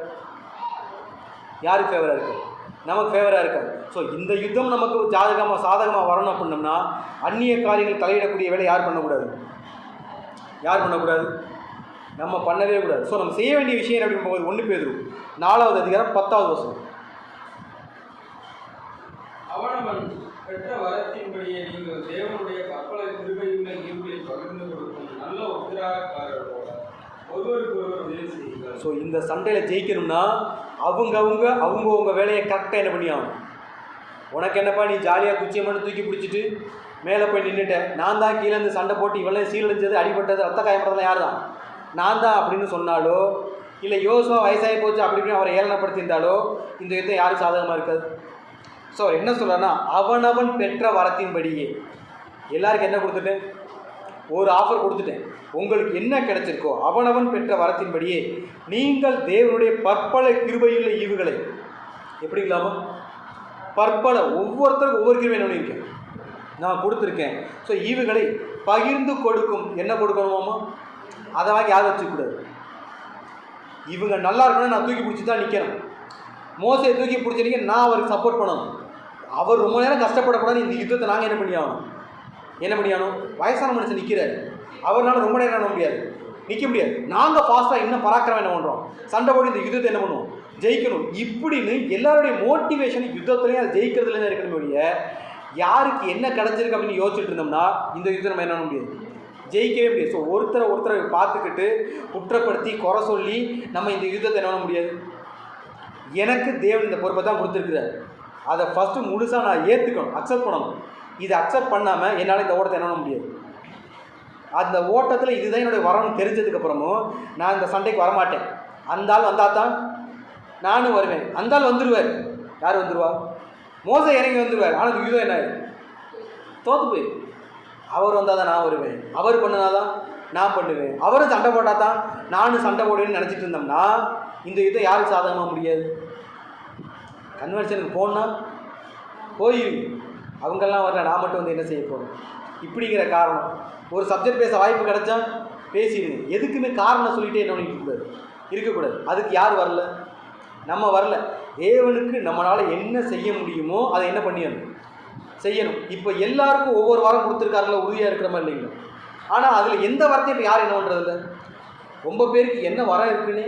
யாருக்கு ஃபேவராக இருக்காது? நமக்கு ஃபேவராக இருக்காது. ஸோ இந்த யுத்தம் நமக்கு சாதகமாக வரணும் அப்படின்னோம்னா அந்நிய காரியங்கள் தலையிடக்கூடிய வேலை யார் பண்ணக்கூடாது? யார் பண்ணக்கூடாது? நம்ம பண்ணவே கூடாது. ஸோ நம்ம செய்ய வேண்டிய விஷயம் அப்படின்னு போகுது 1 பேதுரு 4வது அதிகாரம் 10வது வசனம். அவனவன் பெற்ற வரத்தின்படியே நீங்கள் தேவனுடைய கற்பலை கிருபையுள்ள ஈவுகளை பகிர்ந்து கொடுக்கும் நல்ல உத்தரவாதக்காரர் போல ஒருவருக்கு ஒருவர் உதவி செய்யுங்கள். ஸோ இந்த சண்டையில் ஜெயிக்கணும்னா அவங்கவுங்க வேலையை கரெக்டாக என்ன பண்ணி ஆகணும். உனக்கு என்னப்பா, நீ ஜாலியாக குச்சியை மட்டும் தூக்கி பிடிச்சிட்டு மேலே போய் நின்றுட்டேன், நான் தான் கீழே இருந்து சண்டை போட்டு இவெல்லாம் சீரழிஞ்சது, அடிபட்டது, ரத்த காயப்படுறதுலாம் யார் தான், நான் தான் அப்படின்னு சொன்னாலோ, இல்லை யோசுவா வயசாகி போச்சு அப்படின்னு அவரை ஏளனப்படுத்தியிருந்தாலோ இந்த யுத்தம் யாருக்கு சாதகமாக இருக்காது. ஸோ என்ன சொல்கிறேன்னா, அவனவன் பெற்ற வரத்தின்படியே எல்லாருக்கும் என்ன கொடுத்துட்டேன், ஒரு ஆஃபர் கொடுத்துட்டேன். உங்களுக்கு என்ன கிடைச்சிருக்கோ அவனவன் பெற்ற வரத்தின்படியே நீங்கள் தேவனுடைய பற்பல கிருபையுள்ள ஈவுகளை, எப்படிங்களாமா, பற்பல ஒவ்வொருத்தருக்கும் ஒவ்வொரு கிருபை என்ன பண்ணியிருக்கேன், நான் கொடுத்துருக்கேன். ஸோ ஈவுகளை பகிர்ந்து கொடுக்கும். என்ன கொடுக்கணுமாமா, அதை வாங்கி யாரும் வச்சுக்கூடாது. இவங்க நல்லா இருக்கணும், நான் தூக்கி பிடிச்சி தான் நிற்கணும். மோசையை தூக்கி பிடிச்சிருக்க, நான் அவருக்கு சப்போர்ட் பண்ணணும். அவர் ரொம்ப நேரம் கஷ்டப்படக்கூடாது. இந்த யுத்தத்தை நாங்கள் என்ன பண்ணியாகணும், வயசான மனுஷன் நிற்கிறார், அவரால் ரொம்ப நேரம் என்ன முடியாது, நிற்க முடியாது. நாங்கள் ஃபாஸ்ட்டாக இன்னும் பராக்கிரமம் என்ன பண்ணுறோம், சண்டை போட்டு இந்த யுத்தத்தை என்ன பண்ணுவோம், ஜெயிக்கணும். இப்படின்னு எல்லாருடைய மோட்டிவேஷன் யுத்தத்துலேயும் அதை ஜெயிக்கிறதுலேயும் இருக்கக்கூடிய யாருக்கு என்ன கிடச்சிருக்கு அப்படின்னு யோசிச்சுட்டு இருந்தோம்னா இந்த யுத்தம் நம்ம என்ன பண்ண முடியாது, ஜெயிக்கவே முடியாது. ஸோ ஒருத்தரை பார்த்துக்கிட்டு குற்றப்படுத்தி குறை சொல்லி நம்ம இந்த யுத்தத்தை என்ன பண்ண முடியாது. எனக்கு தேவன் இந்த பொறுப்பை தான் கொடுத்துருக்குறாரு, அதை ஃபஸ்ட்டு முழுசாக நான் ஏற்றுக்கணும், அக்செப்ட் பண்ணணும். இதை அக்செப்ட் பண்ணாமல் என்னால் இந்த ஓட்டத்தை என்ன பண்ண முடியாது. அந்த ஓட்டத்தில் இதுதான் என்னுடைய வரணும்னு தெரிஞ்சதுக்கப்புறமும் நான் இந்த சண்டைக்கு வரமாட்டேன். அந்த ஆள் வந்தால் தான் நானும் வருவேன். அந்த ஆள் வந்துடுவார். யார் வந்துடுவா, மோசை இறங்கி வந்துடுவார். ஆனால் யுத்தம் என்ன தோற்று போய், அவர் வந்தால் தான் நான் வருவேன், அவர் பண்ணினா தான் நான் பண்ணுவேன், அவரும் சண்டை போட்டால் தான் நானும் சண்டை போடுவேன்னு நினச்சிட்டு இருந்தோம்னா இந்த யுத்தம் யாருக்கு சாதகமாக முடியாது. கன்வென்ஷனுக்கு போனால் போயிருங்க, அவங்கெல்லாம் வரல, நான் மட்டும் வந்து என்ன செய்ய போகிறேன். இப்படிங்கிற காரணம், ஒரு சப்ஜெக்ட் பேச வாய்ப்பு கிடைச்சா பேசிடுங்க. எதுக்குமே காரணம் சொல்லிகிட்டே என்ன பண்ணிக்கூடாது, இருக்கக்கூடாது. அதுக்கு யார் வரல, நம்ம வரல. தேவனுக்கு நம்மளால் என்ன செய்ய முடியுமோ அதை என்ன பண்ணிடணும், செய்யணும். இப்போ எல்லாருக்கும் ஒவ்வொரு வாரம் கொடுத்துருக்காருல, உறுதியாக இருக்கிற மாதிரி இல்லைங்களா. ஆனால் அதில் எந்த வாரத்தையும் இப்போ யார் என்ன பண்ணுறதில்ல. ரொம்ப பேருக்கு என்ன வரம் இருக்குன்னு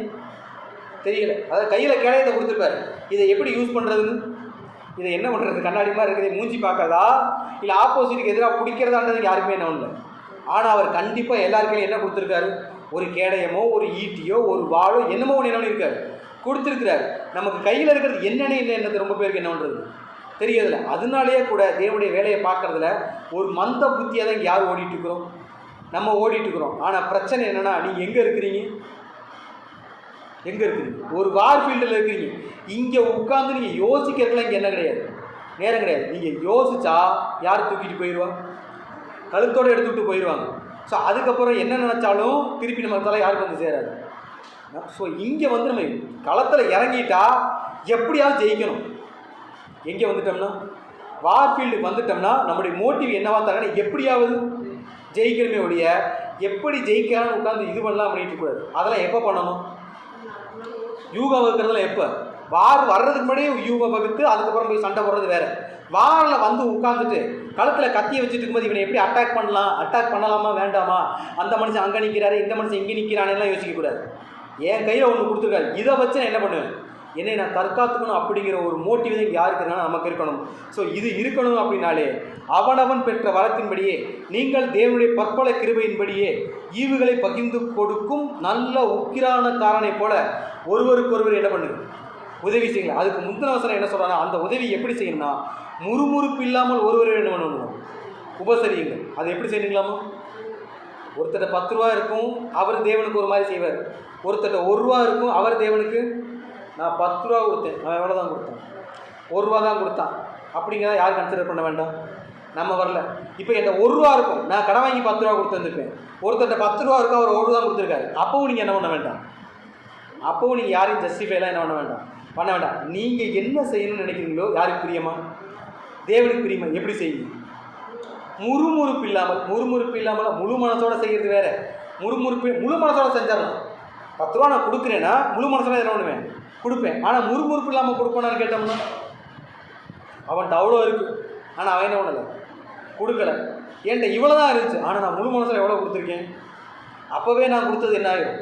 தெரியலை. அதாவது கையில் கேளையத்தை கொடுத்துருப்பாரு, இதை எப்படி யூஸ் பண்ணுறதுன்னு, இதை என்ன பண்ணுறது, கண்ணாடி மாதிரி இருக்கிறத மூஞ்சி பார்க்கறதா இல்லை ஆப்போசிட்டுக்கு எதிராக பிடிக்கிறதான்றது யாருக்குமே என்ன இல்லை. ஆனால் அவர் கண்டிப்பாக எல்லாருக்கையும் என்ன கொடுத்துருக்காரு, ஒரு கேடயமோ ஒரு ஈட்டியோ ஒரு வாளோ என்னமோ ஒன்று என்ன இருக்காரு கொடுத்துருக்கிறாரு. நமக்கு கையில் இருக்கிறது என்னென்ன என்னது ரொம்ப பேருக்கு என்ன பண்ணுறது தெரியதில்லை. அதனாலேயே கூட தேவனுடைய வேலையை பார்க்குறதுல ஒரு மந்த புத்தியாக தான் இங்கே யார் ஓடிட்டுருக்குறோம், நம்ம ஓடிட்டுருக்குறோம். ஆனால் பிரச்சனை என்னென்னா, நீங்கள் எங்கே இருக்கிறீங்க, ஒரு வார் ஃபீல்டில் இருக்கிறீங்க. இங்கே உட்காந்து நீங்கள் யோசிக்கிறதுலாம் இங்கே என்ன கிடையாது, நேரம் கிடையாது. நீங்கள் யோசிச்சா யார் தூக்கிட்டு போயிடுவா, கழுத்தோடு எடுத்துக்கிட்டு போயிடுவாங்க. ஸோ அதுக்கப்புறம் என்ன நினச்சாலும் திருப்பி நம்ம தலை யாருக்கு வந்து சேராது. ஸோ இங்கே வந்து நம்ம களத்தில் இறங்கிட்டா எப்படியாவது ஜெயிக்கணும். எங்கே வந்துட்டோம்னா, வார் ஃபீல்டுக்கு வந்துட்டோம்னா நம்முடைய மோட்டிவ் என்னவா தரணும், எப்படியாவது ஜெயிக்கணுமே ஒழிய எப்படி ஜெயிக்கலாம்னு உட்காந்து இது பண்ணலாம் பண்ணிட்டு கூடாது. அதெல்லாம் எப்போ பண்ணணும், யூகம் வகுக்கிறதுலாம் எப்போ, வார் வர்றதுக்கு முன்னாடியே யூகம் வகுத்து அதுக்கப்புறம் போய் சண்டை போடுறது வேறு. வாரில் வந்து உட்காந்துட்டு கழுத்தில் கத்தியை வச்சுட்டு இருக்கும்போது இவனை எப்படி அட்டாக் பண்ணலாமா வேண்டாமா, அந்த மனுஷன் அங்கே நிற்கிறாரு, இந்த மனுஷன் இங்கே நிற்கிறானேலாம் யோசிக்கக்கூடாது. என் கையில் ஒன்று கொடுத்துருக்காரு, இதை வச்சு நான் என்ன பண்ணுவேன், என்னை நான் தற்காத்துக்கணும் அப்படிங்கிற ஒரு மோட்டிவ் தான் யாருக்கு இருக்குன்னா நமக்கு இருக்கணும். ஸோ இது இருக்கணும் அப்படின்னாலே அவனவன் பெற்ற வரத்தின்படியே நீங்கள் தேவனுடைய பற்பல கிருபையின்படியே ஈவுகளை பகிர்ந்து கொடுக்கும் நல்ல உக்கிரான காரனை போல ஒருவருக்கொருவர் என்ன பண்ணுங்க, உதவி செய்யுங்க. அதுக்கு முந்தின வசனம் என்ன சொல்கிறாங்கன்னா, அந்த உதவி எப்படி செய்யணும்னா முறுமுறுப்பு இல்லாமல் ஒருவர் என்ன பண்ணணும், உபசரியுங்கள். அது எப்படி செய்யணுங்களாமா, ஒருத்தட்ட 10 ரூபா இருக்கும், அவர் தேவனுக்கு ஒரு மாதிரி செய்வார். ஒருத்தட்ட 1 ரூபா இருக்கும், அவர் தேவனுக்கு நான் 10 ரூபா கொடுத்தேன், அவன் எவ்வளோ தான் கொடுத்தான், 1 ரூபா தான் கொடுத்தான் அப்படிங்கிறத யார் கன்சிடர் பண்ண வேண்டாம், நம்ம வரல. இப்போ என்கிட்ட 1 ரூபா இருக்கும், நான் கடை வாங்கி 10 ரூபா கொடுத்துருந்துருப்பேன். ஒருத்தட்ட 10 ரூபா இருக்கும், அவர் 1 ரூபா தான் கொடுத்துருக்காரு. அப்பவும் நீங்கள் என்ன பண்ண வேண்டாம், அப்பவும் நீங்கள் யாரையும் ஜஸ்டிஃபைலாம் என்ன பண்ண வேண்டாம். நீங்கள் என்ன செய்யணும்னு நினைக்கிறீங்களோ, யாருக்கு பிரியமா, தேவனுக்கு பிரியமா, எப்படி செய்யுங்க, முறுமுறுப்பு இல்லாமல் முழு மனசோட செய்கிறது வேறு. முழு மனசோட செஞ்சிடலாம். 10 ரூபா நான் கொடுக்குறேன்னா முழு மனசோட என்ன பண்ணுவேன், கொடுப்பேன். ஆனால் முறுமுறுப்பு இல்லாமல் கொடுப்பேனான்னு கேட்டோம்னா அவன்கிட்ட அவ்வளோ இருக்குது, ஆனால் அவன் என்ன பண்ணலை, கொடுக்கலை. என்கிட்ட இவ்வளோ தான் இருந்துச்சு, ஆனால் நான் முழு மனசில் எவ்வளோ கொடுத்துருக்கேன், அப்போவே நான் கொடுத்தது என்ன ஆகிடும்,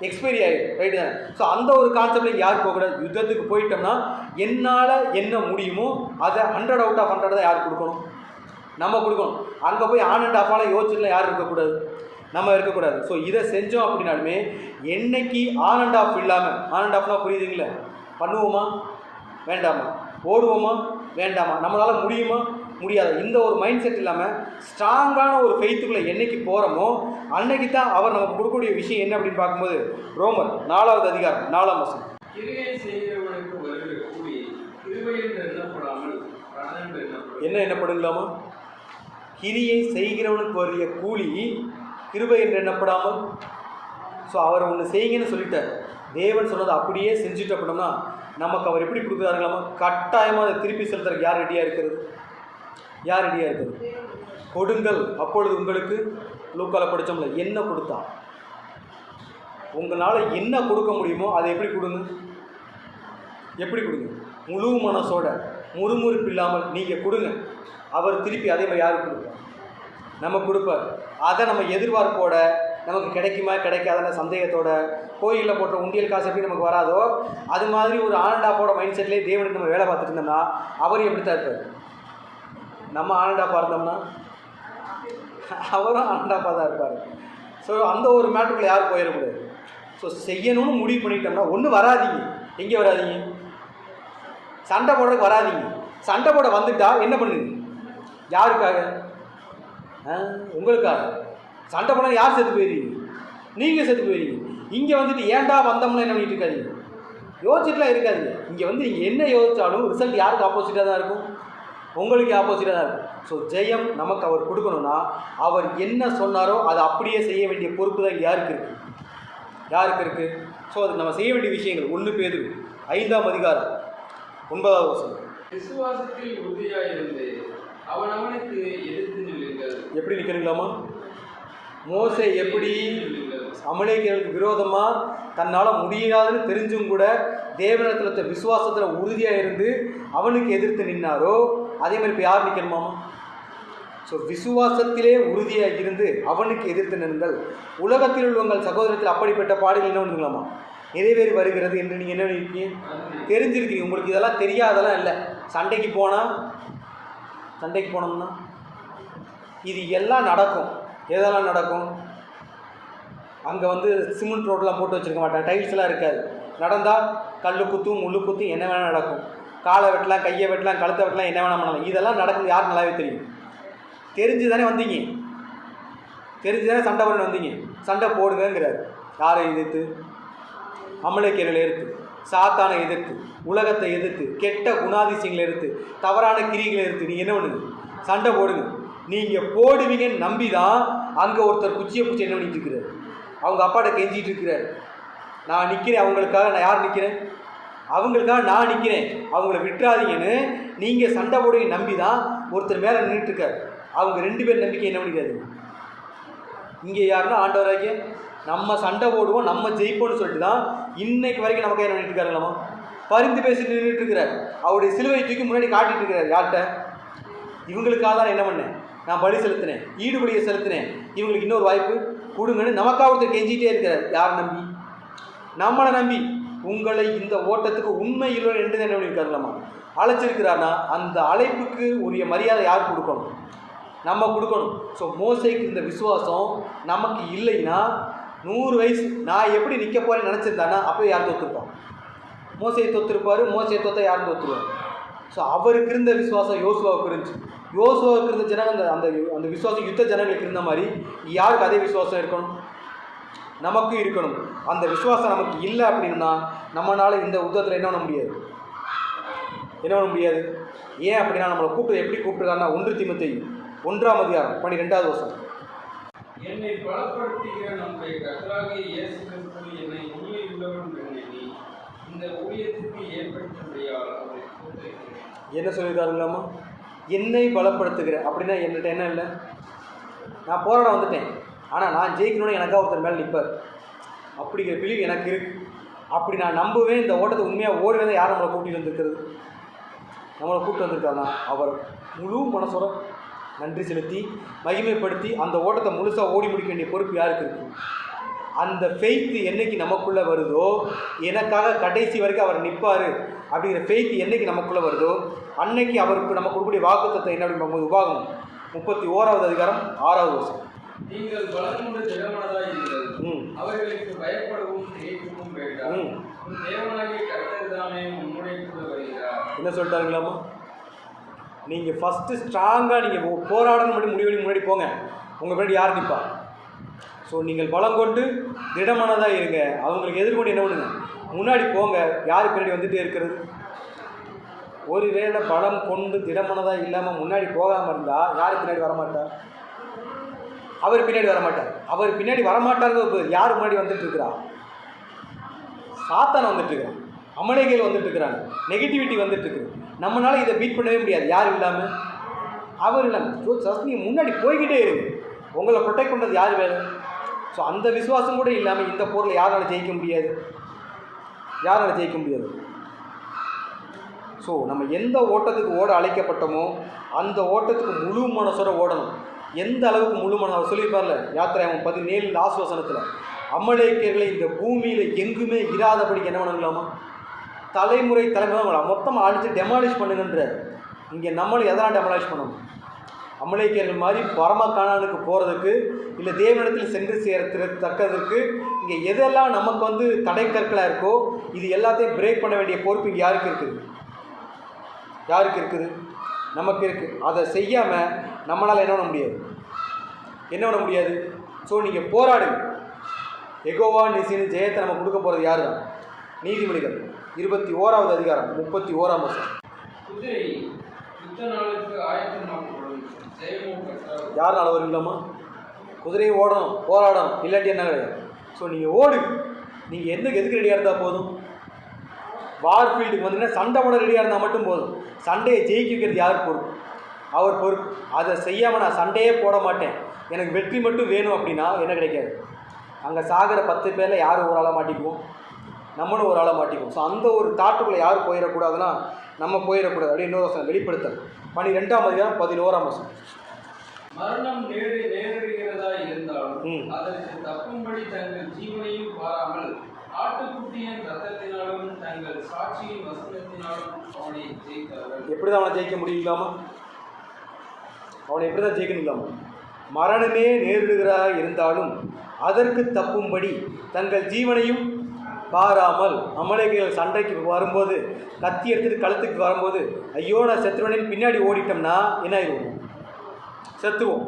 எக்ஸ்பைரி ஆகிடும், ரைட்டு தானே. ஸோ அந்த ஒரு கான்செப்டில் யார் போகக்கூடாது. யுத்தத்துக்கு போயிட்டோம்னா என்னால் என்ன முடியுமோ அதை 100 out of 100 தான் யார் கொடுக்கணும், நம்ம கொடுக்கணும். அங்கே போய் ஆன் அண்ட் ஆஃபால் யோசிச்சுலாம் யாரும் இருக்கக்கூடாது. நம்ம இருக்கக்கூடாது. ஸோ இதை செஞ்சோம் அப்படின்னாலுமே என்னைக்கு ஆன் அண்ட் ஆஃப் இல்லாமல், ஆன் அண்ட் ஆஃப்னா புரியுதுங்களே, பண்ணுவோமா வேண்டாமா, ஓடுவோமா வேண்டாமா, நம்மளால் முடியுமா முடியாது, இந்த ஒரு மைண்ட் செட் இல்லாமல் ஸ்ட்ராங்கான ஒரு ஃபெய்த்துக்குள்ளே என்னைக்கு போகிறோமோ அன்னைக்கு தான் அவர் நமக்கு கொடுக்கக்கூடிய விஷயம் என்ன அப்படின்னு பார்க்கும்போது ரோமர் 4வது அதிகாரம் 4ஆம் வசனம். கிரியை செய்கிறவனுக்கு வருகிற கூலி கிருபை என்று எண்ணப்படாமல் பணம் என்று எண்ணப்படும். என்ன எண்ணப்படுங்களாமா? கிரியை செய்கிறவனுக்கு வரிய கூலி கிருபை என்று எண்ணப்படாமல். ஸோ அவர் ஒன்று செய்யுங்கன்னு சொல்லிட்டார், தேவன் சொன்னதை அப்படியே செஞ்சுட்டு அப்படின்னா நமக்கு அவர் எப்படி கொடுக்குறாருங்களாமா? கட்டாயமாக அதை திருப்பி செலுத்துறதுக்கு யார் ரெடியாக இருக்கிறது? யார் ரெடியாக இருக்கிறது? கொடுங்கள் அப்பொழுது உங்களுக்கு, லூக்கால படித்தோம்ல, என்ன கொடுத்தா உங்களால் என்ன கொடுக்க முடியுமோ அதை எப்படி கொடுங்க, எப்படி கொடுங்க, முழு மனசோட முறுமுறுப்பு இல்லாமல் நீங்கள் கொடுங்க. அவர் திருப்பி அதே மாதிரி யாருக்கு கொடுப்பார்? நம்ம கொடுப்பார். அதை நம்ம எதிர்பார்ப்போட நமக்கு கிடைக்குமா கிடைக்காத சந்தேகத்தோட கோயிலில் போட்ட உண்டியல் காசு எப்படி நமக்கு வராதோ அது மாதிரி ஒரு ஆனண்டாப்போட மைண்ட் செட்லேயே தேவனுக்கு நம்ம வேலை பார்த்துட்டு இருந்தோம்னா அவர் எப்படித்தான் இருப்பார்? நம்ம ஆனண்டாப்பாக இருந்தோம்னா அவரும் ஆனண்டாப்பாக தான் இருப்பார். ஸோ அந்த ஒரு மேட்டுக்குள்ளே யாரும் போயிடக்கூடாது. ஸோ செய்யணும்னு முடிவு பண்ணிட்டோம்னா ஒன்றும் வராதிங்க. எங்கே வராதிங்க? சண்டை போடுறதுக்கு வராதிங்க. சண்டை போட வந்துட்டா என்ன பண்ணுங்க? யாருக்காக? உங்களுக்காக. சண்டை போட யார் செத்து போயிருவீங்க? நீங்கள் செத்து போயிருவீங்க. இங்கே வந்துட்டு ஏன்டா வந்தோம்னா என்ன பண்ணிட்டு இருக்காதிங்க, யோசிச்சுட்டுலாம் இருக்காதிங்க. இங்கே வந்து நீங்கள் என்ன யோசித்தாலும் ரிசல்ட் யாருக்கு ஆப்போசிட்டாக தான் இருக்கும்? உங்களுக்கு ஆப்போசிட்டாக தான் இருக்கும். ஸோ ஜெயம் நமக்கு அவர் கொடுக்கணும்னா அவர் என்ன சொன்னாரோ அதை அப்படியே செய்ய வேண்டிய பொறுப்பு தான் யாருக்கு இருக்குது? யாருக்கு இருக்குது? ஸோ அதுக்கு நம்ம செய்ய வேண்டிய விஷயங்கள் 1 பேதுரு 5ஆம் அதிகாரம் 9வது வசனம். விசுவாசத்தில் உறுதியாயிருந்து அவனவனுக்கு எதிர்த்து நில்லுங்கள். எப்படி நிற்கணுங்களாமா? மோசே எப்படி அமலேக்கியர்களுக்கு விரோதமாக தன்னால் முடியாதுன்னு தெரிஞ்சும் கூட தேவனிடத்தில் விசுவாசத்தில் உறுதியாக இருந்து அவனுக்கு எதிர்த்து நின்னாரோ அதே மாதிரி இப்போ யார் நிற்கணுமாமா? ஸோ விசுவாசத்திலே உறுதியாக இருந்து அவனுக்கு எதிர்த்து நின்றுங்கள். உலகத்தில் உள்ள உங்கள் சகோதரத்தில் அப்படிப்பட்ட பாடுகள் என்ன பண்ணுங்களாமா? நிறைவேறி வருகிறது என்று நீங்கள் என்ன பண்ணியிருக்கீங்க? தெரிஞ்சிருக்கீங்க. உங்களுக்கு இதெல்லாம் தெரியாதெல்லாம் இல்லை. சண்டைக்கு போனோம்னா இது எல்லாம் நடக்கும். எதெல்லாம் நடக்கும்? அங்கே வந்து சிமெண்ட் ரோடெலாம் போட்டு வச்சுருக்க மாட்டாங்க, டைல்ஸ்லாம் இருக்காது. நடந்தால் கல் குத்தும் முள்ளு குத்தும் என்ன வேணால் நடக்கும். காலை வெட்டலாம், கையை வெட்டலாம், கழுத்தை வெட்டலாம், என்ன வேணால் பண்ணலாம். இதெல்லாம் நடக்கும். யாருக்கு நல்லாவே தெரியும்? தெரிஞ்சு தானே வந்தீங்க, தெரிஞ்சு தானே சண்டை பண்ண வந்தீங்க. சண்டை போடுங்கிறார். யாரை எதிர்த்து? அமலேக்கியர்களை எதிர்த்து, சாத்தானை எதிர்த்து, உலகத்தை எதிர்த்து, கெட்ட குணாதிசயங்களை எதிர்த்து, தவறான கிரிகளை எதிர்த்து நீங்கள் என்ன பண்ணுங்க? சண்டை போடுங்க. நீங்கள் போடுவீங்கன்னு நம்பி தான் அங்கே ஒருத்தர் குச்சியை பிடிச்சி என்ன பண்ணிட்டு இருக்கிறார்? அவங்க அப்பாட்ட கெஞ்சிட்டு இருக்கிறார். நான் நிற்கிறேன் அவங்களுக்காக. நான் யார் நிற்கிறேன்? அவங்களுக்காக நான் நிற்கிறேன், அவங்கள விட்டுறாதீங்கன்னு நீங்கள் சண்டை போடுவீங்க நம்பி தான் ஒருத்தர் மேலே நின்றுட்டுருக்கார். அவங்க 2 பேர் நம்பிக்கை என்ன பண்ணிக்காது? இங்கே யாருன்னா ஆண்டவராகிய நம்ம சண்டை போடுவோம், நம்ம ஜெயிப்போம்னு சொல்லிட்டு தான் இன்னைக்கு வரைக்கும் நமக்கு என்ன பண்ணிட்டு இருக்காருங்களாமா? பரிந்து பேசிட்டு நின்றுட்டு இருக்கிறார். அவருடைய சிலுவை தூக்கி முன்னாடி காட்டிட்டு இருக்கிறார். யார்கிட்ட? இவங்களுக்காக தான் என்ன பண்ணேன், நான் பலி செலுத்தினேன், ஈடுபடியை செலுத்தினேன், இவங்களுக்கு இன்னொரு வாய்ப்பு கொடுங்கன்னு நமக்காக ஒருத்தர் கெஞ்சிட்டே இருக்கிறார். யார் நம்பி? நம்மளை நம்பி. உங்களை இந்த ஓட்டத்துக்கு உண்மை இல்லை என்று என்ன பண்ணியிருக்காருங்களாமா? அழைச்சிருக்கிறார்னா அந்த அழைப்புக்கு உரிய மரியாதை யார் கொடுக்கணும்? நம்ம கொடுக்கணும். ஸோ மோசேக்கு இந்த விசுவாசம் நமக்கு இல்லைன்னா 100 வயசு நான் எப்படி நிற்க போகிறேன்னு நினச்சிருந்தானா அப்போ யார் தோற்றுருப்பான்? மோசையை தோற்றுருப்பார். மோசையை தோற்ற யாரும் தோற்றுருவார். ஸோ அவருக்கு இருந்த விசுவாசம் யோசுவாவுக்கு இருந்துச்சு. யோசுவாவுக்கு இருந்த ஜனங்கள் அந்த அந்த விசுவாசம் யுத்த ஜனங்களுக்கு இருந்த மாதிரி யாருக்கு அதே விசுவாசம் இருக்கணும்? நமக்கும் இருக்கணும். அந்த விசுவாசம் நமக்கு இல்லை அப்படின்னா நம்மளால் இந்த யுத்தத்தில் என்ன பண்ண முடியாது, என்ன பண்ண முடியாது. ஏன் அப்படின்னா நம்மளை கூப்பிட்டு எப்படி கூப்பிட்டுருக்காருன்னா 1 தீமோத்தேயு 1ஆம் அதிகாரம் 12வது வசனம். என்னை பலப்படுத்துகிற நம்முடைய கர்த்தராகிய இயேசு கிறிஸ்து என்னை உண்மை உள்ளவன் எண்ணி இந்த ஊழியத்துக்கு ஏற்படுத்தபடியால் அவரை ஸ்தோத்திரிக்கிறேன். என்ன சொல்லியிருக்காருங்களாமா? என்னை பலப்படுத்துகிற அப்படின்னா என்கிட்ட என்ன இல்லை, நான் போராட வந்துட்டேன், ஆனால் நான் ஜெயிக்கணும்னு எனக்காக ஒருத்தர் மேலே நிற்பார் அப்படிங்கிற பிலிவ் எனக்கு இருக்குது. அப்படி நான் நம்புவேன். இந்த ஓட்டத்தை உண்மையாக ஓடுவதை யார் நம்மளை கூட்டிகிட்டு வந்திருக்கிறது? நம்மளை கூப்பிட்டு வந்திருக்காருன்னா அவர் முழு மனசோட நன்றி செலுத்தி மகிமைப்படுத்தி அந்த ஓட்டத்தை முழுசாக ஓடி முடிக்க வேண்டிய பொறுப்பு யாருக்கு இருக்குது? அந்த ஃபெய்த்து என்னைக்கு நமக்குள்ளே வருதோ, எனக்காக கடைசி வரைக்கும் அவர் நிற்பார் அப்படிங்கிற ஃபெய்த்து என்னைக்கு நமக்குள்ளே வருதோ அன்னைக்கு அவருக்கு நம்ம கொடுக்கக்கூடிய வாக்குத்தத்தம் என்ன அப்படின்னு பார்க்கும்போது உபாகமம் 31வது அதிகாரம் 6வது வசனம். நீங்கள் பலம் கொண்டு திடமனதாய் இருங்கள். அவர்களுக்கு பயப்படவும் திகைக்கவும் வேண்டாம். உன் தேவனாகிய கர்த்தர் தாமே உன்னுடைய கூட வருகிறார். என்ன சொல்லிட்டாருங்களாமா? நீங்கள் ஃபஸ்ட்டு ஸ்ட்ராங்காக நீங்கள் போராடணும் முடிவு முன்னாடி போங்க. உங்கள் முன்னாடி யார் நிற்பா? ஸோ நீங்கள் பலம் கொண்டு திடமானதாக இருங்க. அவங்களுக்கு எதிர்கொண்டு என்ன பண்ணுங்க? முன்னாடி போங்க. யார் பின்னாடி வந்துகிட்டே இருக்கிறது? ஒருவேளை பலம் கொண்டு திடமானதாக இல்லாமல் முன்னாடி போகாமல் இருந்தால் யார் பின்னாடி வரமாட்டார்? அவர் பின்னாடி வரமாட்டார். அவர் பின்னாடி வரமாட்டாருங்க. யார் முன்னாடி வந்துட்டு இருக்கிறா? சாத்தான வந்துட்டு இருக்கிறான், அமலேகள் வந்துட்டு இருக்கிறாங்க, நெகட்டிவிட்டி வந்துட்டு இருக்குது. நம்மளால இதை பீட் பண்ணவே முடியாது. யார் இல்லாமல்? அவர் இல்லாமல். நீங்கள் முன்னாடி போய்கிட்டே இருங்க. உங்களை ப்ரொடெக்ட் பண்ணுறது யார் வேணும்? ஸோ அந்த விசுவாசம் கூட இல்லாமல் இந்த போரில் யாரால் ஜெயிக்க முடியாது? யாரால் ஜெயிக்க முடியாது? ஸோ நம்ம எந்த ஓட்டத்துக்கு ஓட அழைக்கப்பட்டோமோ அந்த ஓட்டத்துக்கு முழு மனசோட ஓடணும். எந்த அளவுக்கு முழு மனம்? அவர் சொல்லியிருப்பார்ல யாத்திராகமம் 17 லாஸ்ட் வசனத்தில், அமலேக்கியர்களை இந்த பூமியில் எங்குமே இராதபடிக்கு என்ன பண்ணலாமா? தலைமுறை மொத்தமாக அடித்து டெமாலிஷ் பண்ணுங்கன்றார். இங்கே நம்மளும் எதனால் டெமாலிஷ் பண்ணணும்? அமலேக்கியர்கள் மாதிரி பரம கானானுக்கு போகிறதுக்கு, இல்லை தேவனிடத்தில் சென்று சேரத்தக்கதற்கு இங்கே எதெல்லாம் நமக்கு தடை கற்களாக இருக்கோ இது எல்லாத்தையும் பிரேக் பண்ண வேண்டிய பொறுப்பு இங்கே யாருக்கு இருக்குது? யாருக்கு இருக்குது? நமக்கு இருக்குது. அதை செய்யாமல் நம்மளால் என்ன பண்ண முடியாது? என்ன பண்ண முடியாது? ஸோ நீங்கள் போராடுங்க. எகோவா நிசின்னு ஜெயத்தை நம்ம கொடுக்க போகிறது யார் தான்? நீதிமொழிகள் 21வது அதிகாரம் 31ஆம் வசனம். குதிரை யுத்த நாளுக்கு ஆயத்தமாக்கப்படும், ஜெயமும் பெற்றார். யாருனால வருங்களாமா? குதிரையை ஓடணும், போராடணும், இல்லாட்டி என்ன கிடையாது. ஸோ நீங்கள் ஓடுங்க. நீங்கள் எதுக்கு ரெடியாக இருந்தால் போதும்? வார் ஃபீல்டுக்கு வந்தீங்கன்னா சண்டை போட ரெடியாக இருந்தால் மட்டும் போதும். சண்டையை ஜெயிக்க வைக்கிறது யார் பொறுப்பு? அவர் பொறுப்பு. அதை செய்யாமல் நான் சண்டையே போட மாட்டேன், எனக்கு வெற்றி மட்டும் வேணும் அப்படின்னா என்ன கிடைக்காது? அங்கே சாகிற 10 பேரில் யார் ஒரு ஆளாக மாட்டிக்குவோம்? நம்மளும் ஒரு ஆளாக மாட்டிக்குவோம். ஸோ அந்த ஒரு தாட்டுக்குள்ளே யார் போயிடக்கூடாதுன்னா நம்ம போயிடக்கூடாது. அப்படியே இன்னொரு வசனம் வெளிப்படுத்தல் 12ஆம் அதிகாரம் 11ஆம் வசனம். மரணம் நேரிடுகிறதா இருந்தாலும் அதற்கு தப்பும்படி தங்கள் ஜீவனையும் பாராமல் ஆட்டுக்குட்டியின் ரத்தத்தினாலும் தங்கள் சாட்சியின் வசனத்தினாலும் அவனை ஜெயித்தார்கள். எப்படி தான் அவனை ஜெயிக்க முடியலாமா? அவனை எப்படி தான் ஜெயிக்கணுங்களாமா? மரணமே நேரிடுகிறதா இருந்தாலும் அதற்கு தப்பும்படி தங்கள் ஜீவனையும் பாராமல். அமலேக்கியர்கள் சண்டைக்கு வரும்போது கத்தி எடுத்துட்டு கழுத்துக்கு வரும்போது ஐயோ நான் செத்துருவனின் பின்னாடி ஓடிட்டோம்னா என்ன ஆயிடுவோம்? செத்துவோம்.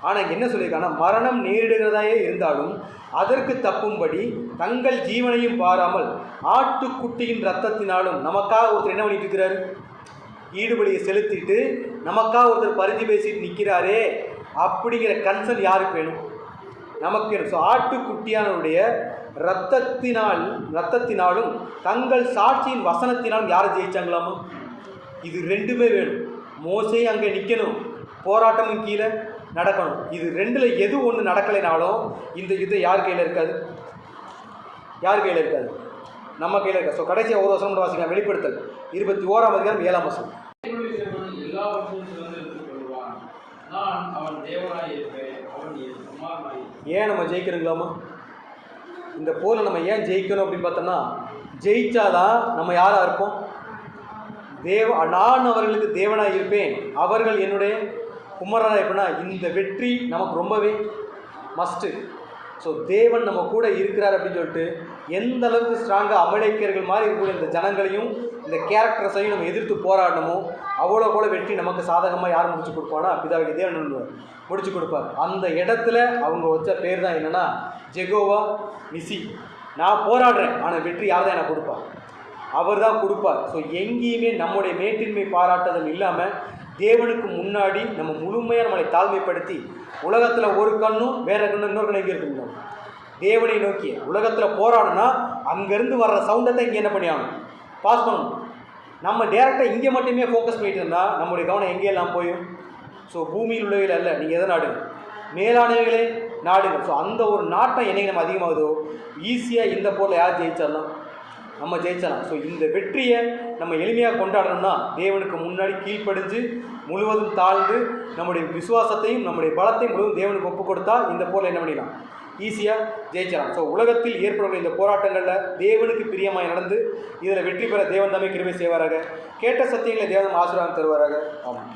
ஆனால் என்ன சொல்லியிருக்காங்கன்னா மரணம் நேரிடுகிறதாயே இருந்தாலும் அதற்கு தப்பும்படி தங்கள் ஜீவனையும் பாராமல் ஆட்டுக்குட்டியின் ரத்தத்தினாலும். நமக்காக ஒருத்தர் என்ன பண்ணிட்டு இருக்கிறாரு? ஈடுபடியை செலுத்திட்டு நமக்காக ஒருத்தர் பரிந்து பேசிட்டு நிற்கிறாரே அப்படிங்கிற கன்சர்ன் யாருக்கு வேணும்? நமக்கு வேணும். ஸோ ஆட்டுக்குட்டியானுடைய ரத்தத்தினாலும் தங்கள் சாட்சியின் வசனத்தினாலும் யாரை ஜெயிச்சாங்களாமா? இது ரெண்டுமே வேணும். மோசே அங்கே நிற்கணும், போராட்டமும் கீழே நடக்கணும். இது ரெண்டில் எது ஒன்று நடக்கலைனாலும் இந்த யுத்தம் யார் கையில் இருக்காது? யார் கையில் இருக்காது? நம்ம கையில் இருக்காது. ஸோ கடைசியாக ஒரு வசனம் வாசிக்கலாம். வெளிப்படுத்தல் 21ஆம் அதிகாரம் 7ஆம் வசனம். எல்லாவற்றையும் சுதந்திரத்துக் கொள்வான், நான் அவன் தேவனாய் இருப்பேன், அவன் என் குமாரனாய். ஏன் நம்ம ஜெயிக்கணுங்களாமா? இந்த போரில் நம்ம ஏன் ஜெயிக்கணும் அப்படின்னு பார்த்தோம்னா, ஜெயிச்சாதான் நம்ம யாராக இருப்போம்? நான் அவர்களுக்கு தேவனாக இருப்பேன், அவர்கள் என்னுடைய குமரனாக இருப்பேன்னா இந்த வெற்றி நமக்கு ரொம்பவே மஸ்ட்டு. ஸோ தேவன் நம்ம கூட இருக்கிறார் அப்படின்னு சொல்லிட்டு எந்த அளவுக்கு ஸ்ட்ராங்காக அமலேக்கியர்கள் மாதிரி இருக்கக்கூடிய இந்த ஜனங்களையும் இந்த கேரக்டர்ஸையும் நம்ம எதிர்த்து போராடணுமோ அவ்வளோ கூட வெற்றி நமக்கு சாதகமாக யார் முடிச்சு கொடுப்பானா? பிதாவுக்கு தேவன் முடிச்சு கொடுப்பார். அந்த இடத்துல அவங்க வச்ச பேர் தான் என்னென்னா ஜெகோவா நிசி. நான் போராடுறேன், ஆனால் வெற்றி யார் தான் எனக்கு கொடுப்பார்? அவர் தான் கொடுப்பார். ஸோ எங்கேயுமே நம்முடைய மேட்டின்மை பாராட்டுதல் இல்லாமல் தேவனுக்கு முன்னாடி நம்ம முழுமையாக நம்மளை தாழ்மைப்படுத்தி, உலகத்தில் ஒரு கண்ணும் வேற கண்ணும் இன்னொரு கண்ணு எங்கே இருக்குங்க? தேவனை நோக்கி உலகத்தில் போராடணும்னா அங்கேருந்து வர்ற சவுண்டத்தை இங்கே என்ன பண்ணியாகணும்? பாஸ் பண்ணணும். நம்ம டேரெக்டாக இங்கே மட்டுமே ஃபோக்கஸ் பண்ணிட்டு இருந்தால் நம்முடைய கவனம் எங்கேயெல்லாம் போயும்? ஸோ பூமியில் உள்ளவைகள் அல்ல, நீங்கள் எதை நாடுங்க? மேலானவைகளே நாடுங்க. ஸோ அந்த ஒரு நாட்டை என்னைக்கு நம்ம அதிகமாகுதோ ஈஸியாக இந்த போரில் யார் ஜெயிச்சிடலாம்? நம்ம ஜெயிச்சலாம். ஸோ இந்த வெற்றியை நம்ம எளிமையாக கொண்டாடணும்னா தேவனுக்கு முன்னாடி கீழ்ப்படிஞ்சு முழுவதும் தாழ்ந்து நம்முடைய விசுவாசத்தையும் நம்முடைய பலத்தையும் முழுவதும் தேவனுக்கு ஒப்பு கொடுத்தா இந்த போரில் என்ன பண்ணிடலாம்? ஈஸியாக ஜெயிச்சலாம். ஸோ உலகத்தில் ஏற்படக்கூடிய இந்த போராட்டங்களில் தேவனுக்கு பிரியமாய் நடந்து இதில் வெற்றி பெற தேவன் தாமே கிருபை செய்வாராக. கேட்ட சத்தியங்களை தேவன் ஆசீர்வாதம் தருவாராக. ஆமாம்.